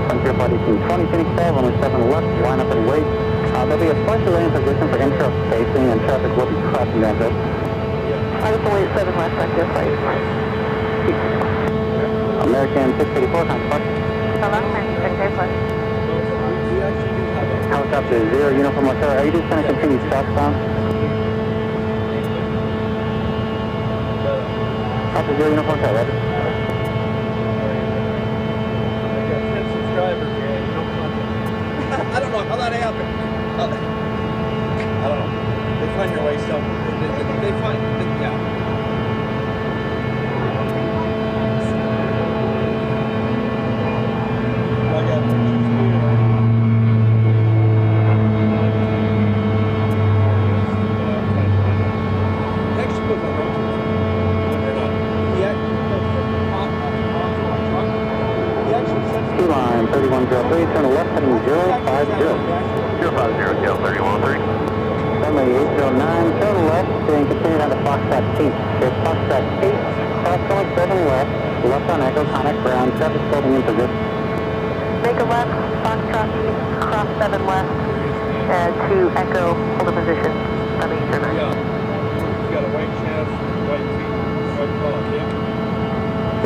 Frontier Flight 1820, finish there, runway 7 left, line up and wait. There'll be a slight delay in position for intra spacing, and traffic will be crossing that bit. I was only 7 left, Frontier Flight. American 684, contact. Helicopter 0, Uniform Hotel, are you just going to continue southbound? Helicopter 0, Uniform Hotel, ready? I got 10 subscribers here and no content. I don't know how that happened. I don't know. They find your way somewhere. They find, yeah. I got pictures here. Next was a Line 3103, turn left heading 050. 050, yeah, 313. Runway 809, turn left and continue down to Foxtrot 8. There's Foxtrot 8, cross going 7 left, left on Echo, contact ground, traffic holding in position. Make a left, Foxtrot East, cross 7 left, to Echo, hold a position. Let me turn it. Yeah. You got a white chest, white feet, white collar, yeah.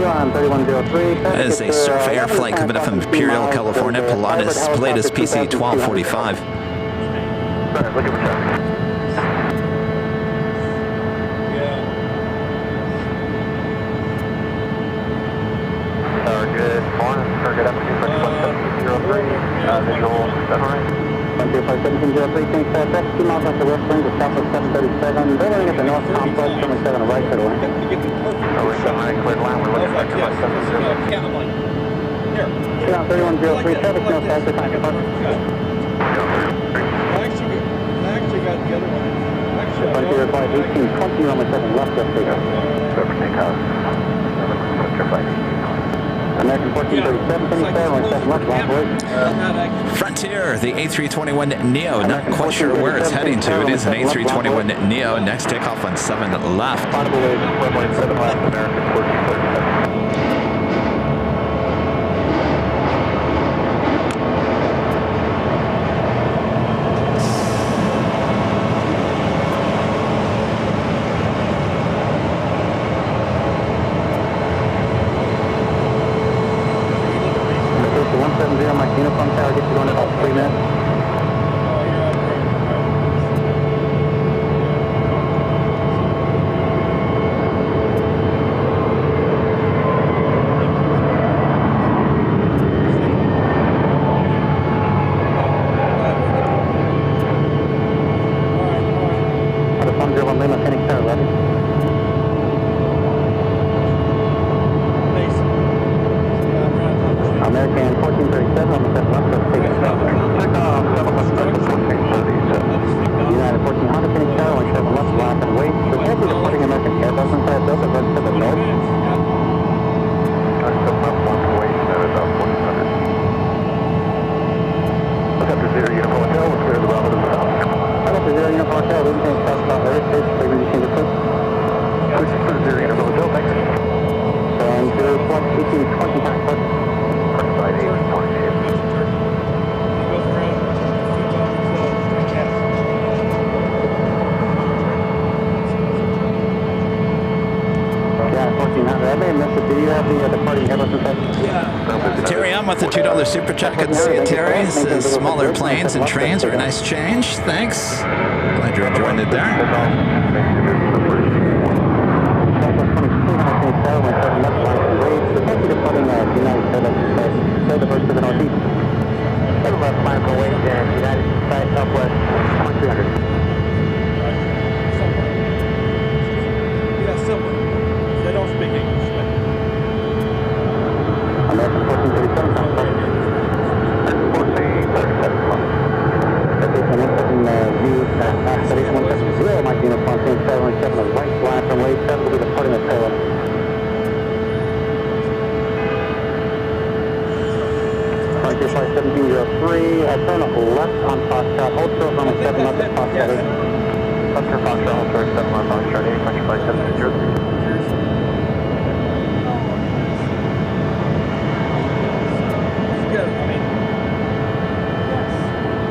Line 3103. That is a surf air flight coming up from Imperial, California, Pilatus PC 1245. Alright, looking for traffic. Good morning, target up to 1703, visual 7 right. 1703, change southwest, 2 miles off the west wind to southwest 737. Bailing at the north complex, runway 7 right, settle in. Runway 7 right, cleared line, we're looking for 730. Here. 3103, traffic no faster, time depart. I actually got the other one. Actually, Frontier flight 1820, runway 7 left, just takeoff. Over takeoff. Frontier flight 1820. American 1437, runway 7 left, long voice. Frontier, the A321neo, not quite sure where it's heading to. It is an A321neo. Next takeoff on 7 left. Audible wave, runway 7 left, American 1437. Uniform tower, get you going in about 3 minutes. American 1437 on the 7 left, let's take it. United 1400, Phoenix Tower, 17 left, line and wait. So heavy departing American Airbus inside Delta, run to the north. 7 left, one wait, about 1400. Look up to 0 Uniform Hotel, we'll clear the Bravo to the south. Look up to 0 Uniform Hotel, we can cross about airspace, so we can just Push to 0 Uniform Hotel, thanks. and 0 flight 1820, time first. Side 820. Yeah, 1400. I may have missed it. Do you have the departing Airbus inside? Yeah. Terry, I'm with the $2 super chat. Good to see you, Terry. This is smaller planes and trains are a nice change. Thanks. Glad you're enjoying it there. United to the northeast. 7 left, climb for weight, and United side southwest, 2300. Yeah, somewhere. They don't speak English. American 1437, time first. 1437. That is an incoming view at Expedition 170, Mike Uniform, 717, the right line from way 7 will be departing the tail. Flight 1703, turn left on Foxtrot, hold short runway 7 left at Foxtrot 8. Left for Foxtrot, hold short 7 left, Foxtrot 8, French flight 703. Yeah, I mean,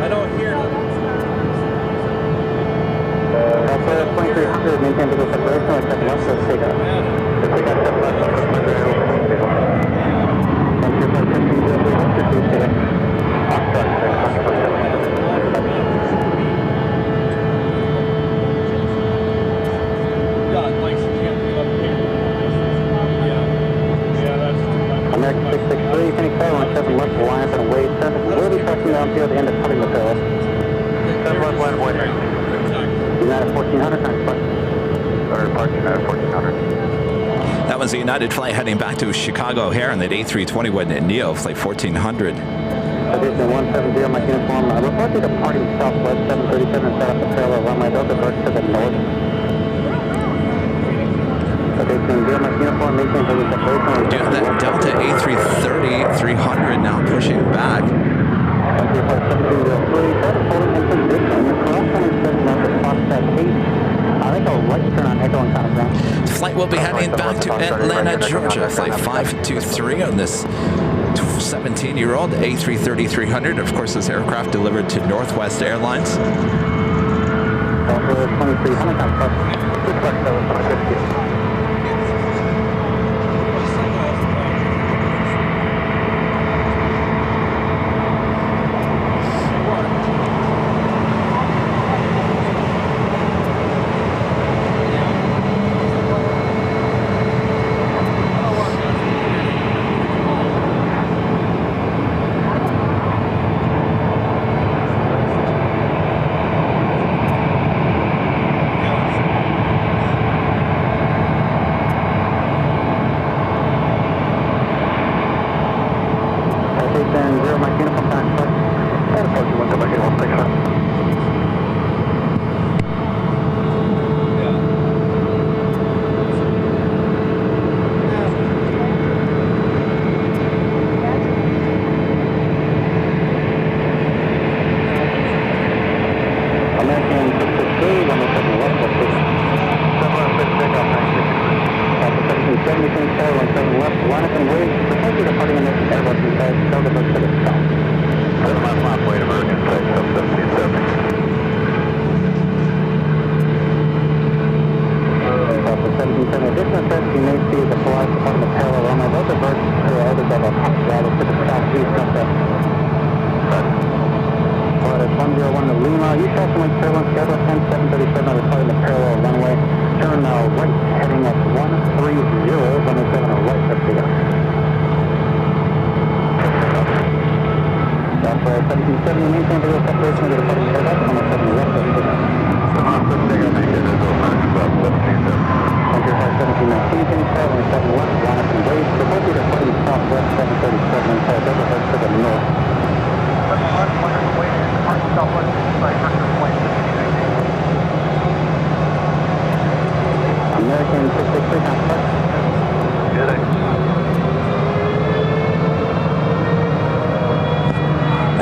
I don't hear them. That's 2300, maintain visual separation, like 7 left, let's take off. Let's take out 7 left, Frontier flight 1703, hold short 2 today. Foxtrot 6, French flight 703. God, Mike's can't be up here. was a United flight heading back to Chicago here on that A320 with Neo, flight 1400. Edition 170, my uniform. Report to departing Southwest 737 set up the parallel runway. Delta approach to the north. Edition 0, my uniform. Maintain heavy separation. Do that Delta A330-300 now pushing back. The flight will be heading back to Atlanta, Georgia. Flight 523 on this 17-year-old A330-300. Of course, this aircraft delivered to Northwest Airlines.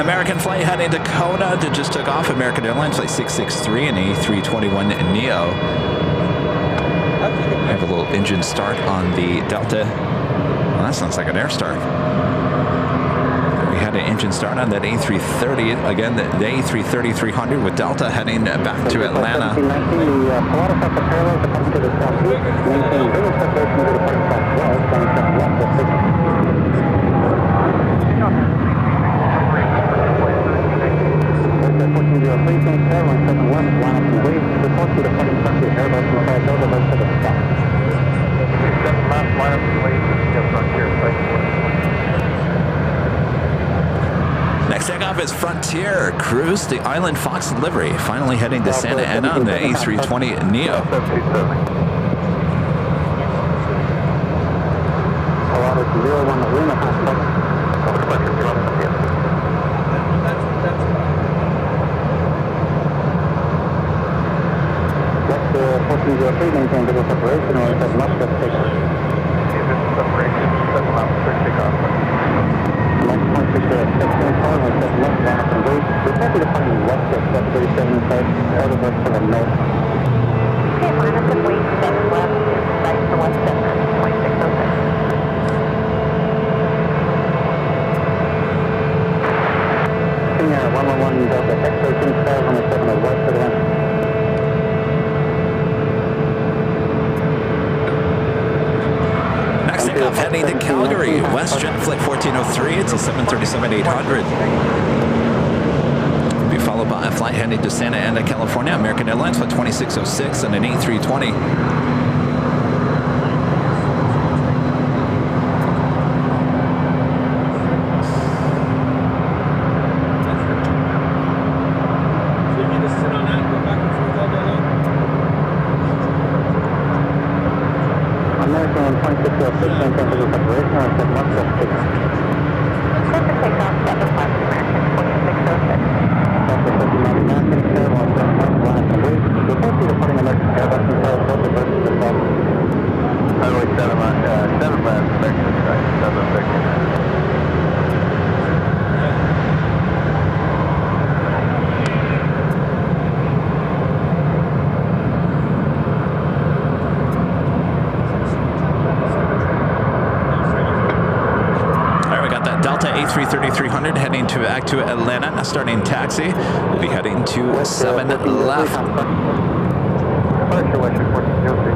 American flight heading to Kona that just took off. American Airlines flight 663 and A321 Neo. I have a little engine start on the Delta. Well, that sounds like an air start. We had an engine start on that A330. Again, the A330-300 with Delta heading back to Atlanta. Next takeoff is Frontier Cruise, the Island Fox livery, finally heading to Santa Ana on the A320 Neo. Maintain visual separation or is that much less takeoff? Separation, 7 miles per takeoff. Next point 6 at 16 car, we set left line up and wait. We're happy to find left at 737 inside, out of us to the north. Okay, line up and wait, 7 left, right for 17.606. Senior 111 Delta X-13 stars on the 7 of west to the west. Takeoff heading to Calgary, WestJet flight 1403. It's a 737-800. Be followed by a flight heading to Santa Ana, California. American Airlines flight 2606 and an A320. American 2606, maintain visual separation, or set left left takeoff. Set for takeoff, 7 flight American 2606. Delta 59 American, Airline 7 left, line and wait. Report to departing American Airbus and South Delta versus the South. Highway 7 left, 7 A330-300 heading back to Atlanta. Now starting taxi. We'll be heading to 7 left. Departure Western 1403.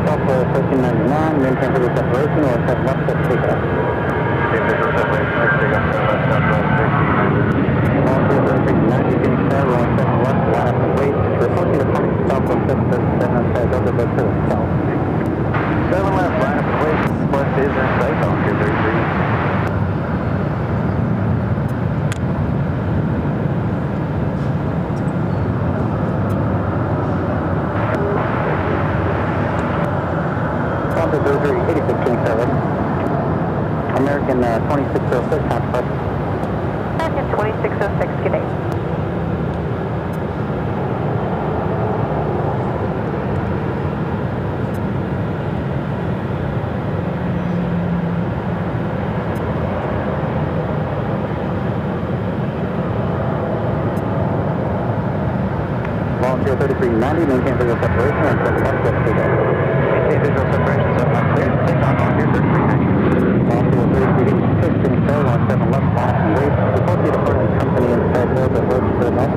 Southwest 1399, maintain visual separation, or set left left takeoff. Visual separation, takeoff, Southwest 1399. Volunteer 3690, Phoenix Tower, runway 7 left, line up and wait. Report to departing Southwest 737 and South Delta to the south. 7 left, line up and wait. West is in sight, Volunteer 33. Delivery 8627. American 2606, contact. American 2606, good day. Volunteer 3390, maintain visual separation and set left left takeoff. Maintain visual separation, 7 left clear. Take on Volunteer 3390. Volunteer 3386, Phoenix Tower, line 7 left, line up and wait. Report to departing company in South Delta versus the north.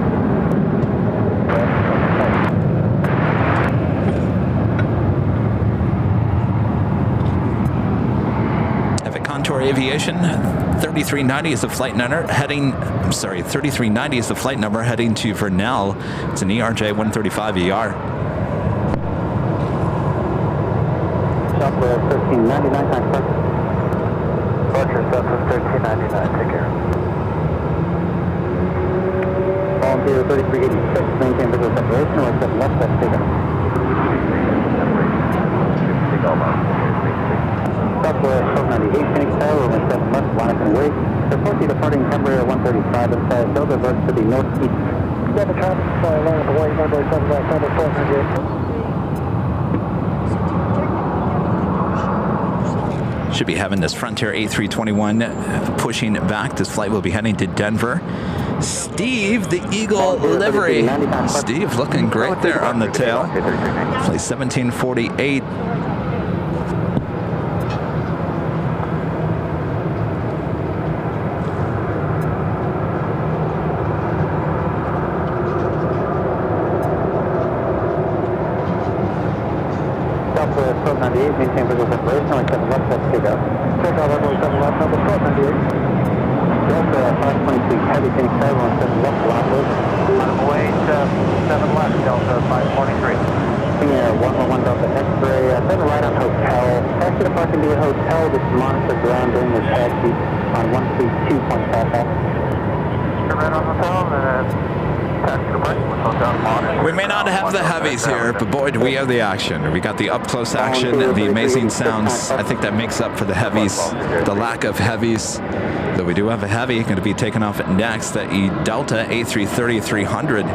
Contour Aviation, 3390 is the flight number heading, 3390 is the flight number heading to Vernell. It's an ERJ 135ER. Southwest 1399, contact. Roger, Southwest 1399, take care. Volunteer 3386, maintain visual separation, or set left left takeoff. Take all off. Southwest 1298, Phoenix Tower, runway 7 left, line up and wait. Report to departing Embraer 135 and South Delta versus to the northeast. 7 traffic, fly along with the white runway 7 left, number 1298. Should be having this Frontier A321 pushing back. This flight will be heading to Denver. Steve, the Eagle livery. Steve looking great there on the tail. Flight 1748. Southwest 1298, maintain visual separation, or set left left takeoff. Takeoff runway 7 left, number 1298. Delta 523, heavy Phoenix Tower, runway 7 left, line up. On the way to 7 left, Delta 523. Air 111 Delta X-ray, 7 right on hotel. Taxi departing to your hotel, just monitor ground during your taxi on 132.55. Turn right on hotel and taxi departing with hotel monitor. We may not have the heavies here, but boy, do we have the action. We got the up-close action, the amazing sounds. I think that makes up for the heavies, the lack of heavies. Though we do have a heavy going to be taken off at next, the Delta A330-300.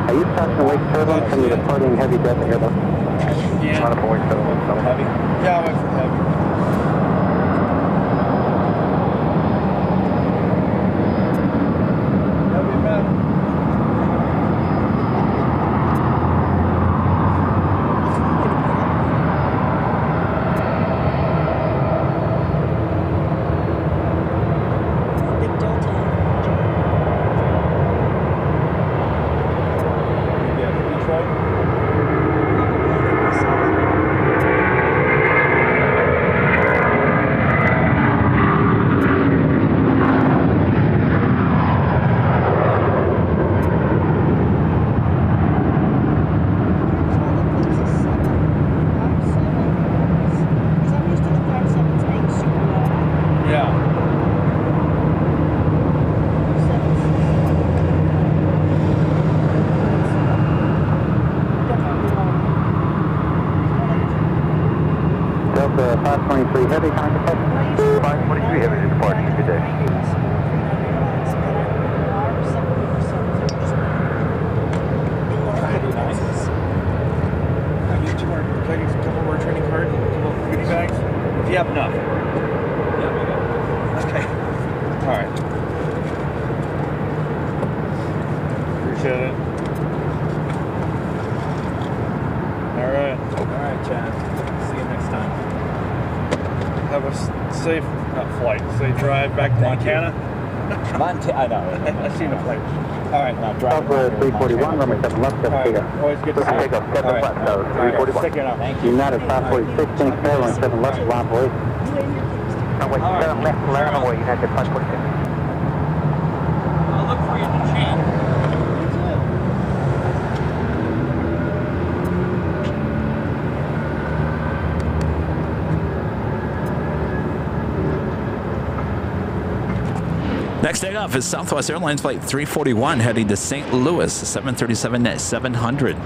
Are you passing away turbulence from the departing heavy jet Airbus? Yeah. Not a boy, so Heavy? Yeah, I went for heavy. appreciate it. All right. All right, Chad. See you next time. Have a safe, not flight, safe drive back to Montana. I know. I seen the flight. All right, now drive. Southwest 341, runway 7 left, All right. Takeoff. Always good to see you. Takeoff, 7 All right. left, All right. 341. Stick it out. Thank you. United 546, Phoenix Air, runway 7 left, line for 8. Runway 7 left, land away, United 546. I'll look for you in the chat. Next takeoff is Southwest Airlines Flight 341 heading to St. Louis, 737-700.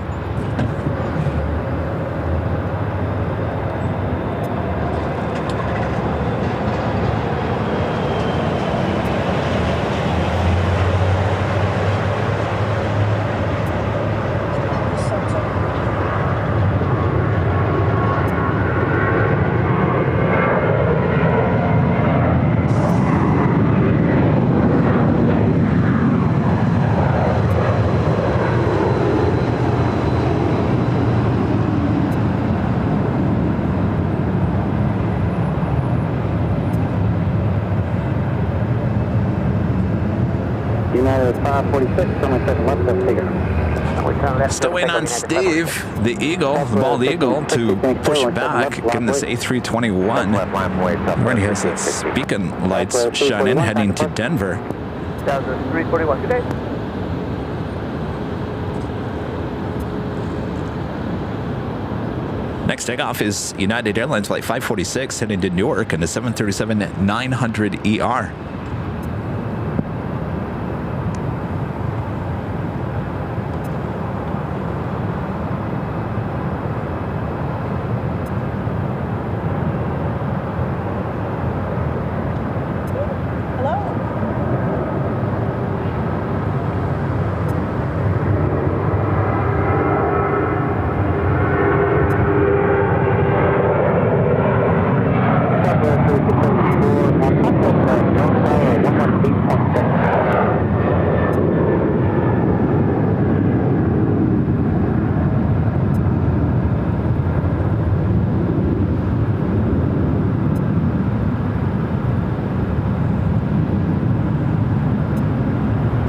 United 546, runway 7 left, takeoff. Still waiting on Steve, the Eagle, the bald Eagle, to push back, getting this A321. Already has its beacon lights shining, heading to Denver. 341, good day. Next takeoff is United Airlines Flight 546 heading to Newark in the 737-900ER.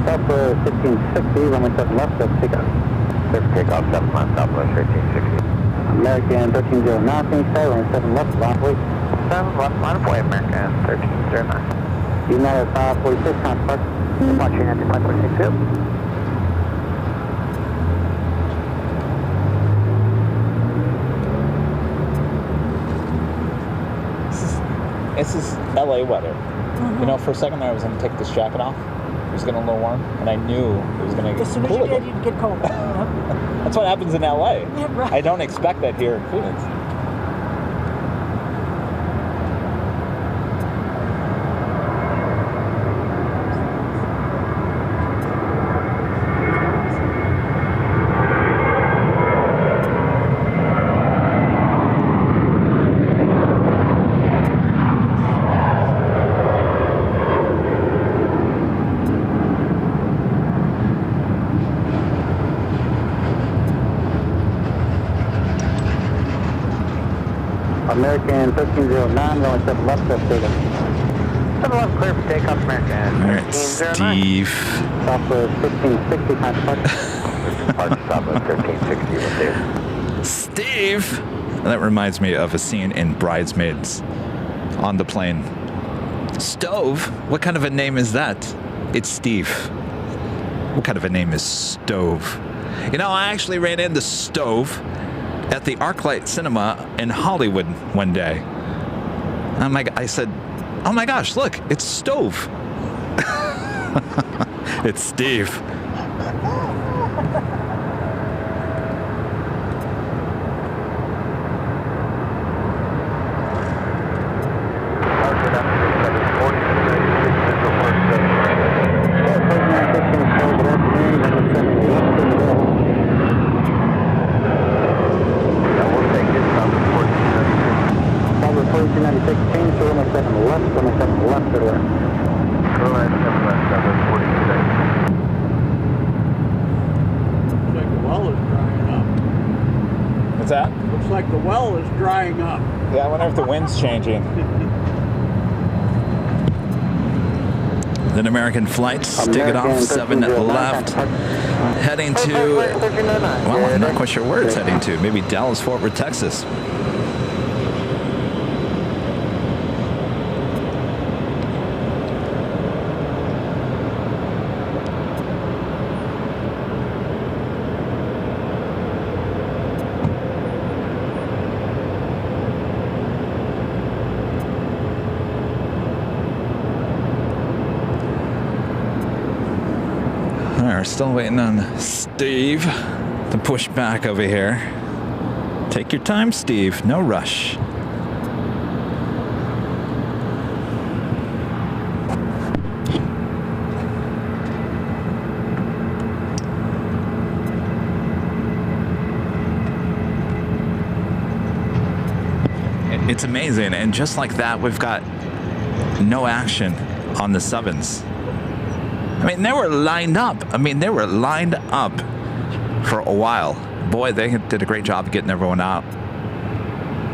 Southwest 1560, runway 7 left, takeoff. Takeoff, 7 left, Southwest 1360. American 1309, Phoenix Air, runway 7 left, line for 8. 7 left, line of way, American 1309. United 546, contact. Watch United 546, yep. This is LA weather. You know, for a second there I was going to take this jacket off. It was getting a little warm, and I knew it was going to get As soon as cool you again. did, you'd get cold. That's what happens in LA. Yeah, right. I don't expect that here in Phoenix. American 1309, runway 7 left, takeoff. 7 left, clear for takeoff, American All right, 1309. Steve. Southwest 1560, contact. Park Southwest 1360 with you. Steve! That reminds me of a scene in Bridesmaids on the plane. Stove? What kind of a name is that? It's Steve. What kind of a name is Stove? You know, I actually ran into Stove at the ArcLight Cinema in Hollywood one day. I said, oh my gosh, look, it's Stove. It's Steve. What's that? Looks like the well is drying up. Yeah, I wonder if the wind's changing. Then American flights, take it off, 7 left, heading to, well, I'm not quite sure where it's heading to. Maybe Dallas, Fort Worth, Texas. We're still waiting on Steve to push back over here. Take your time, Steve. No rush. It's amazing. And just like that, we've got no action on the 7s. I mean, they were lined up. For a while. Boy, they did a great job of getting everyone out.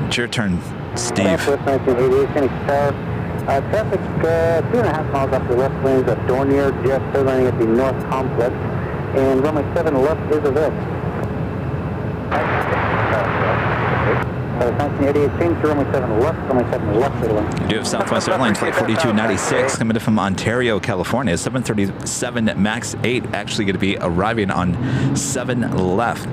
It's your turn, Steve. Traffic 2.5 miles off the left lanes at Dornier, just landing at the North Complex. And runway 7 left is a red. 1988, change to runway 7 left, runway 7 left is the one. You do have Southwest Airlines Flight 4296 coming in from Ontario, California. 737 MAX 8 actually going to be arriving on 7 left.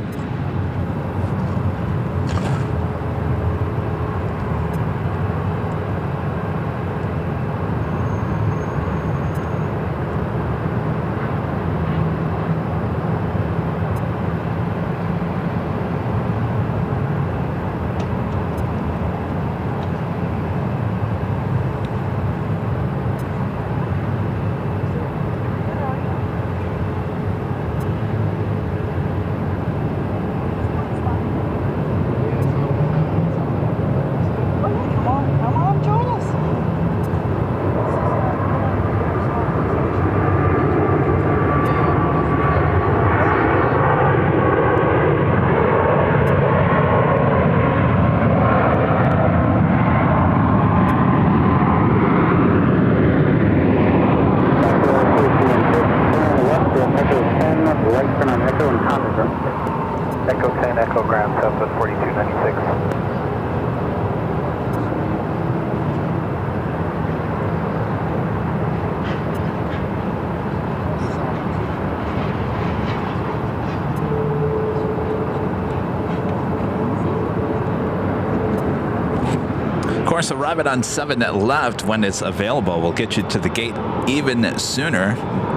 Arrive it on 7 left when it's available. We'll get you to the gate even sooner.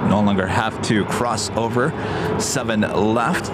No longer have to cross over 7 left.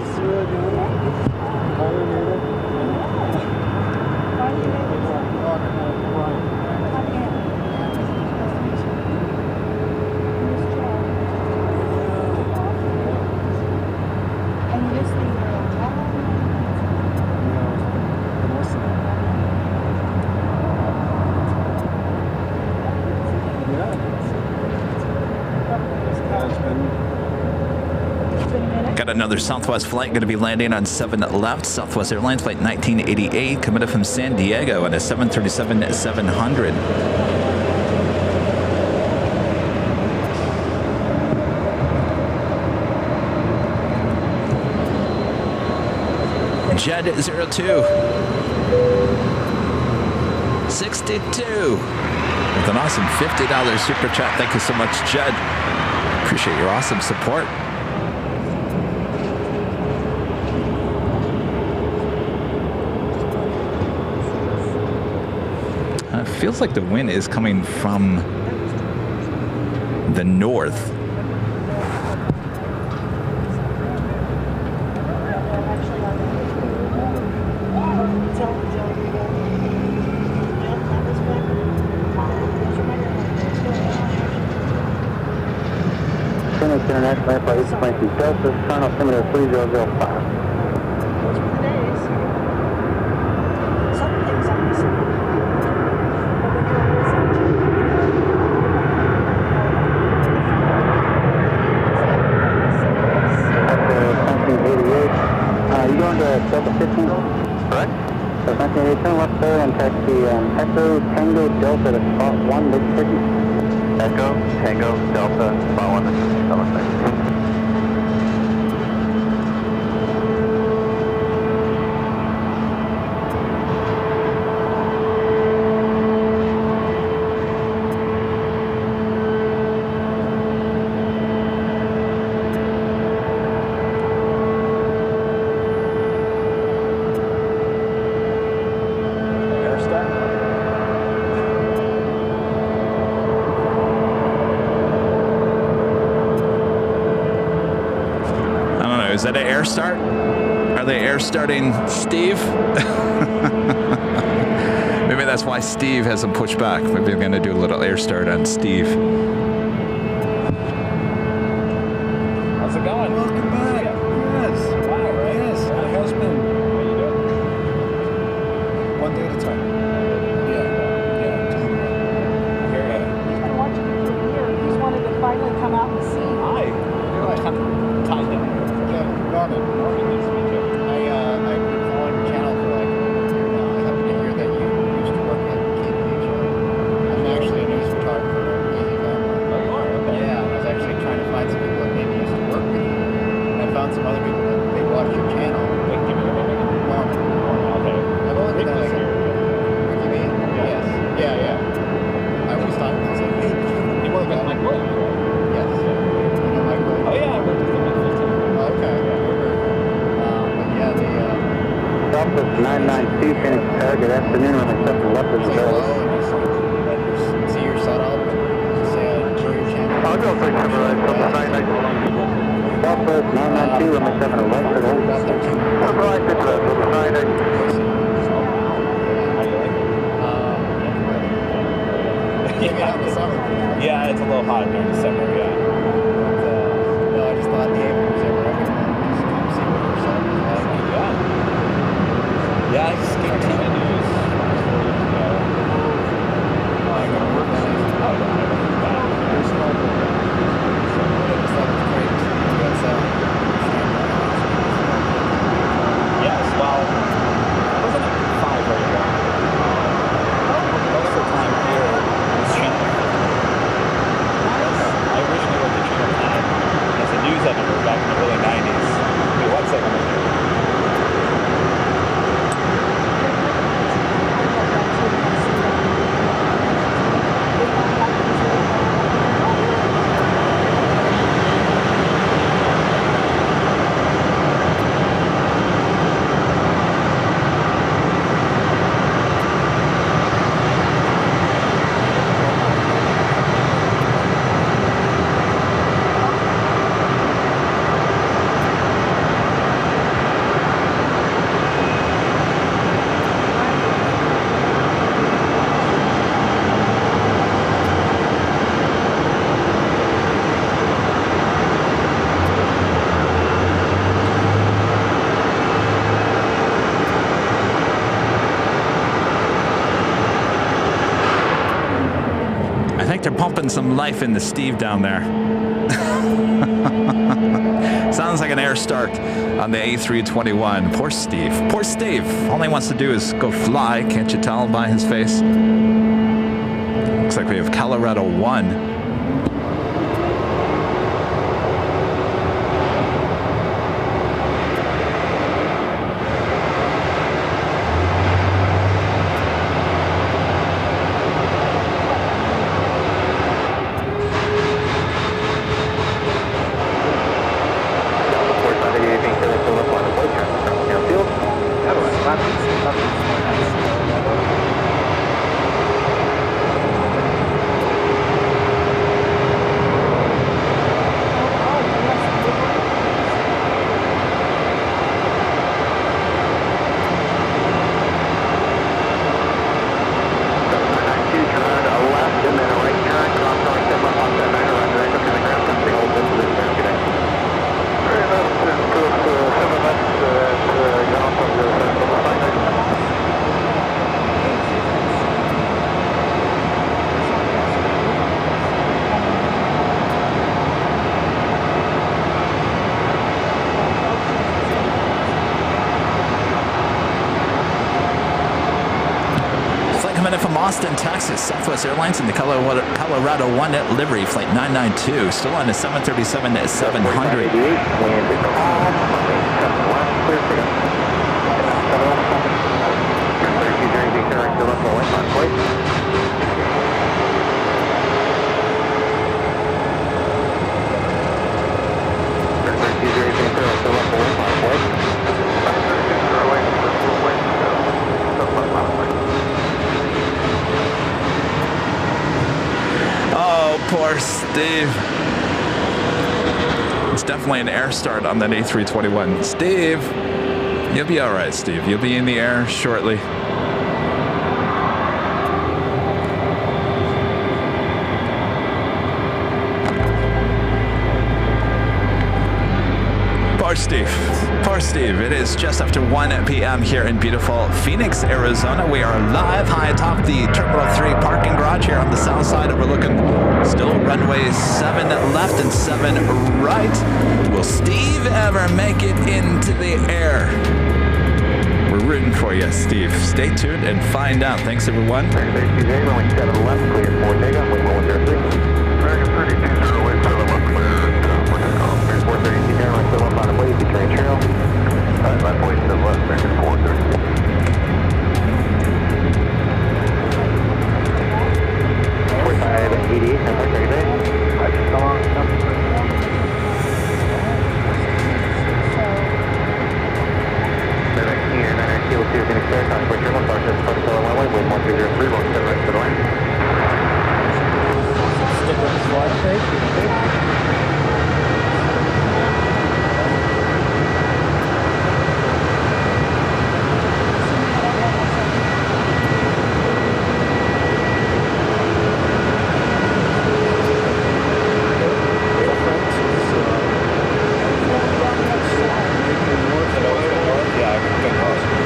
Another Southwest flight going to be landing on 7 left. Southwest Airlines Flight 1988 coming up from San Diego on a 737-700. Jed 02. 62. With an awesome $50 super chat. Thank you so much, Jed. Appreciate your awesome support. Feels like the wind is coming from the north. International Airport is going to Delta, turn off altimeter 3005. You going to Delta 15? correct? So 1980, turn left there and taxi Echo Tango Delta to spot 1, Mississippi. Echo, Tango, Delta, spot 1, Mississippi 760. Is that an air start? Are they air starting Steve? Maybe that's why Steve hasn't pushed back. Maybe I'm going to do a little air start on Steve. How's it going? Welcome back. Yes. Wow, right? Yes, my husband. How you doing? One day at a time. Yeah. Time. Here, He's been watching you for a year. He's wanted to finally come out and see. hi. You're kind of tied down. Norman. Norman, nice to meet you. I've been following your channel for like a year now. I happen to hear that you used to work at KPH. I'm actually a news photographer at Easy Family. Oh, you are? Okay. Yeah, I was actually trying to find some people that maybe used to work with you. And I found some other people that they watched your channel. Wait, give me your name again. Norman. Okay. I've only been Rick was like, here. Ricky me? Yes. Yeah. I always thought, I was like, hey, You work with Mike Williams, right? yes. You know Mike Williams? Oh, yeah, I worked with him at 15. Okay. But yeah, the Southwest 992 Phoenix Tower. Good afternoon. I'm accepting left as say well. Oh, hello and just see your setup and just say I enjoy your channel. I'll go take number right from the 992. Southwest 992, I'm accepting left as well. About 13. Number right to the 992. How do you like it? Maybe out in the summer. Yeah, it's a little hot during December, yeah. No, I just thought, hey, if it was ever up again, just come see what your setup is like. Yeah. Yeah, I just came to the news 4 years ago. I got work on it. Oh, yeah, I worked with that. You're smart. I just thought it was great. You got setup. Yes, well, I wasn't at 5 very long. Most of the time here was Channel 50. I originally worked at Channel 10 as a news editor back in the early 90s. Wait, 1 second. They're pumping some life into Steve down there. Sounds like an air start on the A321. Poor Steve. Poor Steve. All he wants to do is go fly. Can't you tell by his face? Looks like we have Colorado 1. Austin, Texas. Southwest Airlines in the Colorado 1 livery, flight 992. Still on the 737 at 700. Oh, poor Steve. It's definitely an air start on that A321. Steve, you'll be all right, Steve. You'll be in the air shortly. Poor Steve. It is just after 1 p.m. here in beautiful Phoenix, Arizona. We are live high atop the Terminal 3 parking garage here on the south side, overlooking still runway 7 left and 7 right. Will Steve ever make it into the air? We're rooting for you, Steve. Stay tuned and find out. Thanks, everyone. American 32 left, clear for takeoff, wind 103. American 32 left, clear for takeoff. 432 Airline, still up on the way, between trail. Left way to the left, American 430. 4588, Tampac, ready day. So long, here, 99 Kilo 2, Phoenix Air, Concord Terminal, Sergeant, Southern Runway, wind 1303, long 7 right to the line. Stick with the flight tape.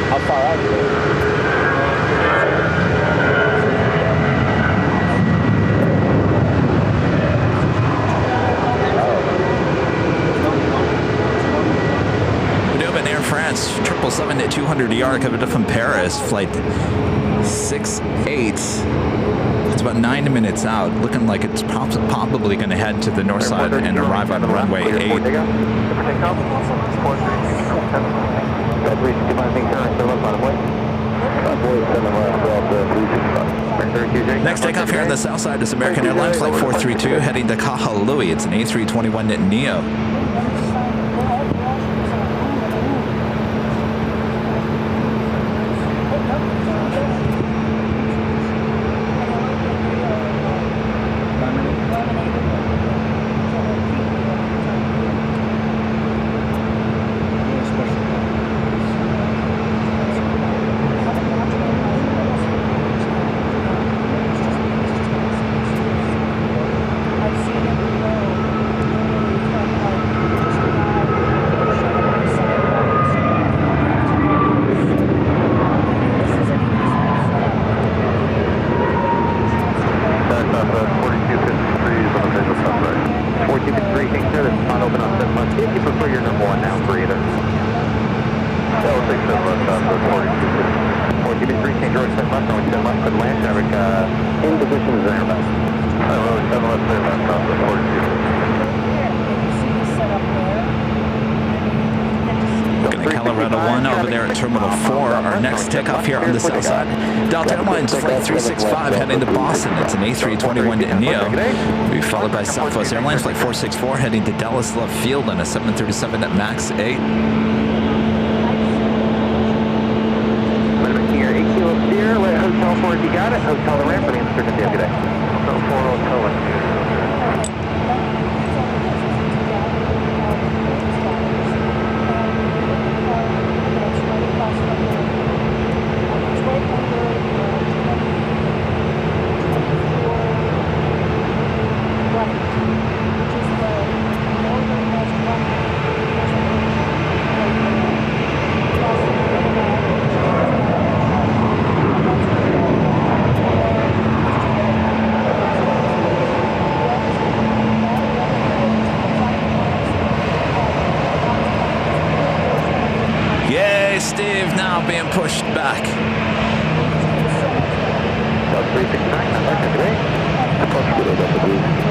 How far out is it? Air France 777-200ER coming from Paris, flight 68. It's about 9 minutes out, looking like it's probably going to head to the north side and arrive on runway 8. Next takeoff here on the south side is American Airlines flight 432 heading to Kahului. It's an A321neo. Takeoff here on the south side. Delta Airlines flight 365 heading to Boston. It's an A321neo. We'll be followed by Southwest Airlines flight 464 heading to Dallas Love Field on a 737 at MAX 8. Here, 8 Kilo Steer, Hotel 4 if you got it. Hotel the ramp for the Amsterdam today. Hotel 4, Hotel 1. 369, contact today. Approach to the JetBlue.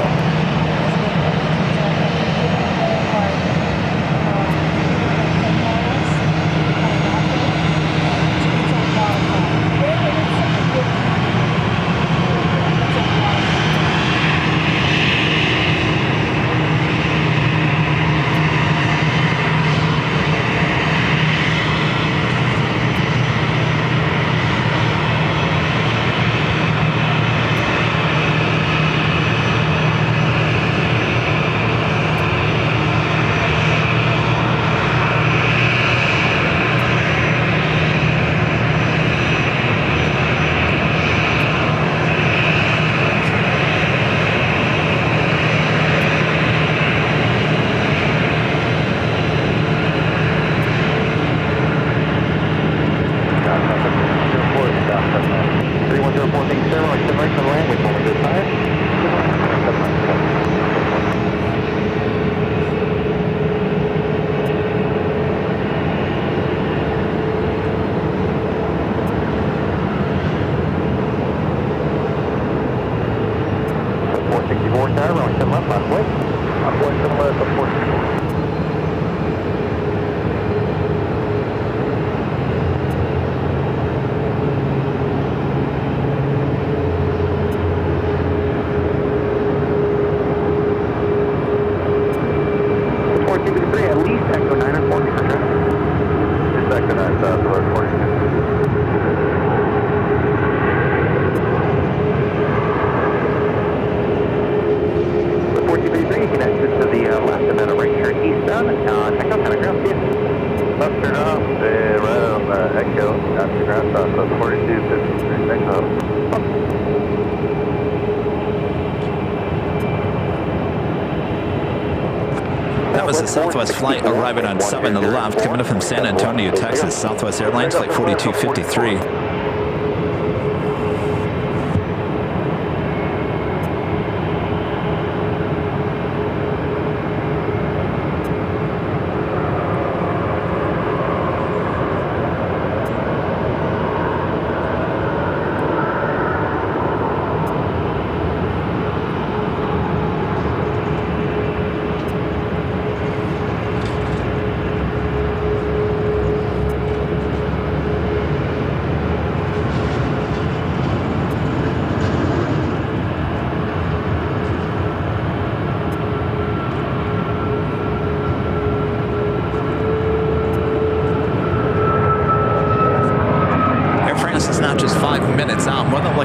That was the Southwest flight arriving on 7 to the left, coming in from San Antonio, Texas. Southwest Airlines, flight 4253.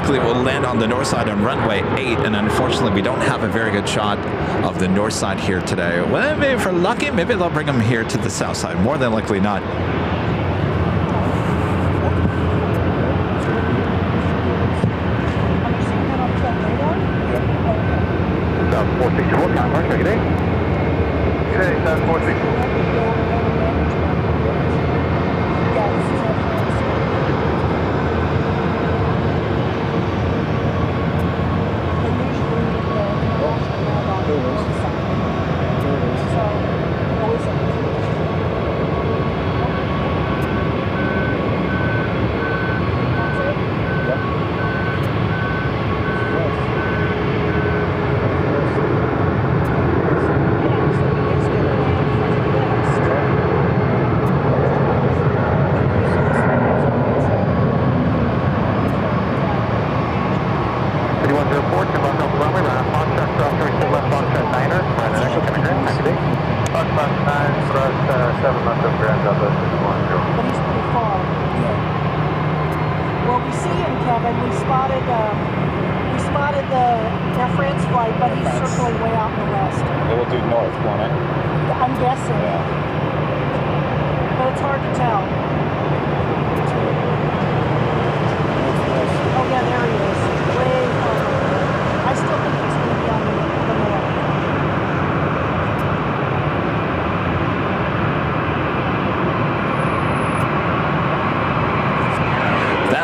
It will land on the north side on runway 8, and unfortunately we don't have a very good shot of the north side here today. Well, maybe if we're lucky, maybe they'll bring them here to the south side. More than likely not. South 464, contact, good day. Good day, South 464.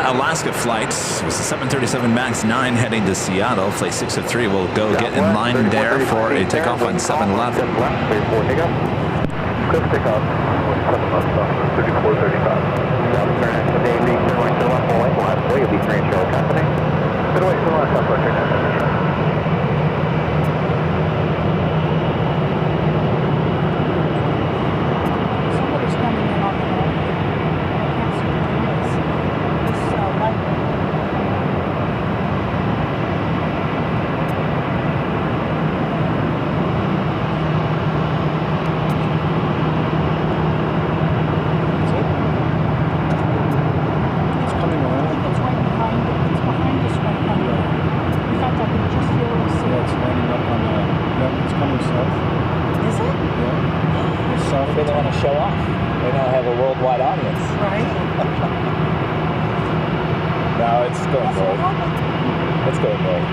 Alaska flights was a 737 MAX 9 heading to Seattle. Flight 603 will go get in line there for a takeoff on 711. Cliff takeoff. 3435. South turn today, being 0 left, we'll have way of the train show company. Good away. Maybe they want to show off. They don't have a worldwide audience. Right? No, it's going That's what I'm north. hoping. It's going north.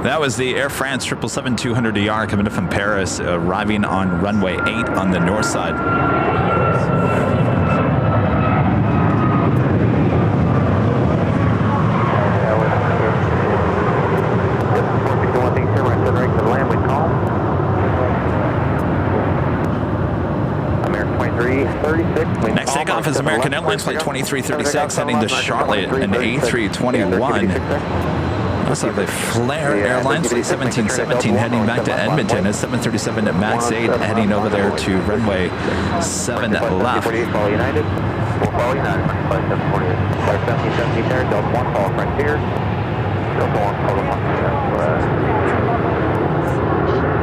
That was the Air France 777-200ER coming in from Paris, arriving on runway 8 on the north side. Next takeoff is American Airlines Flight 2336 heading to Charlotte, an A321. Also the Flair Airlines Flight 1717 heading back to Edmonton. A 737 at Max 8 heading over there to runway 7 left. We'll follow United. Flight 1717 there, Delta 1, follow Frontier. Delta 1, follow Frontier.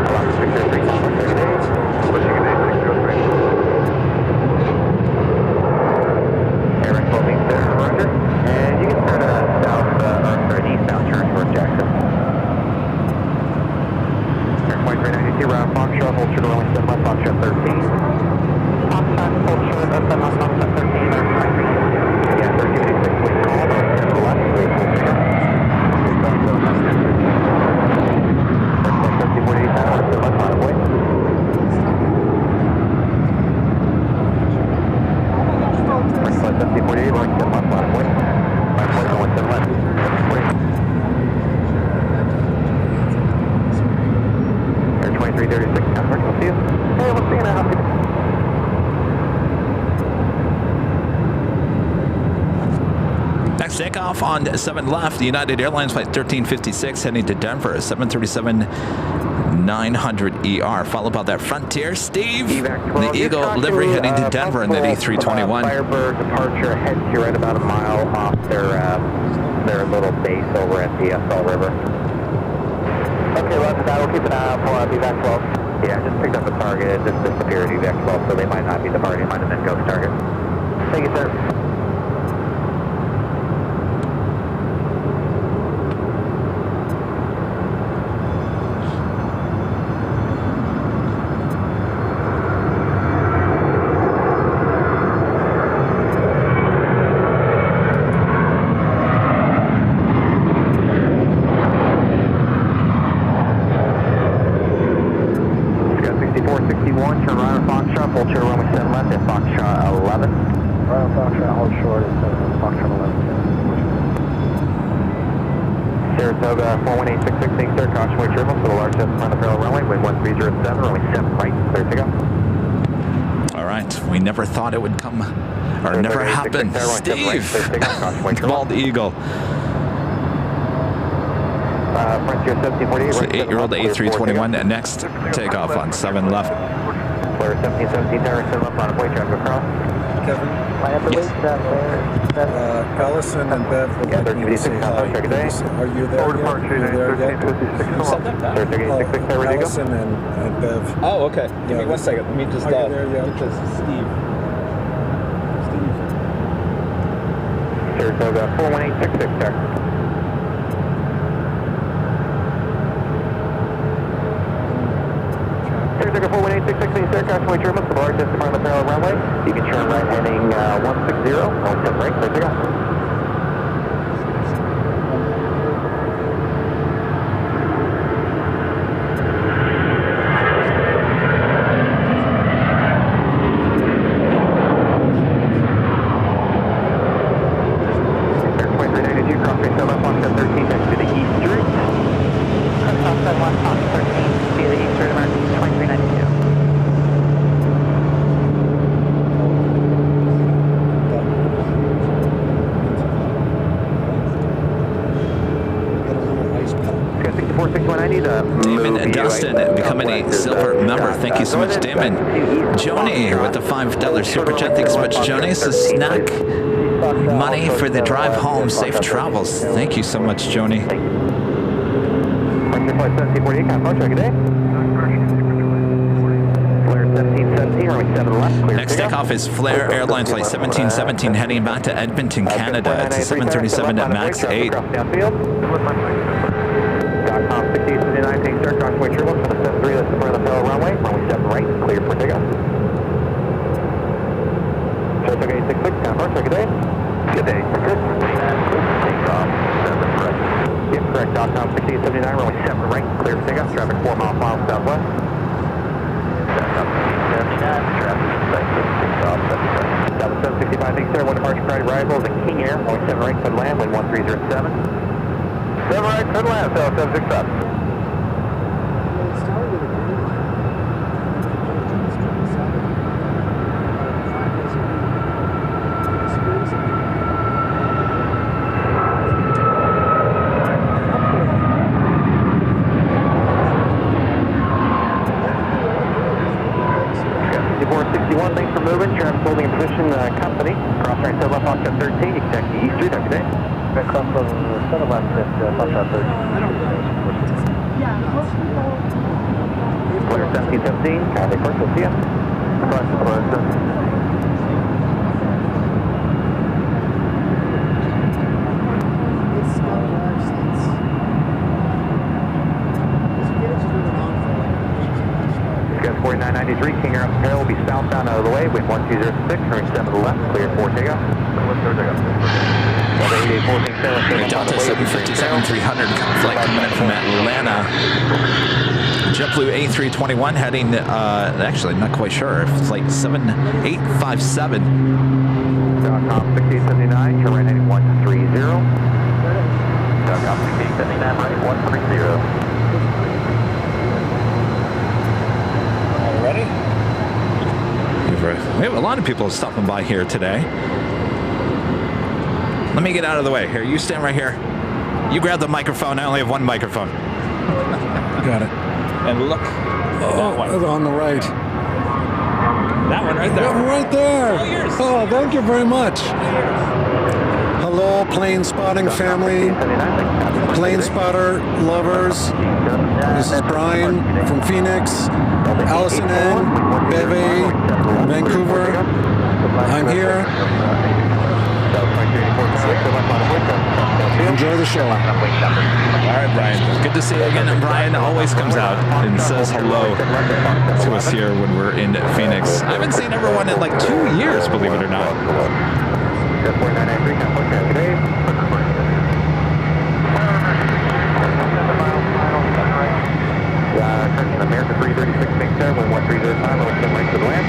Allow Victor 3, pushing at 8603. Air 12 meets there, Roger. And you can start an eastbound turn towards Jackson. Airpoint 392, round Foxtrot, hold short runway 7 left, Foxtrot 13. Foxtrot, hold short, up and off, Foxtrot 13, yeah, 1386, wind call, about 10 to the left, wait, hold short. Airpoint 1348, now, to the left, line of way. Airpoint 1348, like 10 left, line of way. Air 2336, Tarmac, we'll see you. Hey, we'll see you now. Next takeoff on 7 left, United Airlines Flight 1356 heading to Denver, 737-900ER. Followed by that Frontier, Steve. The Eagle livery heading to Denver in that A321. Firebird departure heads you right about a mile off their little base over at the SL River. Okay, left side, we'll keep an eye out for VVAC 12. Yeah, just picked up a target. It just disappeared VVAC 12, so they might not be departing. It might have been ghost target. Thank you, sir. Foxtrot, full short, runway 7 left at Foxtrot 11. Right on Foxtrot, hold short at Foxtrot 11. Saratoga 41866, sir, caution weight triple for the large test on the parallel runway, wind 1307, runway 7 right, clear to go. All right. We never thought it would come, or never happen. Steve, Bald Eagle. Frontier 1748. It's the 8-year-old A321. Next takeoff on 7 left. Clear 1717, tower 7 left on a way, traffic across. Kevin, Allison and Bev would Yeah, like me to say 1356, hi. check it out. Are you there yet? Are you there yet? Saratoga 866, there, ready to go. Allison and Bev. Oh, okay. Give me Yeah. 1 second. Let me just, Are you there yet? because Steve. Saratoga 41866, sir. Saratoga 41866, sir, caution weight triple for the large test on the parallel runway. You can turn right heading 160, on 7 right, clear to go. Damon and Dustin becoming a silver member. Thank you so much, Damon. Joni with the $5 super chat. Thanks so much, Joni. This is snack money for the drive home. Safe travels. Thank you so much, Joni. Next takeoff is Flair Airline Flight 1717 heading back to Edmonton, Canada. It's a 737 at max 8. .com 6879, take start, caution weight triple for the 73, that's the front of the parallel runway, runway 7 right, clear for takeoff. Saratoga 866, confirm, check a day. Good day, good. Takeoff, 7 right. Yep, correct, .com 6879, runway 7 right, clear for takeoff, traffic 4 miles southwest. .com 6879, traffic takeoff, 765, take start, 1 departure priority arrival is a King Air, runway 7 right, clear land, wind 1307. 7 right, clear land, 765. Thanks for moving. Traffic holding in position, company. Cross right 7 left, Foxtrot 13. You can check the East Street. Have a good day. Cross 7 left at Foxtrot 13. Clear 1717. Copy, first, we'll see ya. Cross the Gus 4993, King Air Apparel will be southbound out of the way, wind 1206, turning 7 to the left, clear for takeoff. Delta 757-300 flight coming in from Atlanta. JetBlue A321 heading, actually not quite sure, flight 7857. .com 6879, turn right heading 130. .com 6879, right 130. Ready? We have a lot of people stopping by here today. Let me get out of the way. Here, you stand right here. You grab the microphone. I only have one microphone. Got it. And look. That one. On the right. That one right there. Yeah, right there. All yours. Oh, thank you very much. Hello, plane spotting family, plane spotter lovers. This is Brian from Phoenix, Allison N, Beve, Vancouver. I'm here. Enjoy the show. All right, Brian. Good to see you again. And Brian always comes out and says hello to us here when we're in Phoenix. I haven't seen everyone in like 2 years, believe it or not. America 336, make 7, 1305, 7 right to the land.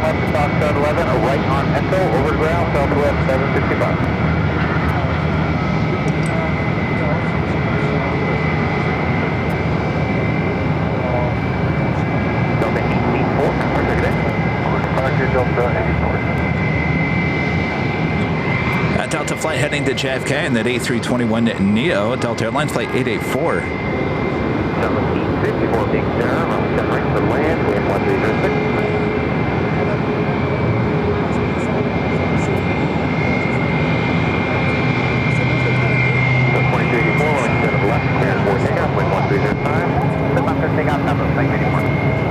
left to Foxtrot 11, a right on Echo, over the ground, Southwest 755. Delta 84, perfect day. Departure Delta 84. Delta flight heading to JFK and that A321neo, Delta Airlines flight 884. 1754 being there, around 10 right to land, wind 1306. 2284, instead of left, clear for takeoff, wind 1305. The left to takeoff, number 981.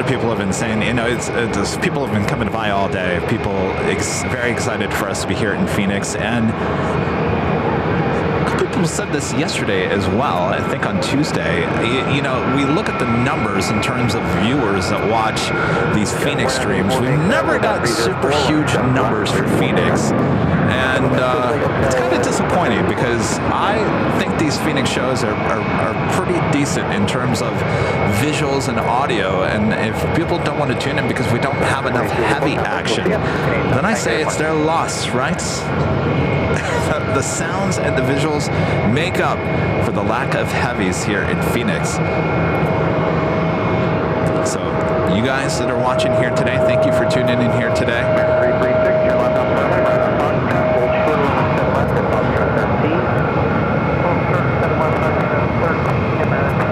People have been saying, you know, it's people have been coming by all day. People very excited for us to be here in Phoenix, and a couple people said this yesterday as well. I think on Tuesday. You know, we look at the numbers in terms of viewers that watch these Phoenix streams. We've never got super huge numbers for Phoenix, and it's kind of disappointing because I think these Phoenix shows are pretty decent in terms of visuals and audio, and if people don't want to tune in because we don't have enough heavy action, then I say it's their loss, right? The sounds and the visuals make up for the lack of heavies here in Phoenix. So you guys that are watching here today, thank you for tuning in here today. 336, your left on runway, right on Foxtrot, hold short of 7 left at Foxtrot 13. Hold short of 7 left, Foxtrot 13, American flight.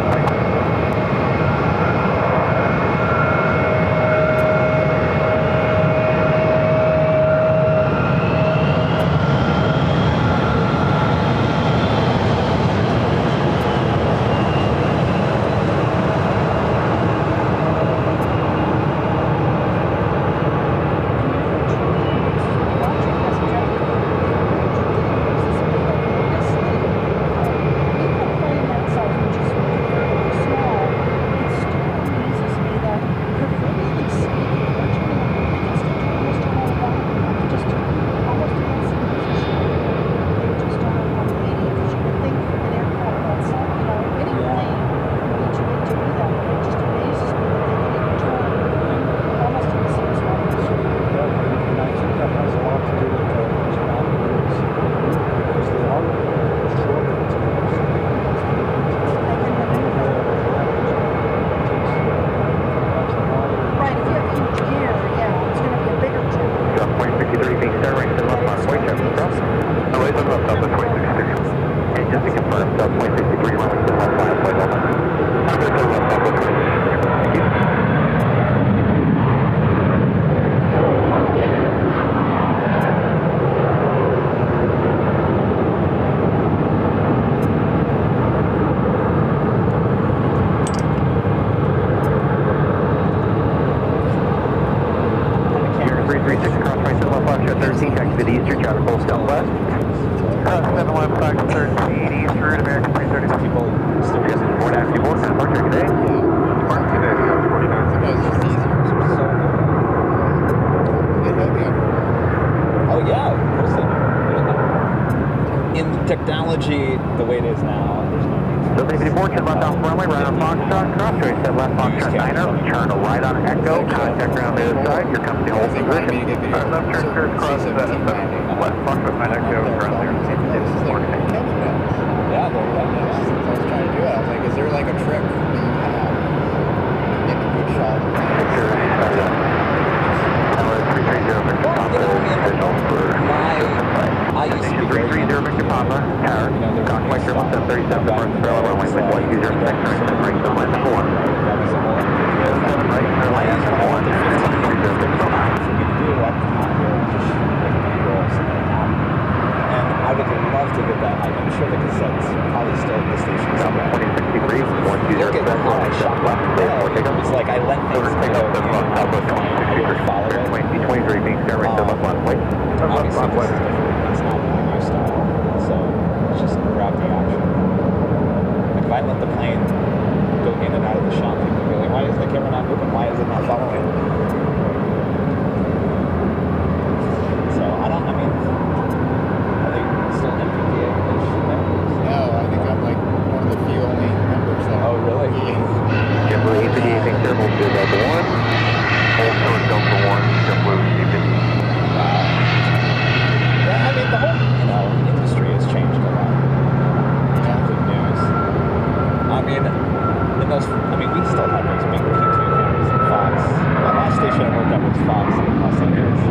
Technology the way it is now, there's no need. So leaving departure left off runway, right on Foxtrot, cross trace at left Foxtrot 90, turn to right on Echo, contact ground the other side, your company holds position. Left turn clear across the left Foxtrot 9 Echo, ground there. Yeah, I was trying to do it. I was like, is there like a trick that you have? Get a good shot. Picture, Tower 330 Victor Papa, scheduled for I used to be 330 Victor Papa, Tower, contact Triple 737, departs parallel runway with 120 sector, and right to line number 1. 7 right, line number 1, 330 Victor Papa. And I would love to get that. I'm sure the cassette's probably still at the station. Number 2063, 120 Look at how I shot left. It's like I let things go. I would follow 23 Phoenix Sky right to left line plate. Obviously, this is different. That's not my new style. So it's just grab the action. Like if I let the plane go in and out of the shot, people go like, why is the camera not moving? Why is it not following? So I mean, are they still MPPA-ish members? No, I think I'm like one of the few only members that. Oh, really? JetBlue APD, Phoenix Air, hold to Delta 1. Hold short Delta 1, JetBlue APD. Yeah, I mean, the whole, industry has changed a lot in terms of news. We still have those big P2 cameras at Fox. The last station I worked at was Fox in Los Angeles.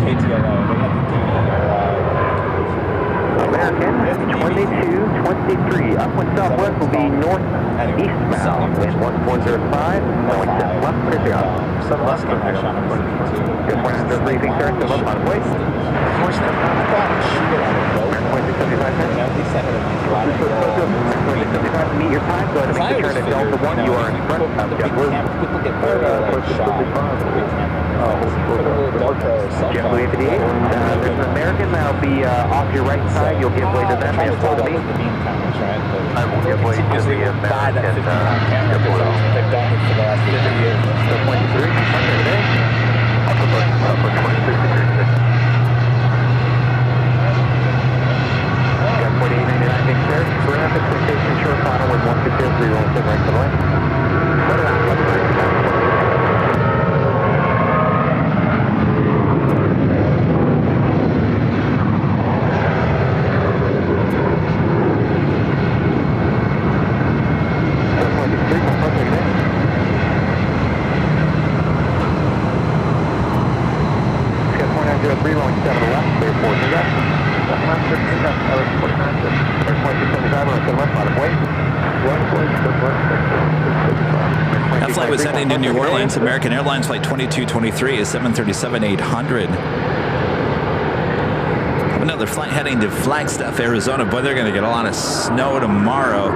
KTLO, they had the American 2223, upwind southwest will be northeastbound, wind 1405, going to left, clear out. Last game I shot was the P2. Good morning, Mr. Leaving, sir, to left on way. Of course, I thought shoot it on a boat. American 2675, sir. At least I had a nice line of goal. 2675 to meet your time, go ahead and make the turn at Delta 1, you are in front of JetBlue. People get very shot with the big camera. Put a little GoPro or cell phone. JetBlue APD 8, there's an American that'll be off your right side, you'll give way to them, and slow to me. The beam cameras, right? I will give way to the American camera because they've done it for the last 50 years. 23, today. Upper 26 degrees. Got 4899 big stairs, ramp expectation short final with 163 rolling right to the left. Let it out, left side. That flight was heading to New Orleans. American Airlines flight 2223 is 737-800. Another flight heading to Flagstaff, Arizona. Boy, they're going to get a lot of snow tomorrow.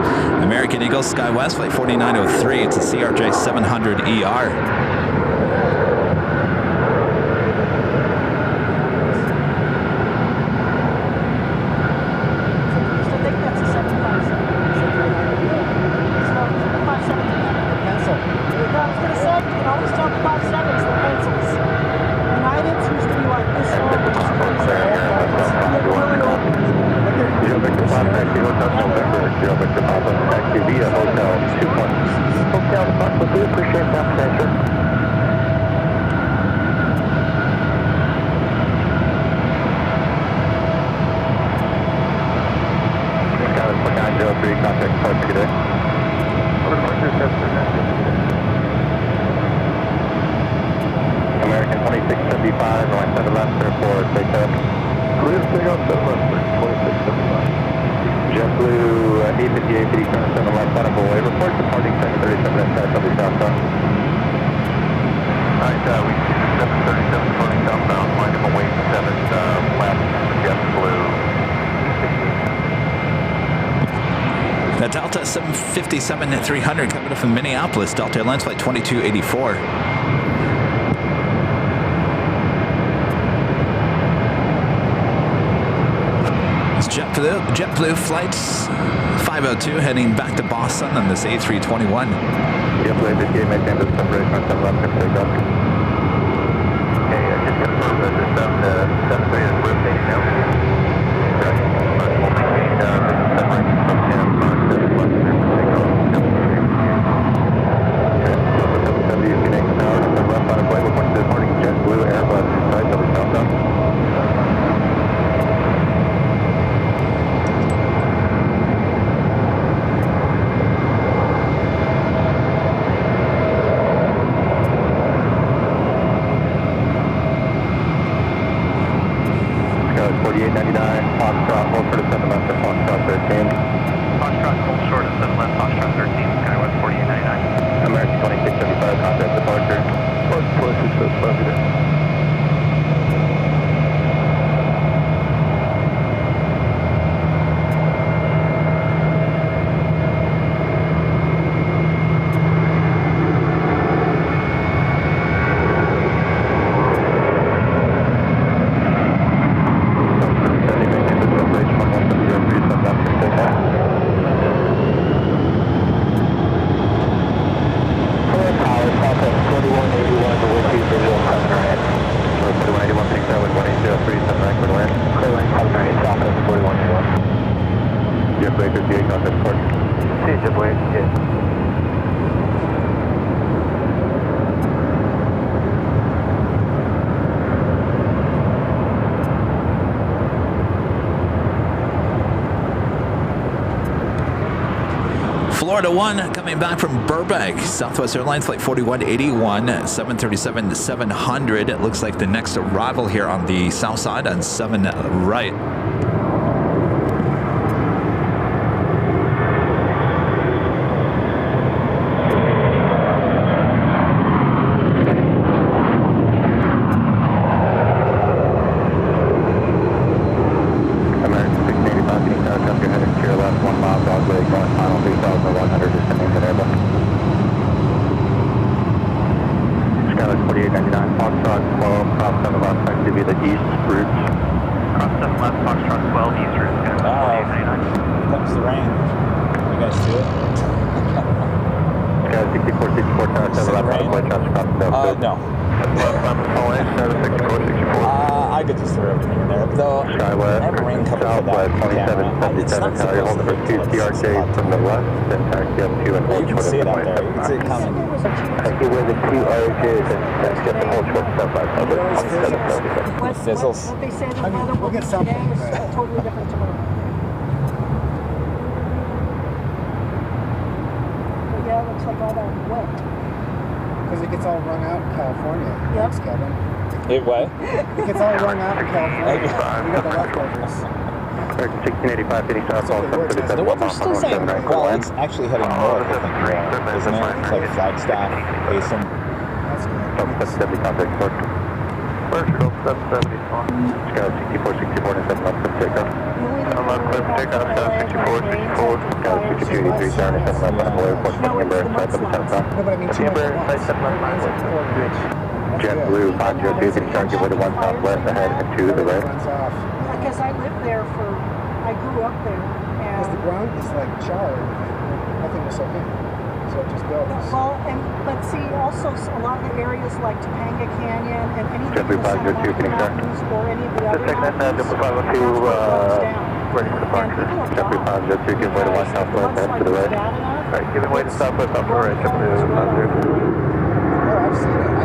American Eagle SkyWest flight 4903. It's a CRJ 700ER. American 2675, going to the left, airport, takeoff. Clear takeoff, to the left, 2675. JetBlue A58, 87 left, on a way, report departing 737 inside, W southbound. Alright, we see the 737 departing southbound, line of away 7 left, JetBlue. The Delta 757-300 coming up from Minneapolis. Delta Airlines flight 2284. It's JetBlue flights 502 heading back to Boston on this A321. JetBlue APD, maintain the separation on 7 left, takeoff. Okay, just confirm that the 7 is rotating now. Correct. We'll maintain the separation from 10 left, 7 left, takeoff. Okay, so 770 is getting power to the left on a plane. We're going to departing JetBlue Airbus inside, double southbound. Foxtrot, hold short of 7 left, Foxtrot 13. Foxtrot, hold short of 7 left, Foxtrot 13, Skywest 4899. American 2675, contact departure. 2675. 68, contact port. See JetBlue, yeah. Florida 1 coming back from Burbank. Southwest Airlines flight 4181, 737-700. It looks like the next arrival here on the south side on 7 right. I could just throw everything in there. Though I have a rain cover for that. 2777, you're holding for 2 CRJ from the left, then taxi up 2 and hold short. You can see it out there. You can see it coming. Taxi with the 2 RJs and get the hold short step by Fizzles. What they say the weather will be today is totally different tomorrow. But yeah, it looks like all that wet. Because it gets all wrung out in California. Yep. Thanks, Kevin. It what? It gets all wrung out in California. We got the leftovers. 1685, heading southbound, The weather's still saying, well, it's actually heading north, I think, isn't it? It's like Flagstaff, Payson. That's good. 70 contact port. First roll, 774. Scout 64, 67, up for takeoff. I'm up for takeoff, Scout 64, 64. Scout 62, 83, 77, up on board, port number, south of the southbound. No, but I mean, Timber, 795. JetBlue 502, can start give way to 1 southwest ahead and 2 to the right. Because I lived there I grew up there. Because the ground is like charred, nothing was soak in, so it just goes. Well, but see, also a lot of the areas like Topanga Canyon and anything in the Santa Monica Mountains or any of the other mountains, ready for departure. JetBlue 502, give way to 1 southwest ahead to the right. Alright, giving way to southwest off the right, JetBlue 502. I've seen it.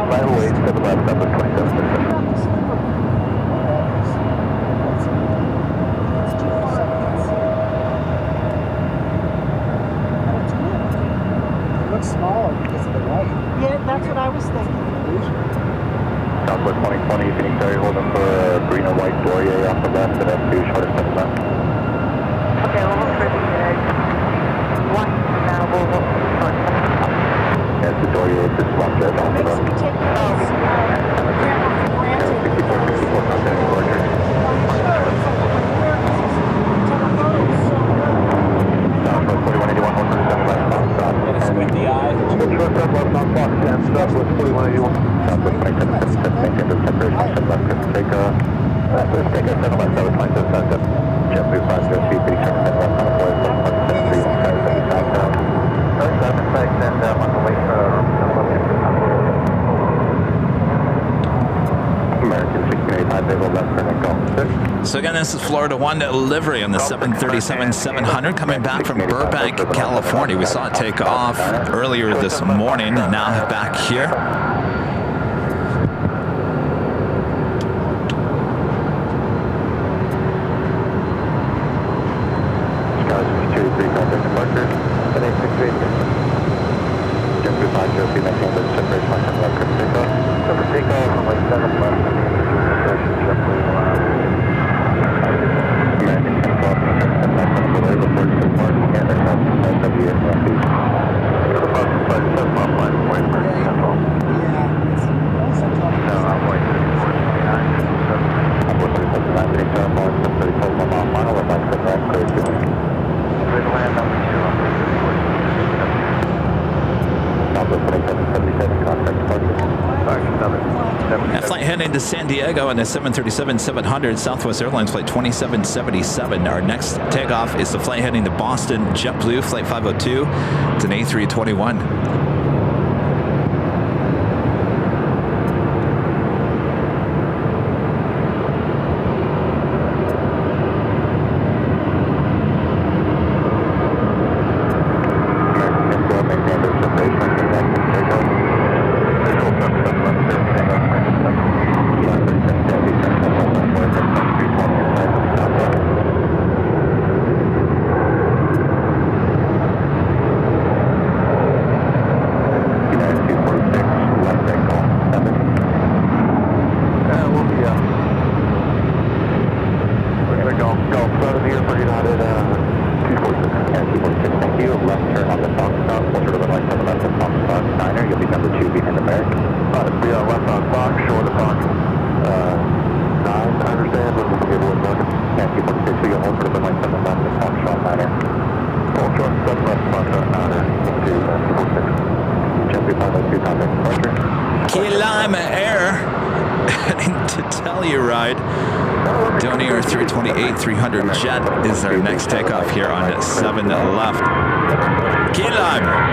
I lived in that's what I was thinking. Southwest 2020, Phoenix area, holding for green or white Dorier off the left and then 2 short of 7 left. Okay, we'll look for the one now. We'll look for Yes, the Dorier is just one jet off the left. Makes me take those Southwest 4181, holding for 7 left, off stop. Squinty eye. Short southwest, off box, and Southwest 4181. Southwest 2777, maintain the separation, 7 left, takeoff. Let's take a 7 left, 727, JetBlue 503, Phoenix 7 left, on the way, 773, southbound. 7 flight, and on the way for American 1685, they will left for Nicole. So again, this is Florida 1 livery on the 737-700 coming back from Burbank, California. We saw it take off earlier this morning, and now back here. heading to San Diego on the 737-700 Southwest Airlines flight 2777. Our next takeoff is the flight heading to Boston, JetBlue, flight 502. It's an A321. Jet is our next takeoff here on 7 left. Key lime.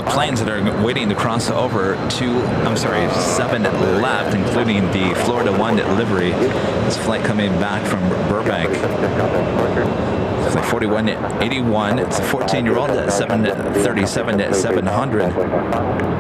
Planes that are waiting to cross over to, 7 left, including the Florida 1 livery. This flight coming back from Burbank. It's like 4181. It's a 14-year-old at 737-700.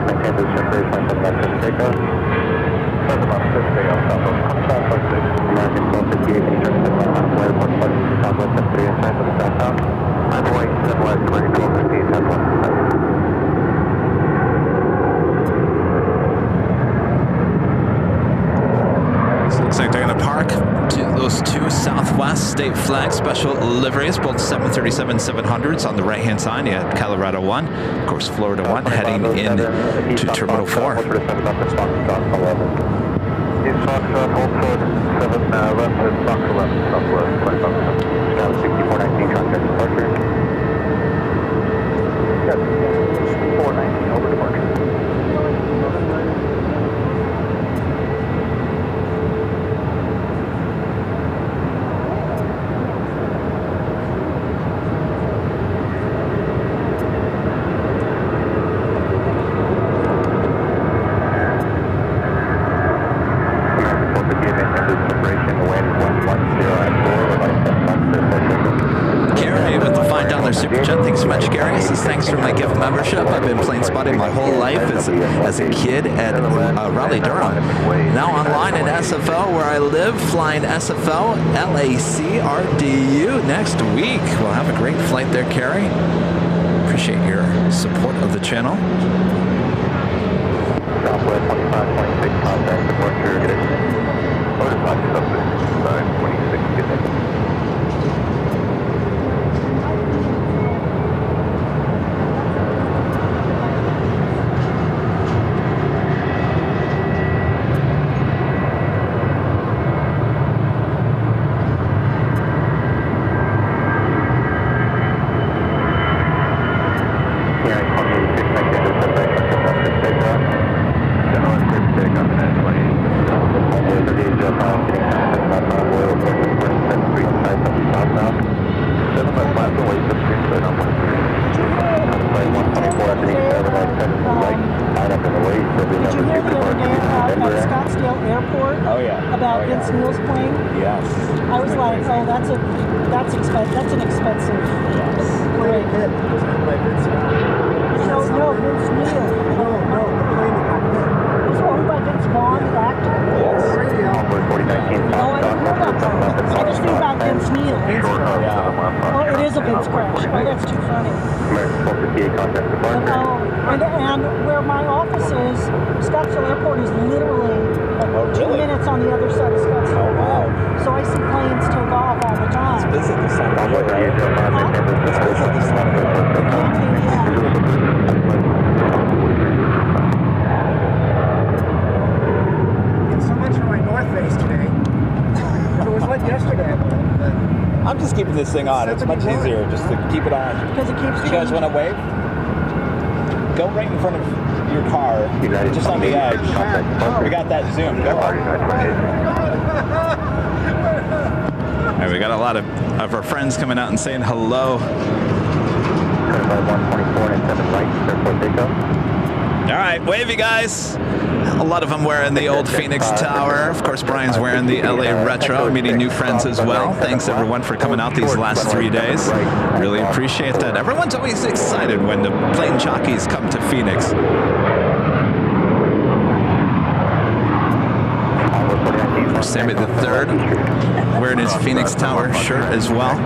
maintain the separation from that to takeoff. That's about 6 takeoff, Southwest 6. American 1258, can you turn to the airport, Southwest at 3 inside for the southbound? I'm away, Southwest, ready 1215, Southwest. Looks like they're going to park those two Southwest state flag special liveries, both 737-700s on the right-hand side. You have Colorado 1, of course Florida 1, heading in to Terminal 4. East Foxtrot, hold code 7 left at Fox 11, Southwest 25. Now 6419, contact departure. Yes, 6419, over departure. Thanks for my gift membership. I've been plane spotting my whole life as a kid at Raleigh, Durham. Now online at SFO where I live, flying SFO LAC RDU next week. We'll have a great flight there, Carrie. Appreciate your support of the channel. Southwest 2526, contact departure. Order 526, 26. That's an expensive. Yes. Plane hit. No, Vince Neil. No, the plane that got hit. Was owned by Vince Vaughn, the actor. Yes. Radio. No, I didn't know about that. I just knew about Vince Neil. Oh, it is a Vince crash. Oh, that's too funny. And where my office is, Scottsdale Airport is literally like 2 minutes on the other side of Scottsdale. Oh, wow. So I see planes take off all the time. It's busy this time of year, right? It's busy this time of year. So much for my north face today. It was like yesterday. I'm just keeping this thing on. It's much easier just to keep it on. Because it keeps You guys want to wave? Go right in front of your car, just on the edge. We got that zoom. Go on. And we got a lot of our friends coming out and saying hello. All right, wave you guys. A lot of them wearing the old Phoenix Tower. Of course, Brian's wearing the LA Retro, meeting new friends as well. Thanks everyone for coming out these last 3 days. Really appreciate that. Everyone's always excited when the plane jockeys come to Phoenix. Sammy the Third wearing his Phoenix Tower shirt as well.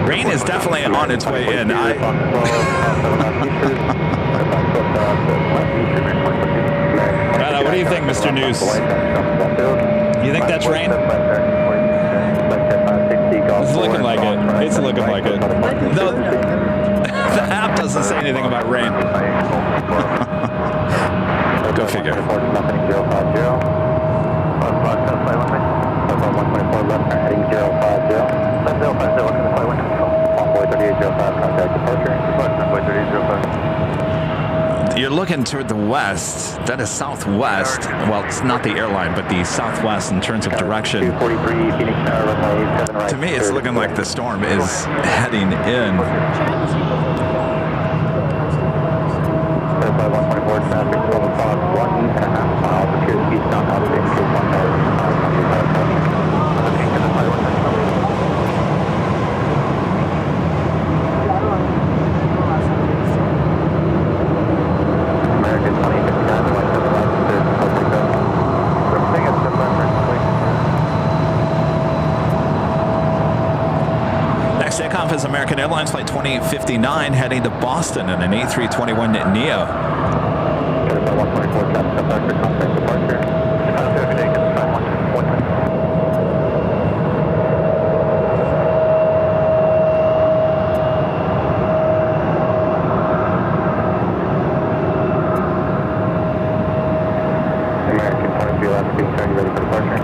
Rain is definitely on its way in. What do you think, Mr. News? You think that's rain? It's looking like it. It's looking like it. No, the app doesn't say anything about rain. Go figure. You're looking toward the west. That is southwest. Well, it's not the airline, but the southwest in terms of direction. To me, it's looking like the storm is heading in. Takeoff is American Airlines Flight 2059 heading to Boston in an A321neo. 124, Captain, back to contact departure. Every day, get the time 1. American 2311, being turned ready for departure.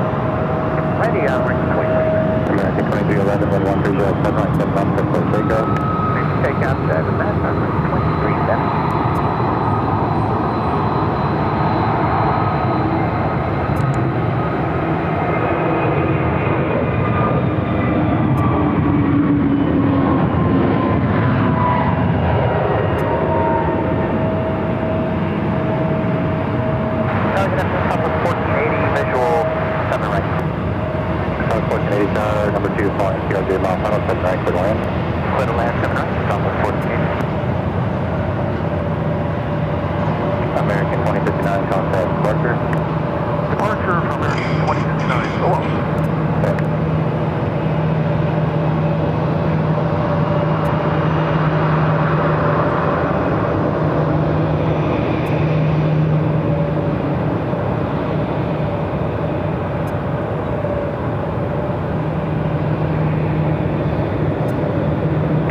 Ready, American 23. American 2311, 1130, 797 knots for takeoff. Takeoff, 7, that's 23, 7. American 2059, contact departure. Departure from American 2059. Go up. Okay.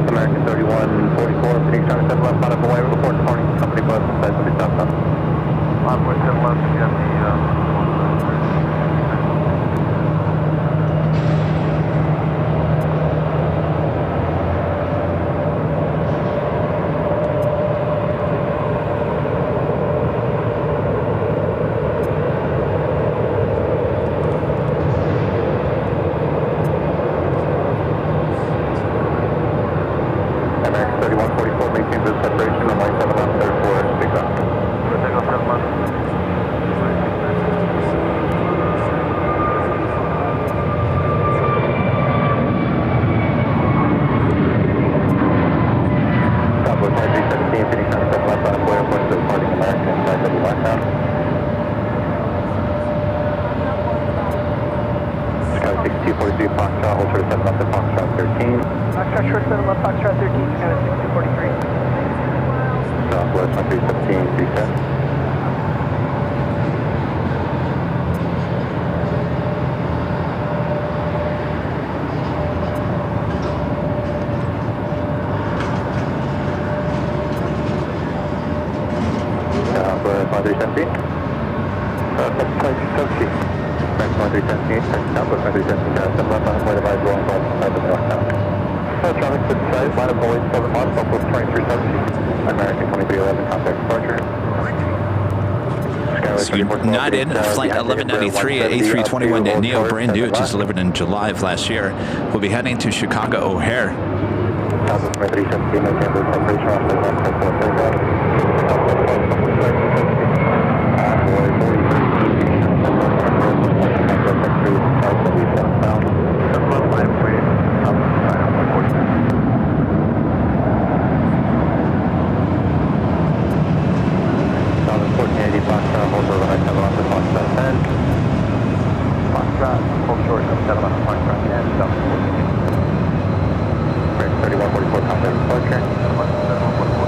American 3144, Phoenix Tower 7 left, out of Hawaii, report departing company bus, inside somebody stopped on. Envoy 7 left, you got the, American 3144, maintain the separation, runway 7 left, 34, big up. Takeoff 7 left. Southwest 9317, Phoenix Tower 7 left, out of Hawaii, report departing American, inside W westbound. Sky 6243, Foxtrot, hold short 7 left, to Foxtrot 13. Foxtrot short 7 left, Foxtrot 13, Sky 6243. Southwest 1317, 310. Southwest 1317. Southwest 1317. Next 1317, Southwest 1317, 7 left, on point of eyes, rolling ball, 7 northbound. Traffic to the side, line of Boyd, 7 miles, Southwest 2317. American 2311, contact departure. So you're not in Flight 1193 at A321 Neo, brand new, just delivered in July of last year. We'll be heading to Chicago O'Hare. Southwest 2317, maintain the separation off the 1480, Foxtrot, hold short, runway 7 left, to Foxtrot 10. Foxtrot, hold short, 7 left, to Foxtrot 10, South 3144, contact departure. 3144.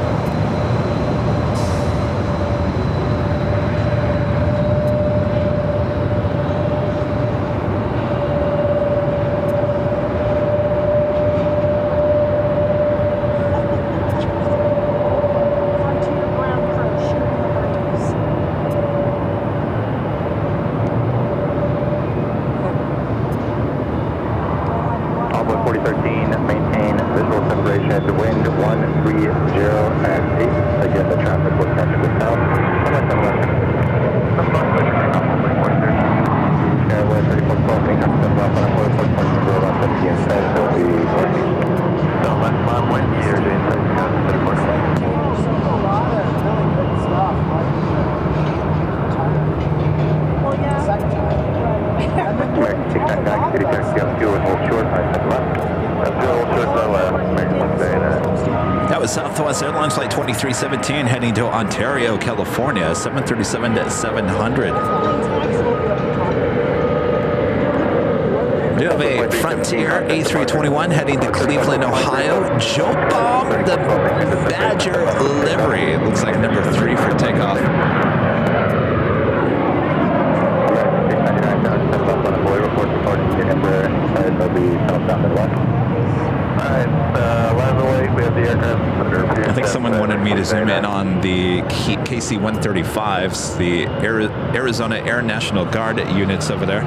Envoy 4013, maintain visual separation at the wind 130 at 8. Again, the traffic will catch the south. Airline 3412, being up to the left on a 44.0 left at the inside, so it'll be northeast. So left bomb wind, years inside, south, 3412. A lot of really good stuff. Well, yeah. Second time. American 699, city taxi up fuel and hold short, 5 left. Fuel, hold short, to the left. American 1 That was Southwest Airlines Flight 2317 heading to Ontario, California, 737-700. We have a Frontier A321 heading to Cleveland, Ohio. Joe Bomb, the Badger livery. It looks like number 3 for takeoff. I think someone wanted me to zoom in on the KC-135s, the Arizona Air National Guard units over there.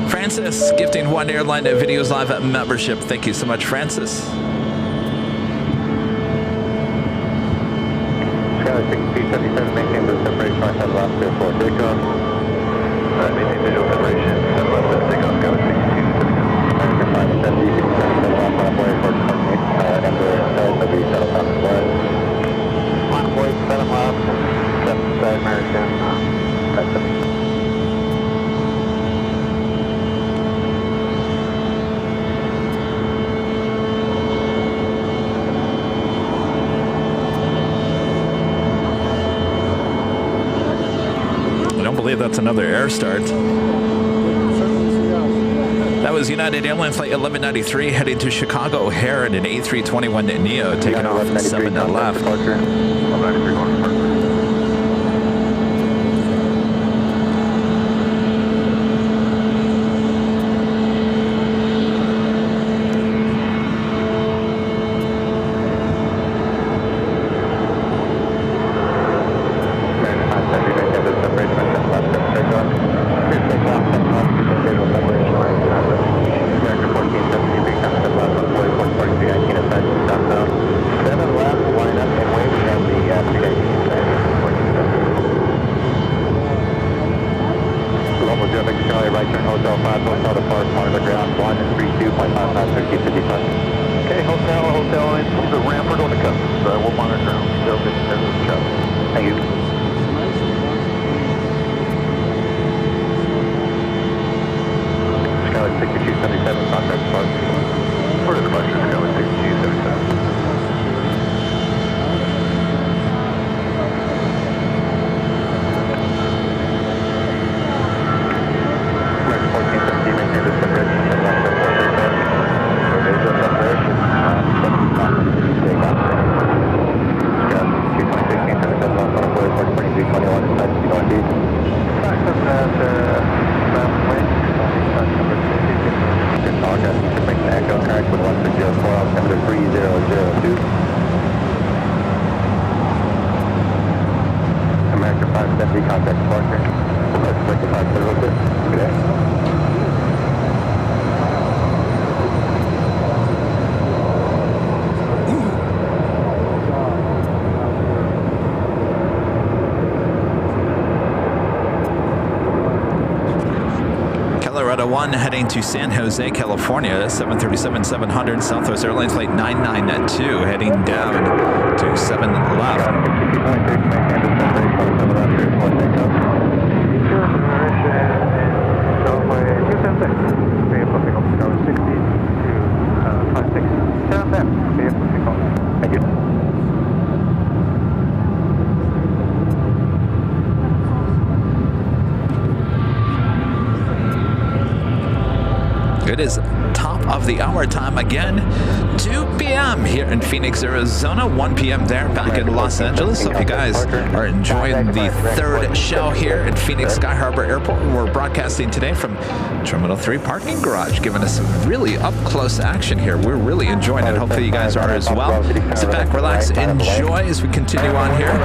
Francis gifting 1 Airline Videos Live membership. Thank you so much, Francis. Skyline 6277, maintain the separation, right side left clear for takeoff. Maintain visual separation, head left at takeoff, Skyline 6277. I don't believe that's another air start. That Angeles, United Airlines Flight 1193 heading to Chicago O'Hare in an A321neo, taking off from 7 left. Departure. 1193 going to departure. Heading to San Jose, California, 737-700 Southwest Airlines Flight 992, heading down to 7 left. Thank you. It is top of the hour time again, 2 p.m. here in Phoenix, Arizona, 1 p.m. there back in Los Angeles. Hope you guys are enjoying the third show here at Phoenix Sky Harbor Airport. We're broadcasting today from Terminal 3 parking garage, giving us some really up-close action here. We're really enjoying it. Hopefully you guys are as well. Sit back, relax, enjoy as we continue on here.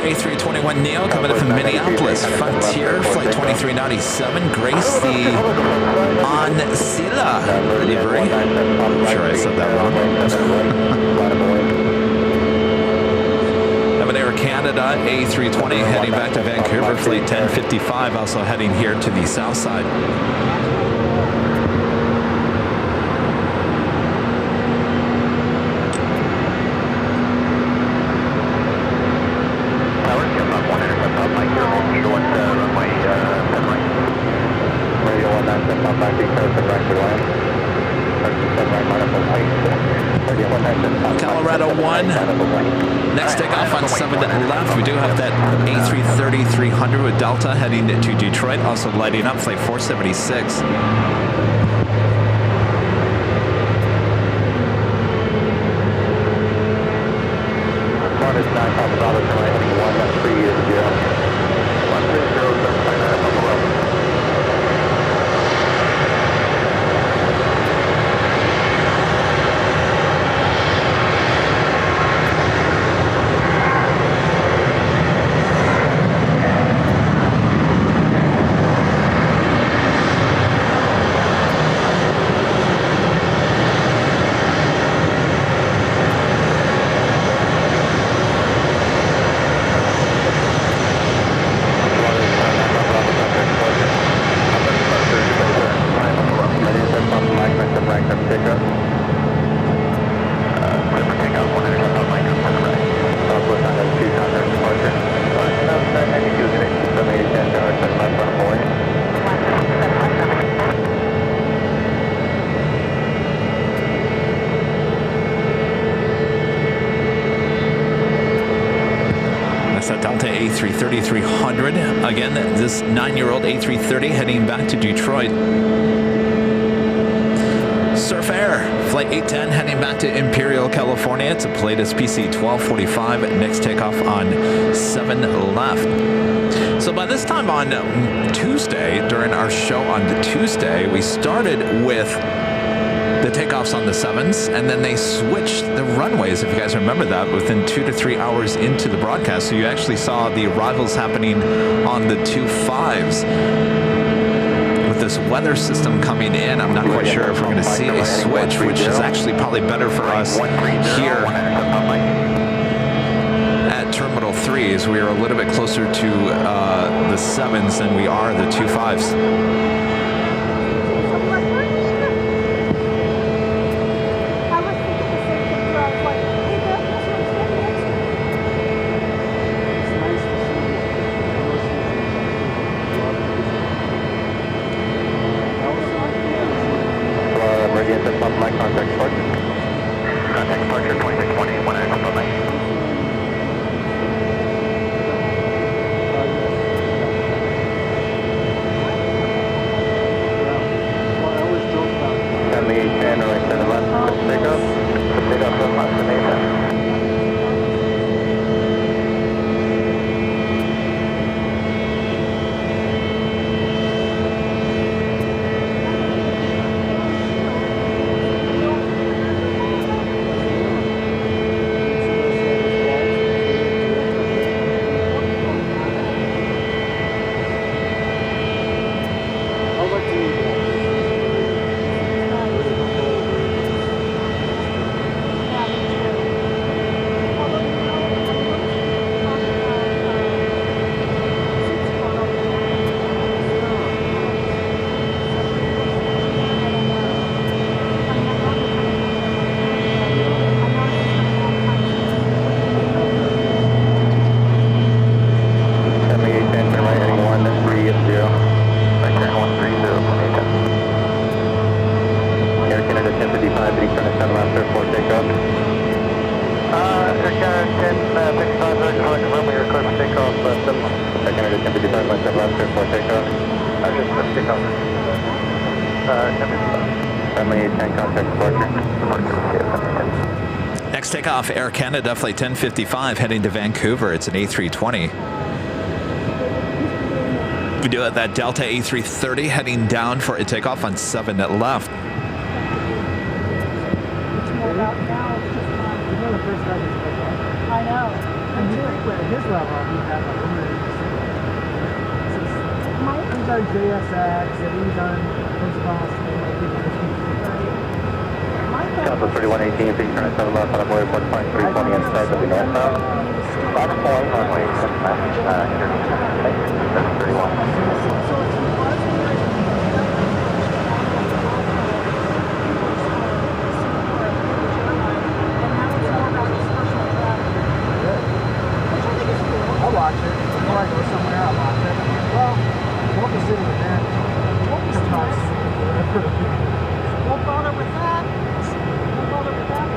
A321neo coming in from Minneapolis. Frontier Flight 2397. Grace the Ancilla livery. I'm sure I said that wrong. Have an Air Canada A320 heading back to Vancouver. Flight 1055 also heading here to the south side. Colorado 1. Next takeoff on 7 left. We do have that A330-300 with Delta heading to Detroit. Also lighting up flight 476. Bravo, turn right, heading 130. 130, 759, Buffalo. A330-300. Again, this 9-year-old A330 heading back to Detroit. Surf Air, Flight 810 heading back to Imperial, California. It's a Pilatus PC 1245. Next takeoff on 7 left. So by this time on Tuesday, during our show on Tuesday, we started with the takeoffs on the 7s, and then they switched the runways, if you guys remember that, within 2 to 3 hours into the broadcast. So you actually saw the arrivals happening on the 2 5s. With this weather system coming in, I'm not quite sure if we're going to see a switch, which is actually probably better for us here at Terminal 3, as we are a little bit closer to the 7s than we are the 2 5s. Next takeoff, Air Canada Flight 1055 heading to Vancouver. It's an A320. We do have that Delta A330 heading down for a takeoff on 7 left. You know the first time he's like that. I know. And you think at his level, he had like he's on JSX, and he's on first class. Delta 3118, please turn at 7 left on a boy report point 320 inside of the northbound. Last point, runway 69, Delta 31. I'll watch it. Before I go somewhere, I'll watch it. Well, won't be sitting in there. Won't be surprised. Won't bother with that. Won't bother with that.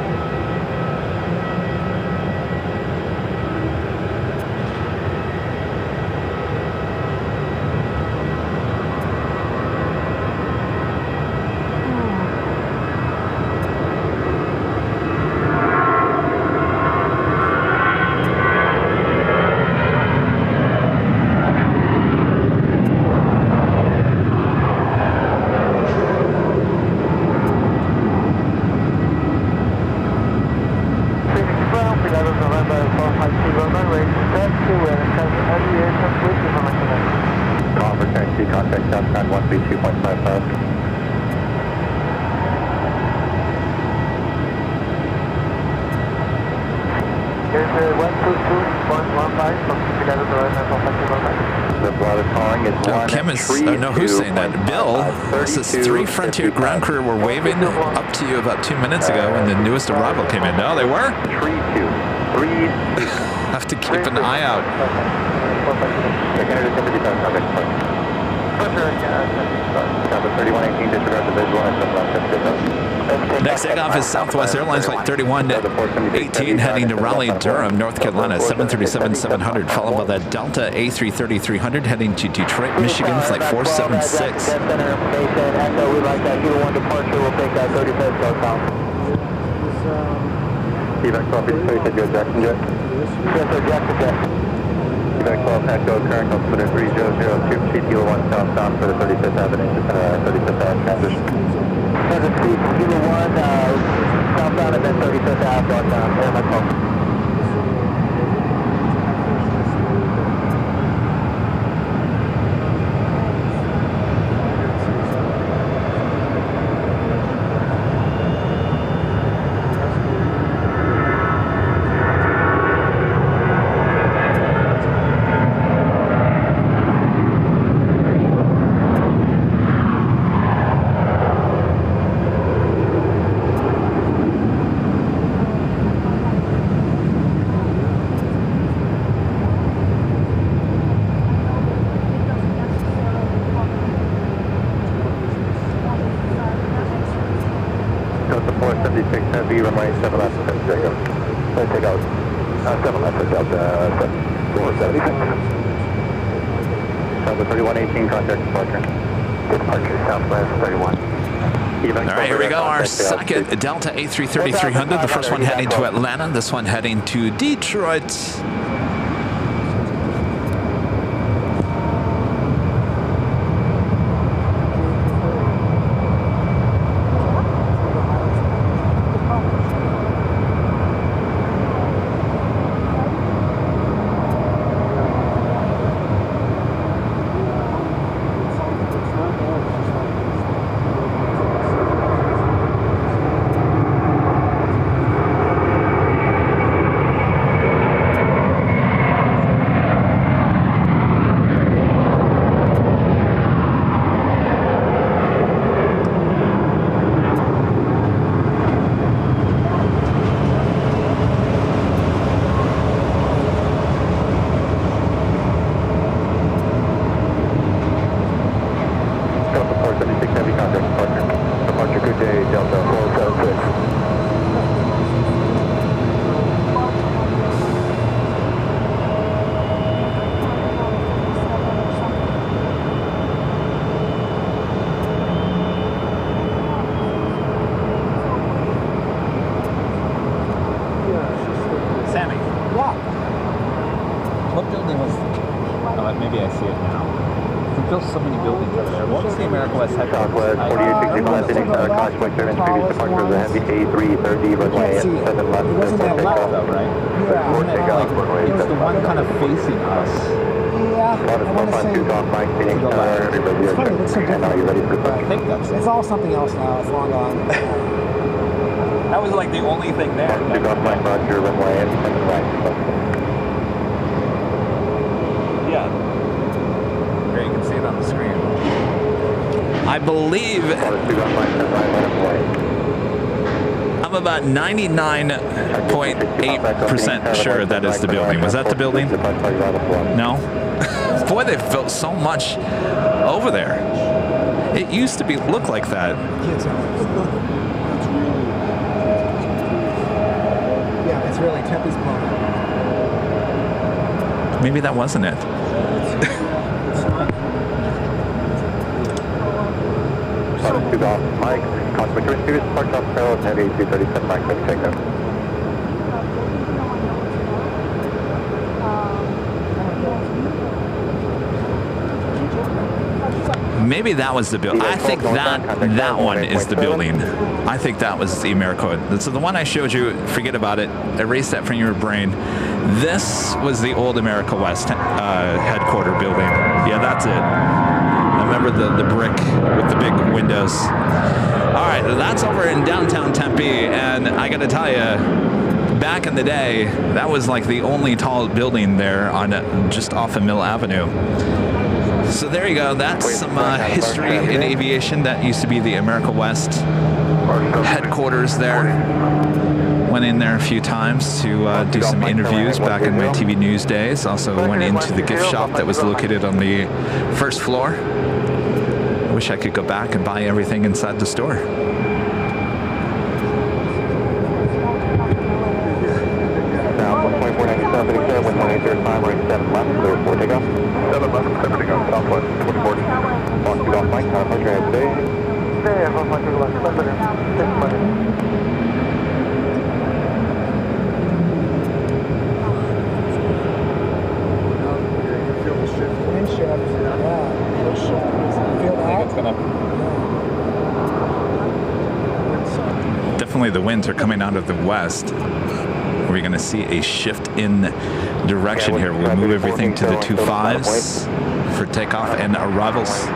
Southbound 132.55. There's a 122.15 from Chicago to The blood calling is Oh, Kim is, no, who's saying that? Bill, this is 3 Frontier ground crew were waving up to you about 2 minutes ago when the newest arrival came in. No, they were? 32. Have to keep an eye out. Next takeoff is Southwest Airlines Flight 3118 heading to Raleigh-Durham, North Carolina, 737-700, followed by the Delta A330-300 heading to Detroit, Michigan, Flight 476. We'd like that 01 departure. We'll take that 35 southbound. Evac 12, you said you're Jackson Jet? Yes, sir, Jackson Jet. Evac 12, Echo, current altimeter 3002, Kilo 1 southbound for the 35th Avenue, 35th Ave transition. There's a Kilo 1 southbound and then 35th Ave northbound. Airline 12. Heavy, runway 7 left, take out. 7 left, take out, 476. Southwest 3118, contact departure. Departure, Southwest 31. All right, here we go. Our second Delta A330-300. The first one heading to Atlanta. This one heading to Detroit. It's all something else now. It's long gone. That was like the only thing there. Yeah. Here you can see it on the screen. I believe I'm about 99.8% sure that is the building. Was that the building? No? Boy, they built so much over there. It used to look like that. Yeah, it's really Tempe's Pond. Maybe that wasn't it. Mike, Cosmic Rescue, Park South Carroll, Heavy 237, Mike, let's take that. Maybe that was the building. I think that one is the building. I think that was the AmeriCorps. So the one I showed you, forget about it. Erase that from your brain. This was the old America West headquarter building. Yeah, that's it. remember the brick with the big windows. All right, that's over in downtown Tempe, and I got to tell you, back in the day, that was like the only tall building there on just off of Mill Avenue. So there you go. That's some history in aviation. That used to be the America West headquarters there. Went in there a few times to do some interviews back in my TV news days. Also went into the gift shop that was located on the first floor. Wish I could go back and buy everything inside the store. Now 12497, pretty clear, 11805, right 7 left, clear for takeoff. 7 left, 70 on Southwest, 140. Walk you off mic, how much you have today? Yeah, 126. Wind shift. Yeah. Wind shift. Feel that? It's gonna. Definitely the winds are coming out of the west. We're going to see a shift in direction here. We'll move everything to the 25s for takeoff and arrivals.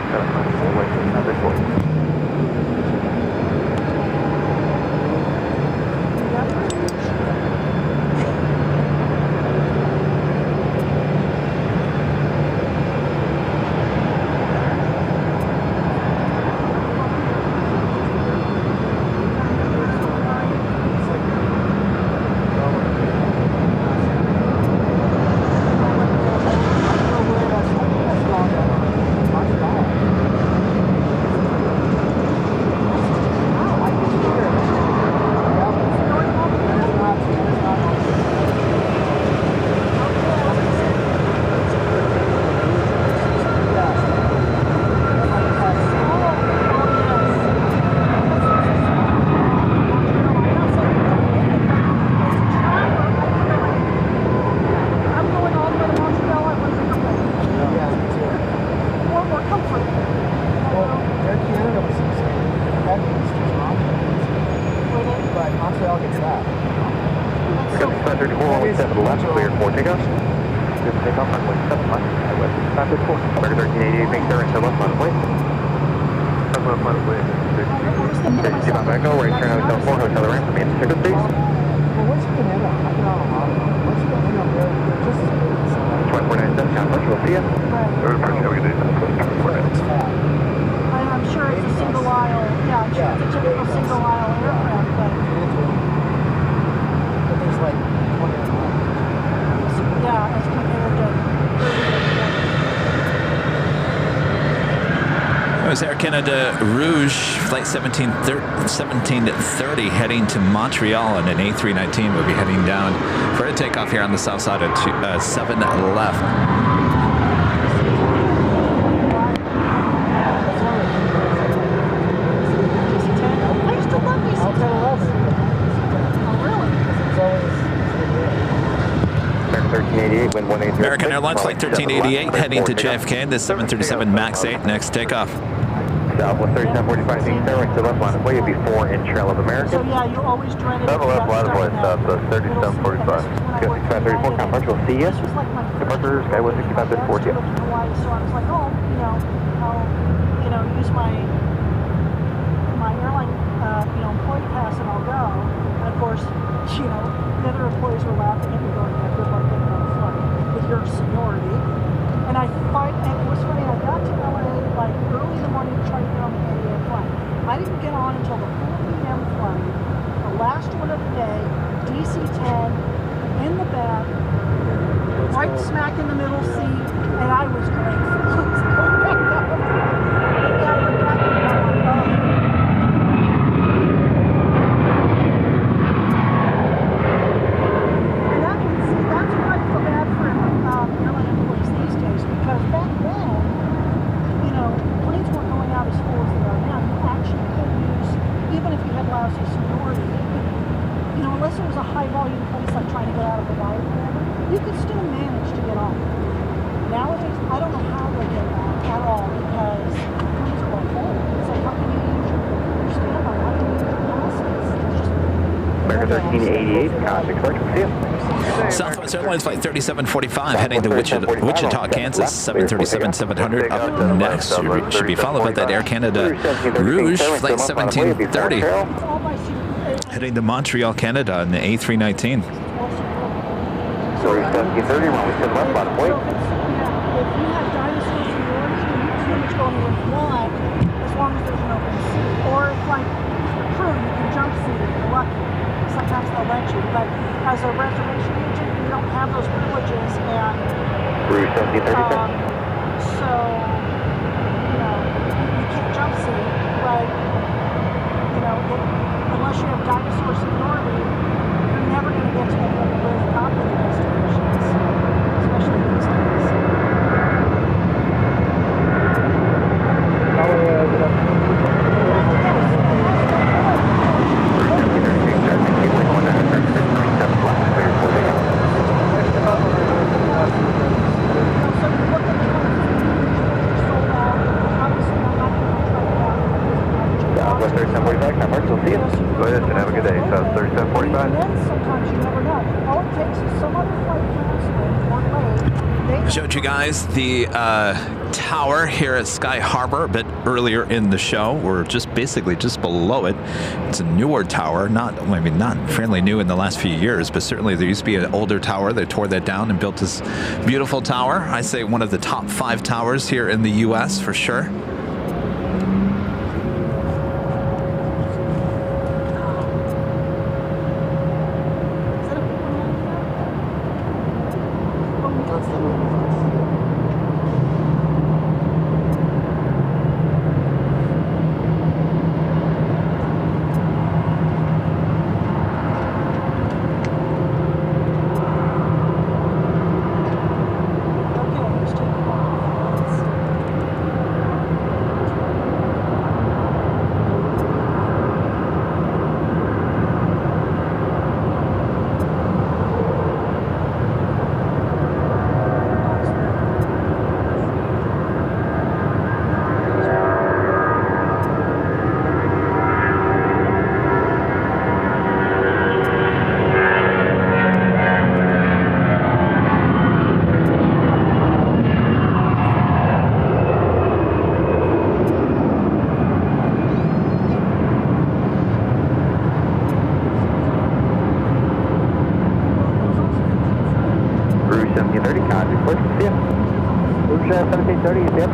Air Canada Rouge, flight 1730, heading to Montreal on an A319. We'll be heading down for a takeoff here on the south side of 7 left. American Airlines Flight 1388 heading to JFK. This 737 MAX 8, next takeoff. Southwest 3745, being right to left line of way, you'll be 4 in Trail of America. So yeah, you always dreaded it. 7 left, line of way, Southwest 3745. 6534, conference, we'll see you. Departure, Skyway 65 bit 4 to you. So I was like, oh, I'll, use my airline, employee pass and I'll go. And of course, the other employees were laughing at me going, I feel like getting on a flight with your seniority. And it was funny, I got to LA like early in the morning to try to get on the 8 a.m. flight. I didn't get on until the 4 p.m. flight, the last one of the day, DC-10, in the back, right smack in the middle seat, and I was grateful. America 1388, contact correction, see you. Southwest Airlines Flight 3745 heading to Wichita, Kansas, 737-700 up next. Should be followed by that Air Canada Rouge Flight 1730 heading to Montreal, Canada in the A319. So 1730, when we said left bottom, wait. If you have dinosaurs in your order, you pretty much go anywhere you want, as long as there's an open seat. Or if, like, crew, you can jump seat if you're lucky. Sometimes they'll let you. But as a reservation agent, you don't have those privileges. And Rouge 1730. so, you know, you can't jump seat. But, you know, unless you have dinosaur seniority, you're never going to get to any of the really popular destinations, especially these days. Southwest 3745, Tarmac, we'll see you. Go ahead and have a good day. South 3745. And then sometimes you never know. All it takes is some other flight canceling or late. Showed you guys the tower here at Sky Harbor a bit earlier in the show. We're just basically just below it. It's a newer tower, not fairly new in the last few years, but certainly there used to be an older tower. They tore that down and built this beautiful tower. I say one of the top 5 towers here in the U.S. for sure. Rouge 1730, contact clear. See ya. Rouge 1730, see ya.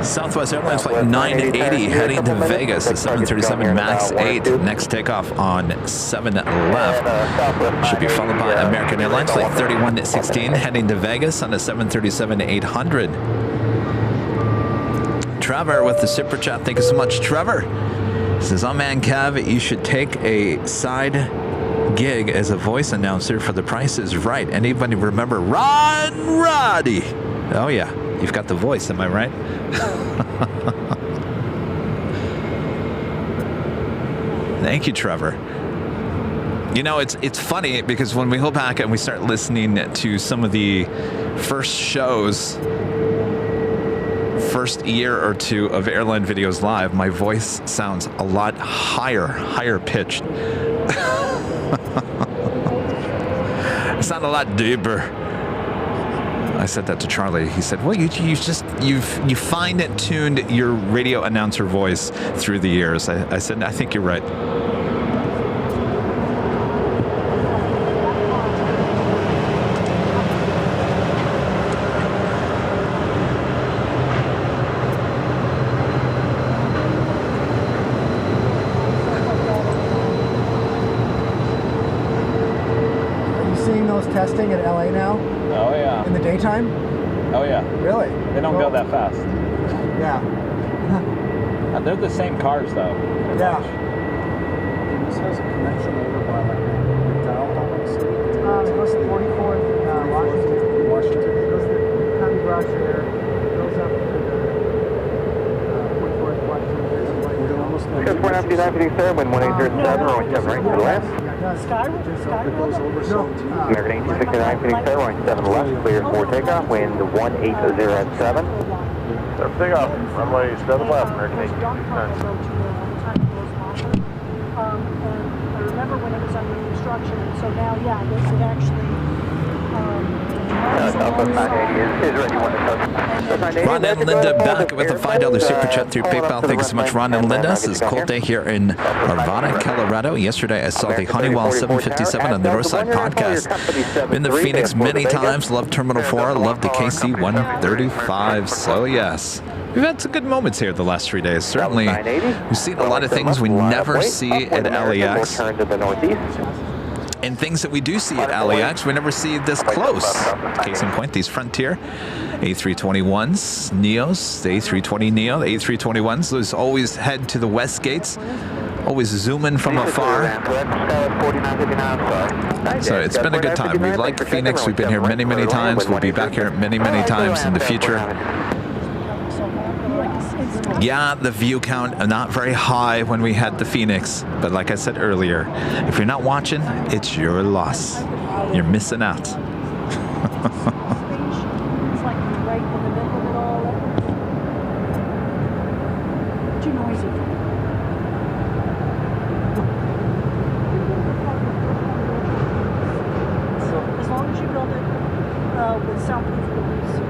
Southwest Airlines Flight 980 heading to Vegas, the 737 MAX 8. Next takeoff on 7 left. Should be followed by American Airlines Flight 3116 heading to Vegas on the 737-800. Trevor with the super chat. Thank you so much, Trevor. Says, "Oh man, Kev, you should take a side gig as a voice announcer for The Price is Right. Anybody remember Ron Roddy?" Oh yeah, you've got the voice, am I right? Thank you, Trevor. You know, it's funny because when we go back and we start listening to some of the first shows, first year or two of Airline Videos Live, my voice sounds a lot higher pitched. I sound a lot deeper. I said that to Charlie. He said, "Well, you fine-tuned your radio announcer voice through the years." I said, "I think you're right." testing at LA now? Oh yeah. In the daytime? Oh yeah. Really? They don't go that fast. Yeah. They're the same cars though. Yeah. This has a connection over by like McDowell. It goes to 44th Washington. It goes to the county garage there. It goes up to the 44th Washington. Just 159 sir, wind 1807, runway 7 right to the left. It goes over 17. American 1869 Phoenix Air, runway 7 left, clear for takeoff, wind 180 at 7. Start takeoff, runway 7 left, American 1869. And I remember when it was under construction, and so now, yeah, it actually. Southwest 980 is ready when it Ron and Linda back with a $5 super chat through PayPal. Thank you so much, Ron and Linda. This is a cold day here in Arvada, Colorado. Yesterday, I saw the Honeywell 757 on the Roadside Podcast. Been to Phoenix many times. Love Terminal 4. Love the KC 135. So, yes. We've had some good moments here the last 3 days. Certainly, we've seen a lot of things we never see at LAX. And things that we do see at LAX, we never see this close. Case in point, these Frontier A321s, Neos, the A320 Neo, the A321s, those always head to the west gates, always zoom in from afar. So it's been a good time. We like Phoenix. We've been here many, many times. We'll be back here many, many times in the future. Yeah, the view count not very high when we had the Phoenix, but like I said earlier, if you're not watching, it's your loss. You're missing out. It's like right in the middle of it all. Too noisy. As long as you build it with soundproof doors.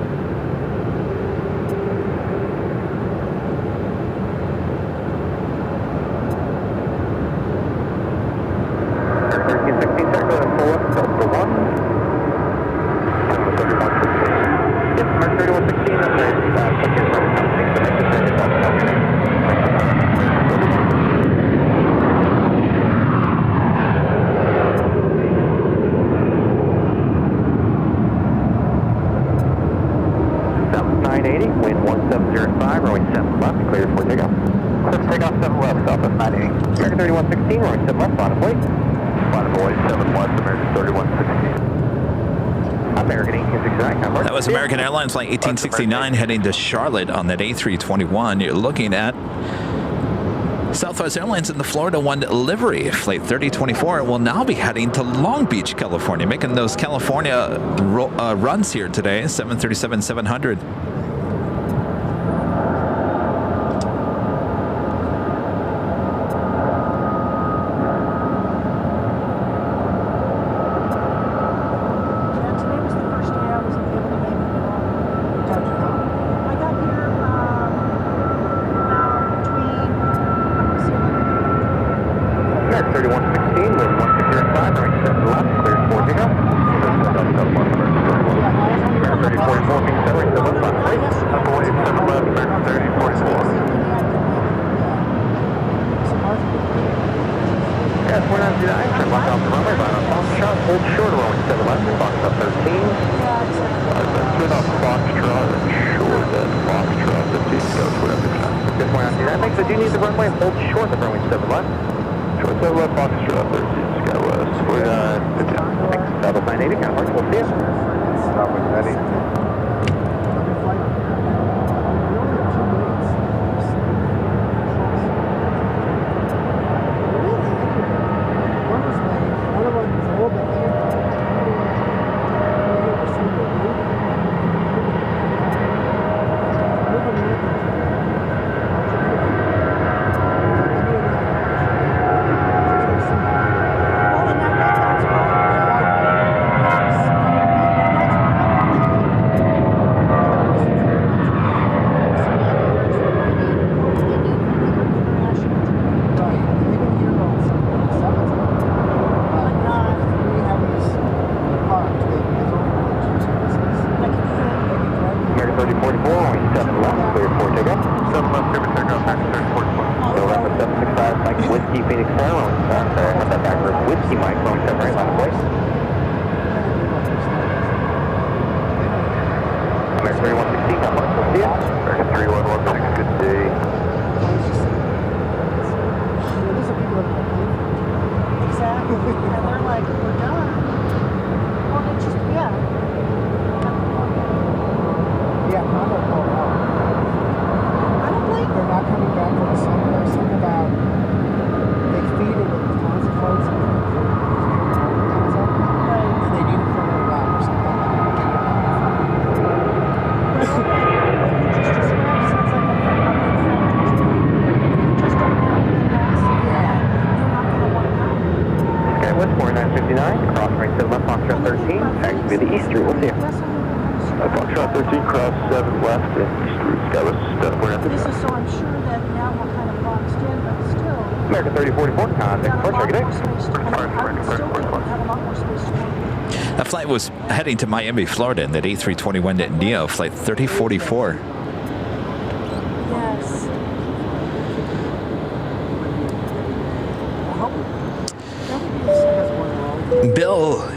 That was American Airlines Flight 1869 heading to Charlotte on that A321. You're looking at Southwest Airlines in the Florida 1 livery. Flight 3024 will now be heading to Long Beach, California, making those California runs here today, 737-700. 3116, how much? We'll see ya. American 3116, good day. These are people that are paying. Exactly. And they're like, we're done. Well, it's just, yeah. Yeah, Congo called out. I don't blame They're not coming back for the summer. There's something about they feed it with tons of floats and and they need it for a little while or something. what you just described sounds like a big factory to me. You just don't have the capacity and you're not going to want to come. Okay, West 4959, cross range 7 left, Foxtrot 13, taxi to the east route, we'll see ya. Yes, Foxtrot 13, cross 7 left, and east route, Skywest, this is so I'm sure that now we're kind of boxed in, but still. American 3044, contact approach, good day. I still think we have a lot more space to work. That flight was heading to Miami, Florida, in that A321 Neo, flight 3044. Yes. Bill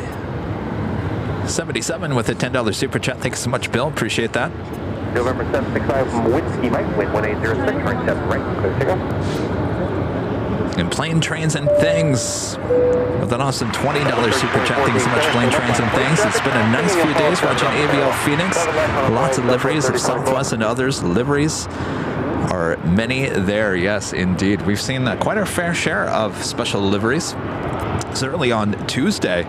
77 with a $10 super chat. Thanks so much, Bill. Appreciate that. November 765 from Whiskey Mike, wind 1806, range 7 right, clear to go. And Plane, Trains, and Things with an awesome $20 super chat. Thanks so much, Plane, Trains, and Things. It's been a nice few days watching AVL Phoenix. Lots of liveries of Southwest and others. Liveries are many there. Yes, indeed. We've seen quite a fair share of special liveries. Certainly on Tuesday.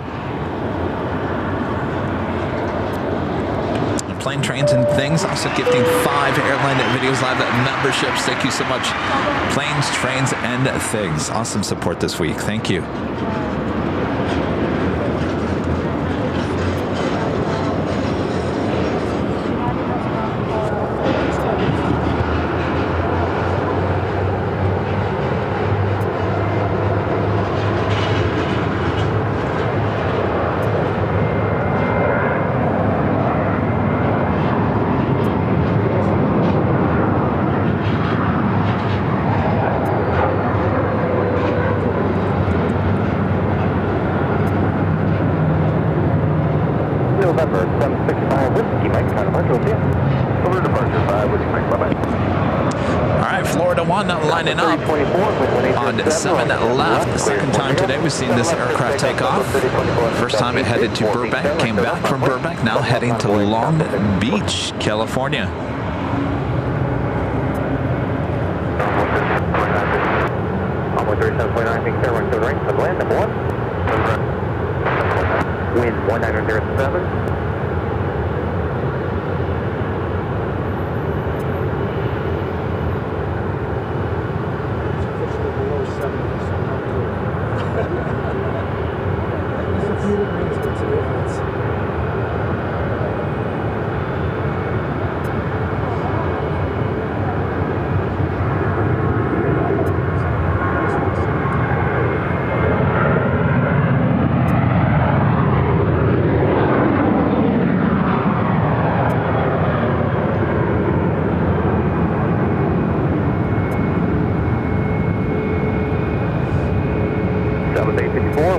Plane, Trains, and Things also gifting 5 Airline Videos Live memberships. Thank you so much, Planes, Trains, and Things. Awesome support this week. Thank you. November 765, Whiskey Mike, counterpunch, we'll see ya. Over departure 5, Whiskey Mike, bye-bye. All right, Florida 1 lining up on 7 left. Second time today we've seen this aircraft take off. First time it headed to Burbank, came back from Burbank, now heading to Long Beach, California. Onward 37.9, thanks, everyone, to the right, to the land, number 1. Wind 1907.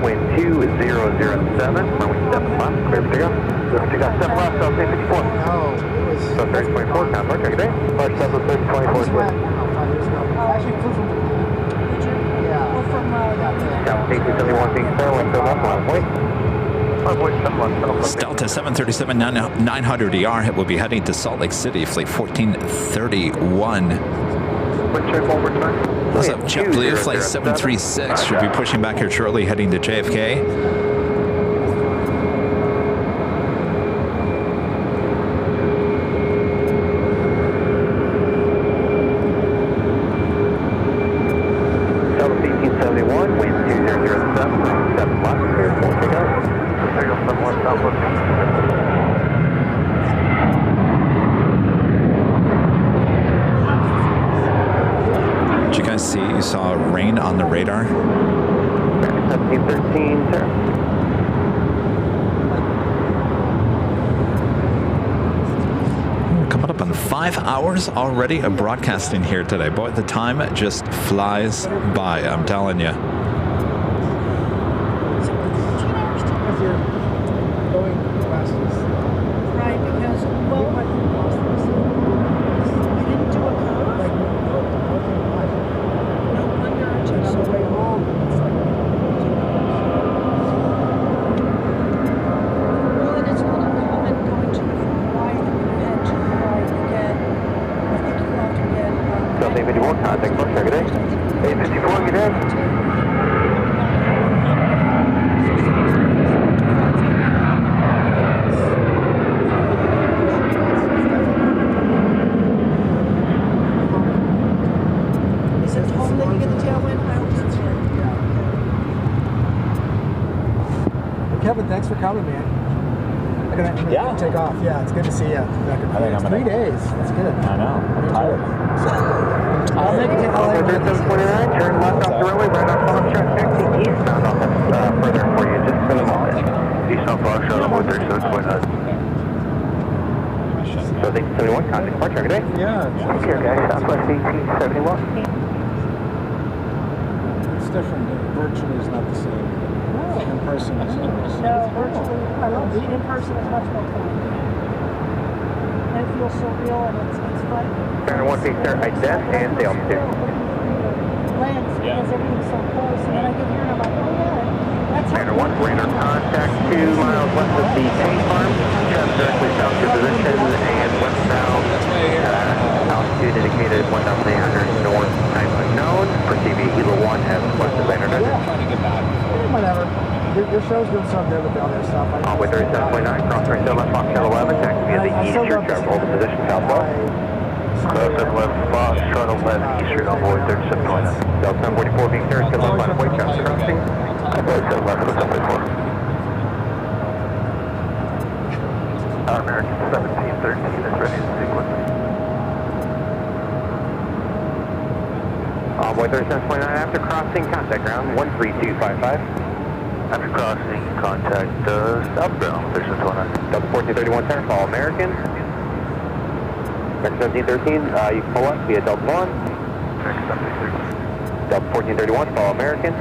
Wind 2007, runway 7 left, clear for takeoff. Clear for takeoff, 7 left, South Bay 54. No, it was... South Bay 24, contact, good day. March 7, 24. I just went, 5 years ago. I actually flew from Japan. Did you? Yeah. Well, from South Bay 271, thanks, sir, wind 7 left, line, wait. Delta 737-900ER will be heading to Salt Lake City, flight 1431. What's up, JetBlue, flight 736, should be pushing back here shortly, heading to JFK. On the radar. 1713, sir. Coming up on 5 hours already of broadcasting here today. Boy, the time just flies by, I'm telling you. Because you're going fastest. Right, because, well, 854, contact departure, good day. 854, good day. Is it home that you get the tailwind? I hope so. Well, Kevin, thanks for coming, man. I'm gonna take off. Yeah, it's good to see you. I think I'm gonna- 3 days. That's good. I know. I'm tired. I'll make it take all I want. 729, turn left off the runway, right off Foxtrot, taxi eastbound. I'll have further for you just in a moment. Eastbound Foxtrot, runway 37.9. So 871, contact departure, good day. Yeah. Okay, guys, Southwest 1871. It's different. Virtually is not the same. In person is always. No, virtually, I love it. In person is much more fun. And it feels so real and it's fun. Turn 1 sir, I desk and the altitude. Lands because everything's so close. And then I get here and I'm like, oh yeah, that's how. Standard 1, radar contact 2 miles west of the tank farm. Traffic directly south to position and westbound. Altitude indicated 1,800 north, time unknown. Proceed via Hilo 1 as west of Banner Desert. Whatever. Your show's doing so good with the other stuff. On with 37.9, cross right left Foxtrot 11, taxi via the eastern travel hold position southwest. Cross 711 Foxtrot 11, eastern on board 37.9. Delta 744 being cleared, still on line of way, traffic crossing. On board 711 with 744. American 1713 is ready to sequence. Envoy 37.9 after crossing, contact ground 13255. After crossing, contact southbound 37.9. Delta 1431 turn, follow American. American 1713, you can pull up via Delta 1. American 1713. Delta 1431, follow American.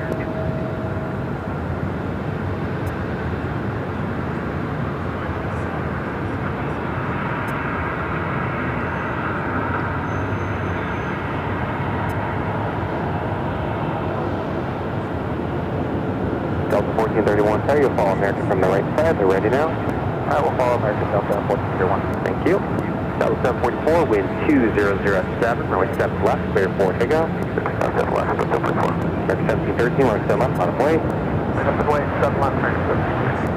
Delta 1431, sir, you'll follow American from the right side. They're ready now. I will follow American Delta 1431. Thank you. Delta 744, wind 2007, runway 7 left, clear for takeoff. 7 left, 744. American 1713, runway 7 left, on its way. 7 way, 7 left, turn 1713.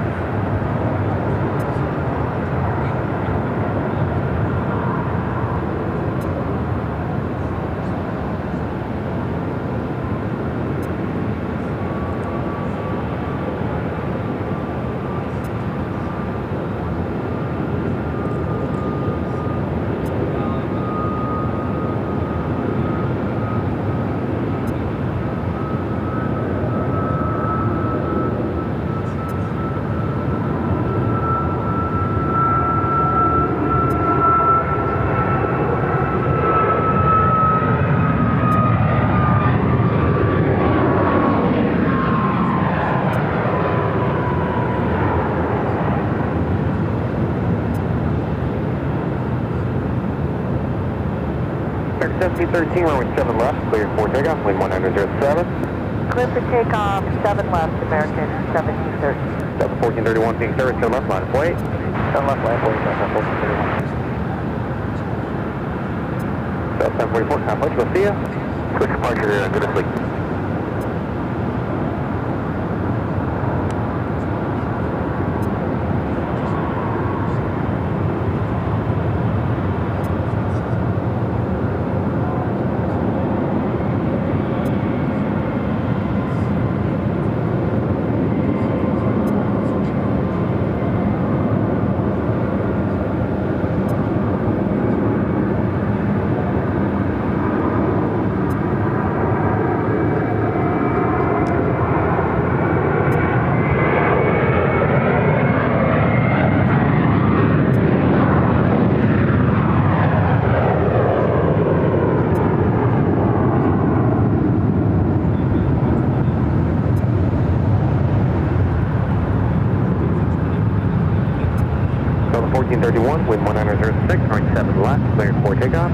American 1713, runway 7 left, clear for takeoff, wind 107. Clear for takeoff, 7 left, American 1713. Delta 1431 being service, 7 left, line of way. 7 left, line of way, Delta 1431. Delta 744, complex, we'll see ya. Quick departure, good to sleep. Delta 1431, wind 106, runway 7 left, clear for takeoff.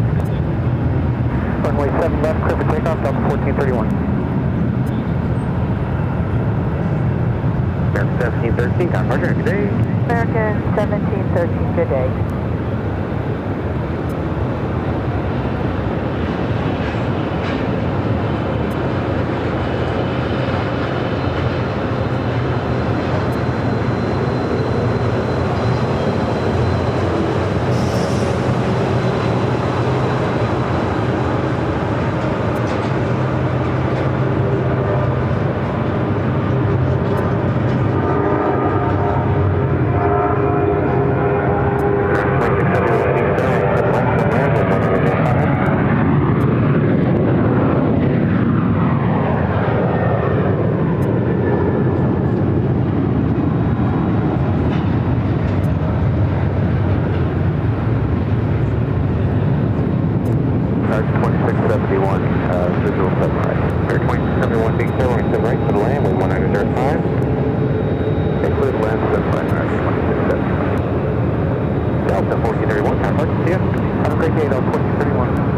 Runway 7 left, clear for takeoff, Delta 1431. American 1713, time departure, good day. American 1713, good day. 71, visual 7 right. Air 2071 being clear, runway 7 right for the land with 1905. Include land 7 right, 2670. Delta 1431, Tarmac, see ya. Have a great day, Delta 1431.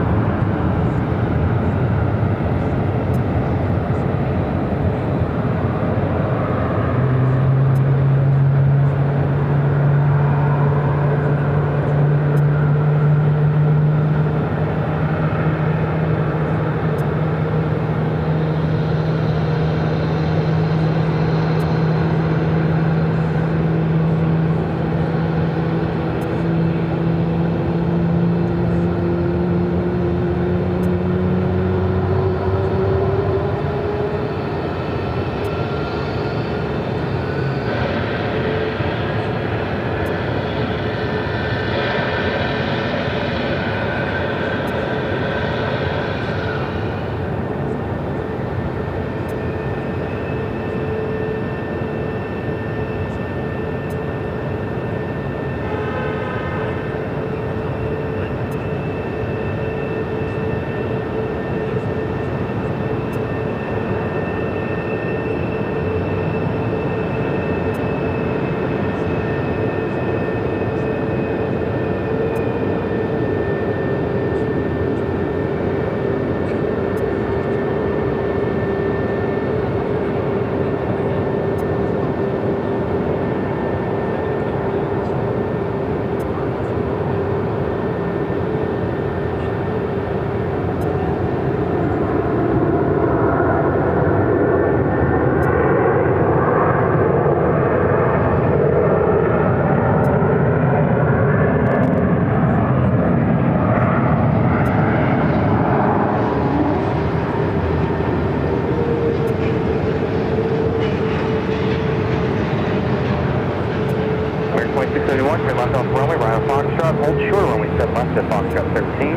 Hold short when we step left at Foxtrot 13.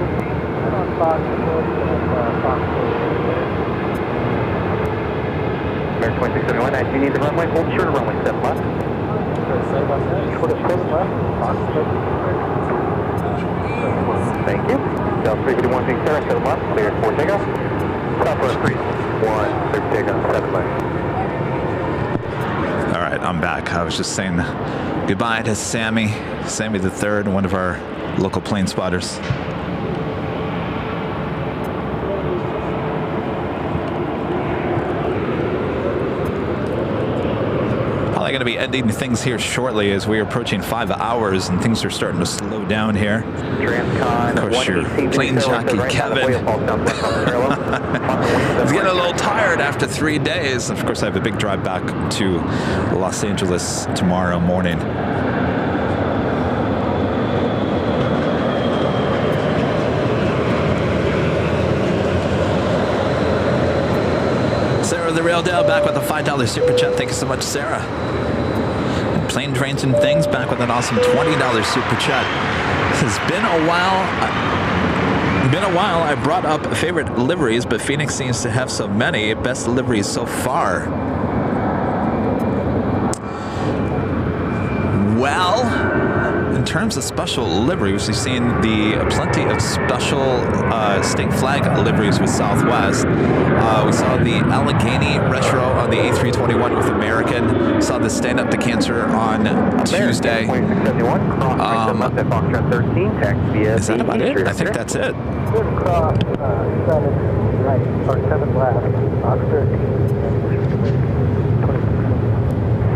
American 2671, I do need the runway. Hold short of runway, step left. Thank you. Delta 351 being Sarah, step left, clear for takeoff. Southwest 31, clear for takeoff, 7 left. All right, I'm back. I was just saying goodbye to Sammy the third, one of our local plane spotters. Probably going to be ending things here shortly as we're approaching 5 hours and things are starting to slow down here. Transcon, of course, your plane jockey Kevin. He's getting a little tired after 3 days. Of course, I have a big drive back to Los Angeles tomorrow morning. The Rail Down back with a $5 super chat. Thank you so much, Sarah. And Plane Trains and Things back with an awesome $20 super chat. It's been a while. I brought up favorite liveries, but Phoenix seems to have so many. Best liveries so far. Well, in terms of special liveries, we've seen plenty of special state flag liveries with Southwest. We saw the Allegheny Retro on the A321 with American. We saw the Stand Up to Cancer on Tuesday. Is that about it? I think that's it. Cross 7 right, or 7 left, box 13.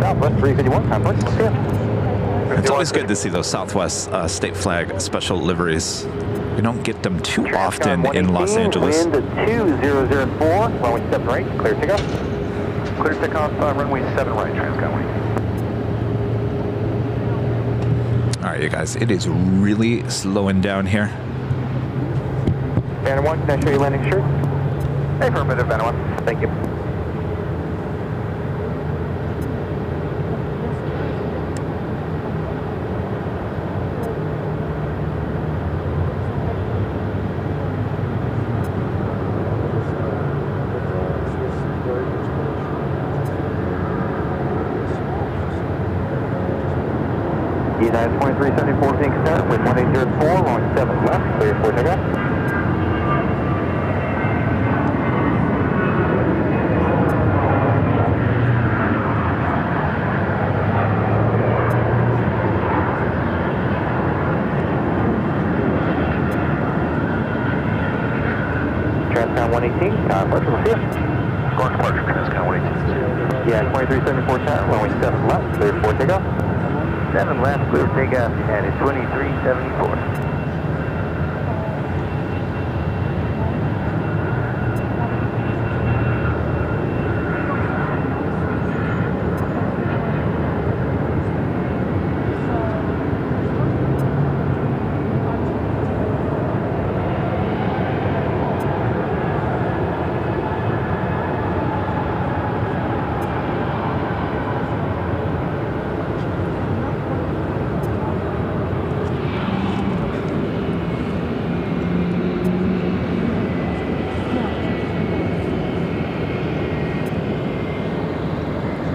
Southwest 351, time for it. It's always good to see those Southwest state flag special liveries. We don't get them too often in Los Angeles. Wind 2004, runway 7 right, clear takeoff. Clear takeoff, runway 7 right, Transcon wing. All right, you guys, it is really slowing down here. Banner 1, can I show you landing shirt? Affirmative, Banner 1, thank you. United 2374 being start with 1804, runway 7 left, clear for takeoff. 118, departure, we'll see you. Squawk departure, Transcon 118. Yeah, 2374 tower, runway 7 left, clear for takeoff. 7 left, clear for takeoff, United 2374.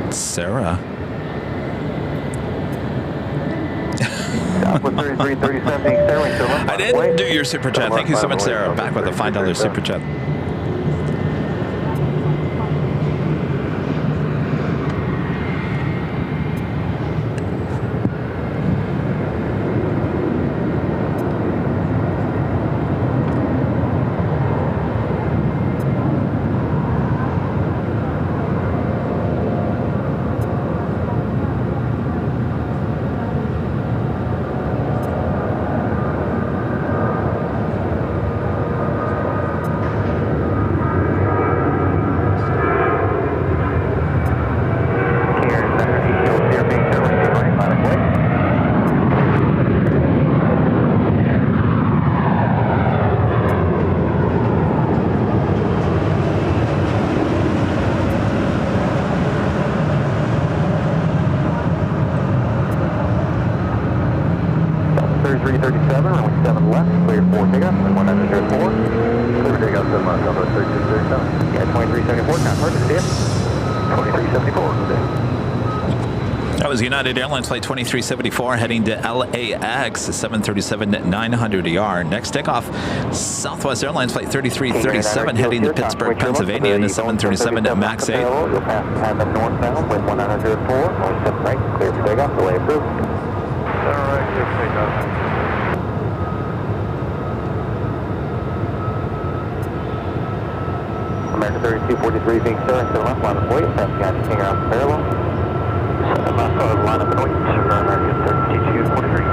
Sarah. I didn't do your super chat. Thank you so much, Sarah. Back with a $5 super chat. That was United Airlines Flight 2374 heading to LAX, 737-900ER. Next takeoff, Southwest Airlines Flight 3337 heading to Pittsburgh, Pennsylvania in the 737 MAX 8. You'll pass behind them northbound, wind 104, north 7 right, clear for takeoff, delay approved. 7 right, clear for takeoff. American 3243 being started to the left, line of weight, pass behind King off parallel. 7 left, line up and wait, American 3243.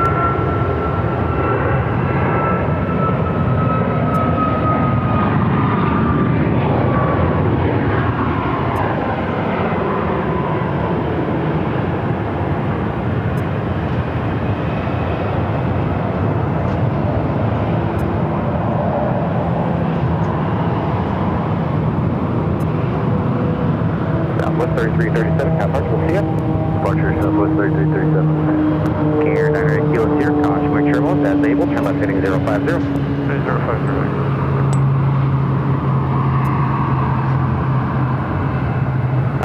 Southwest 3337, contact, we'll see you. Departure, Southwest 3337. Gear 900 kilos here, caution wing turbulence, as able, turn left heading 050. 050.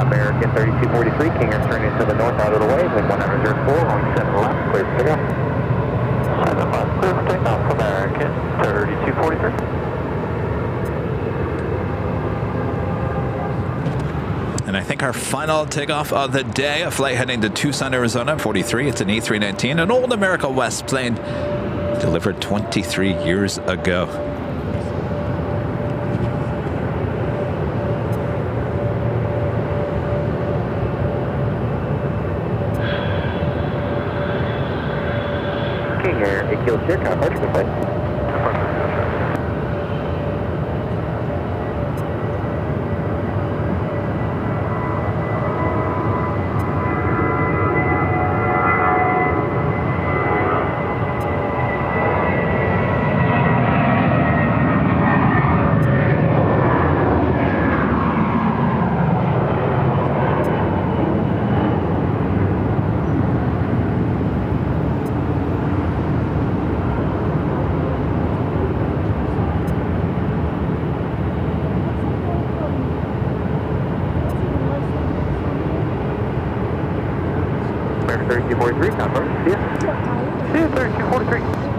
American 3243, King is turning to the north out of the way, wind 104, going 7 left, clear for takeoff. 7 left, clear for takeoff, American 3243. And I think our final takeoff of the day, a flight heading to Tucson, Arizona, 43. It's an A319, an old America West plane delivered 23 years ago. King Air, 8 kilos here, contact, good flight. American 3243, contact, see ya. See ya, 3243.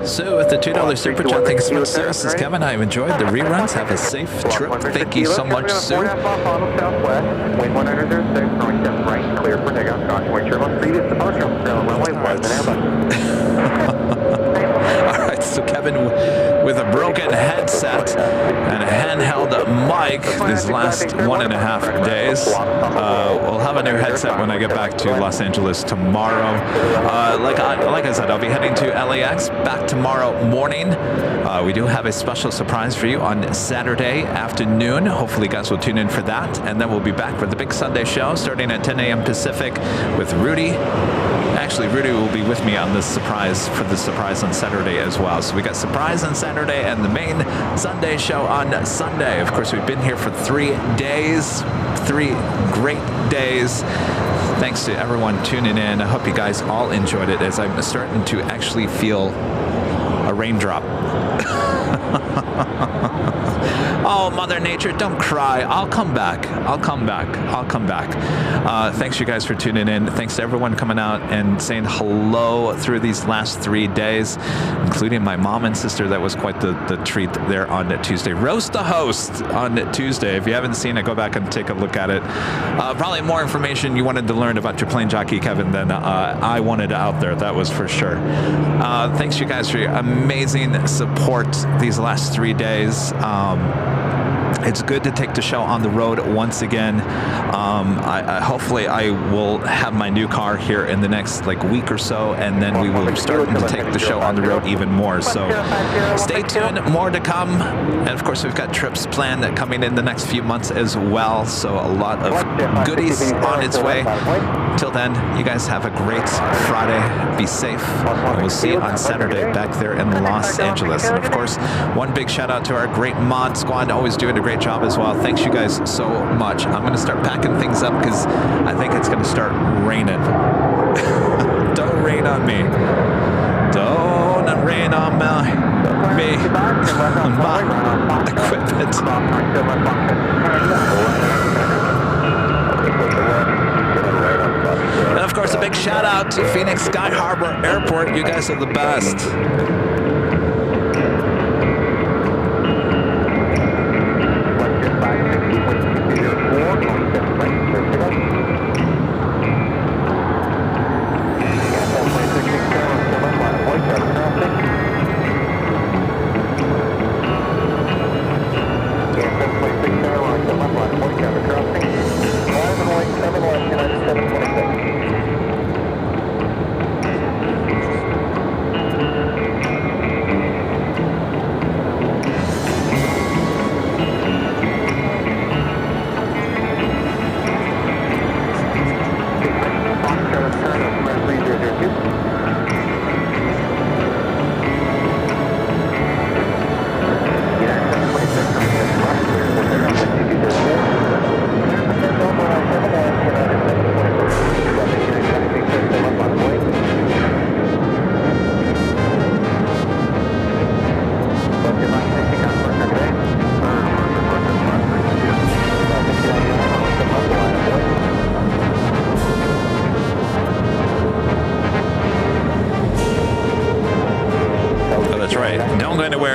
Sue with the $2 super chat. Thanks so much, Sue. This is Kevin. I've enjoyed the reruns. Have a safe trip. Thank you so much, Sue. Southwest, wind 106, throwing step right, clear for takeoff. Caution, wait your left previous departure on the runway, was an Airbus. All right, so Kevin with a broken headset and a handheld mic these last 1.5 days. We'll have a new headset when I get back to Los Angeles tomorrow. Like I said, I'll be heading to LAX back tomorrow morning. We do have a special surprise for you on Saturday afternoon. Hopefully you guys will tune in for that. And then we'll be back for the big Sunday show starting at 10 a.m. Pacific with Rudy. Actually, Rudy will be with me on this surprise for the surprise on Saturday as well. So we got surprise on Saturday and the main Sunday show on Sunday. Of course, we've been here for 3 days, 3 great days. Thanks to everyone tuning in. I hope you guys all enjoyed it as I'm starting to actually feel a raindrop. Oh, Mother Nature, don't cry. I'll come back. I'll come back. I'll come back. Thanks you guys for tuning in. Thanks to everyone coming out and saying hello through these last 3 days, including my mom and sister. That was quite the treat there on Tuesday. Roast the Host on Tuesday. If you haven't seen it, go back and take a look at it. Probably more information you wanted to learn about your plane jockey, Kevin, than I wanted out there. That was for sure. Thanks you guys for your amazing support these last 3 days. It's good to take the show on the road once again. Hopefully I will have my new car here in the next week or so, and then we will start to take the show on the road even more. So stay tuned, more to come. And of course, we've got trips planned coming in the next few months as well. So a lot of goodies on its way. Till then, you guys have a great Friday. Be safe. And we'll see you on Saturday back there in Los Angeles. And of course, one big shout out to our great mod squad, always doing a great job as well. Thanks you guys so much. I'm going to start packing things up because I think it's going to start raining. Don't rain on me. Don't rain on me. My equipment. And of course, a big shout out to Phoenix Sky Harbor Airport. You guys are the best.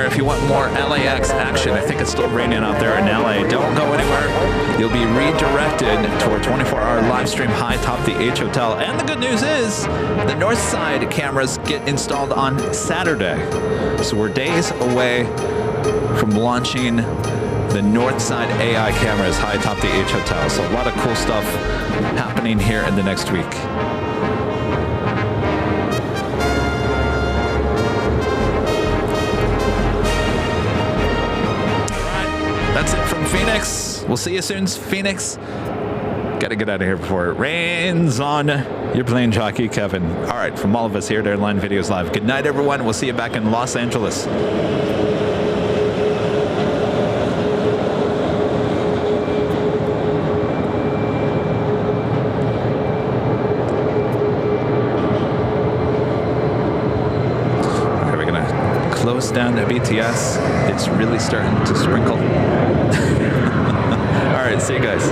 If you want more LAX action, I think it's still raining out there in LA. Don't go anywhere. You'll be redirected to our 24-hour live stream high top the H Hotel. And the good news is the north side cameras get installed on Saturday. So we're days away from launching the north side AI cameras high top the H Hotel. So a lot of cool stuff happening here in the next week. That's it from Phoenix. We'll see you soon, Phoenix. Gotta get out of here before it rains on your plane jockey, Kevin. All right, from all of us here at Airline Videos Live. Good night, everyone. We'll see you back in Los Angeles. Close down the BTS. It's really starting to sprinkle. All right, see you guys.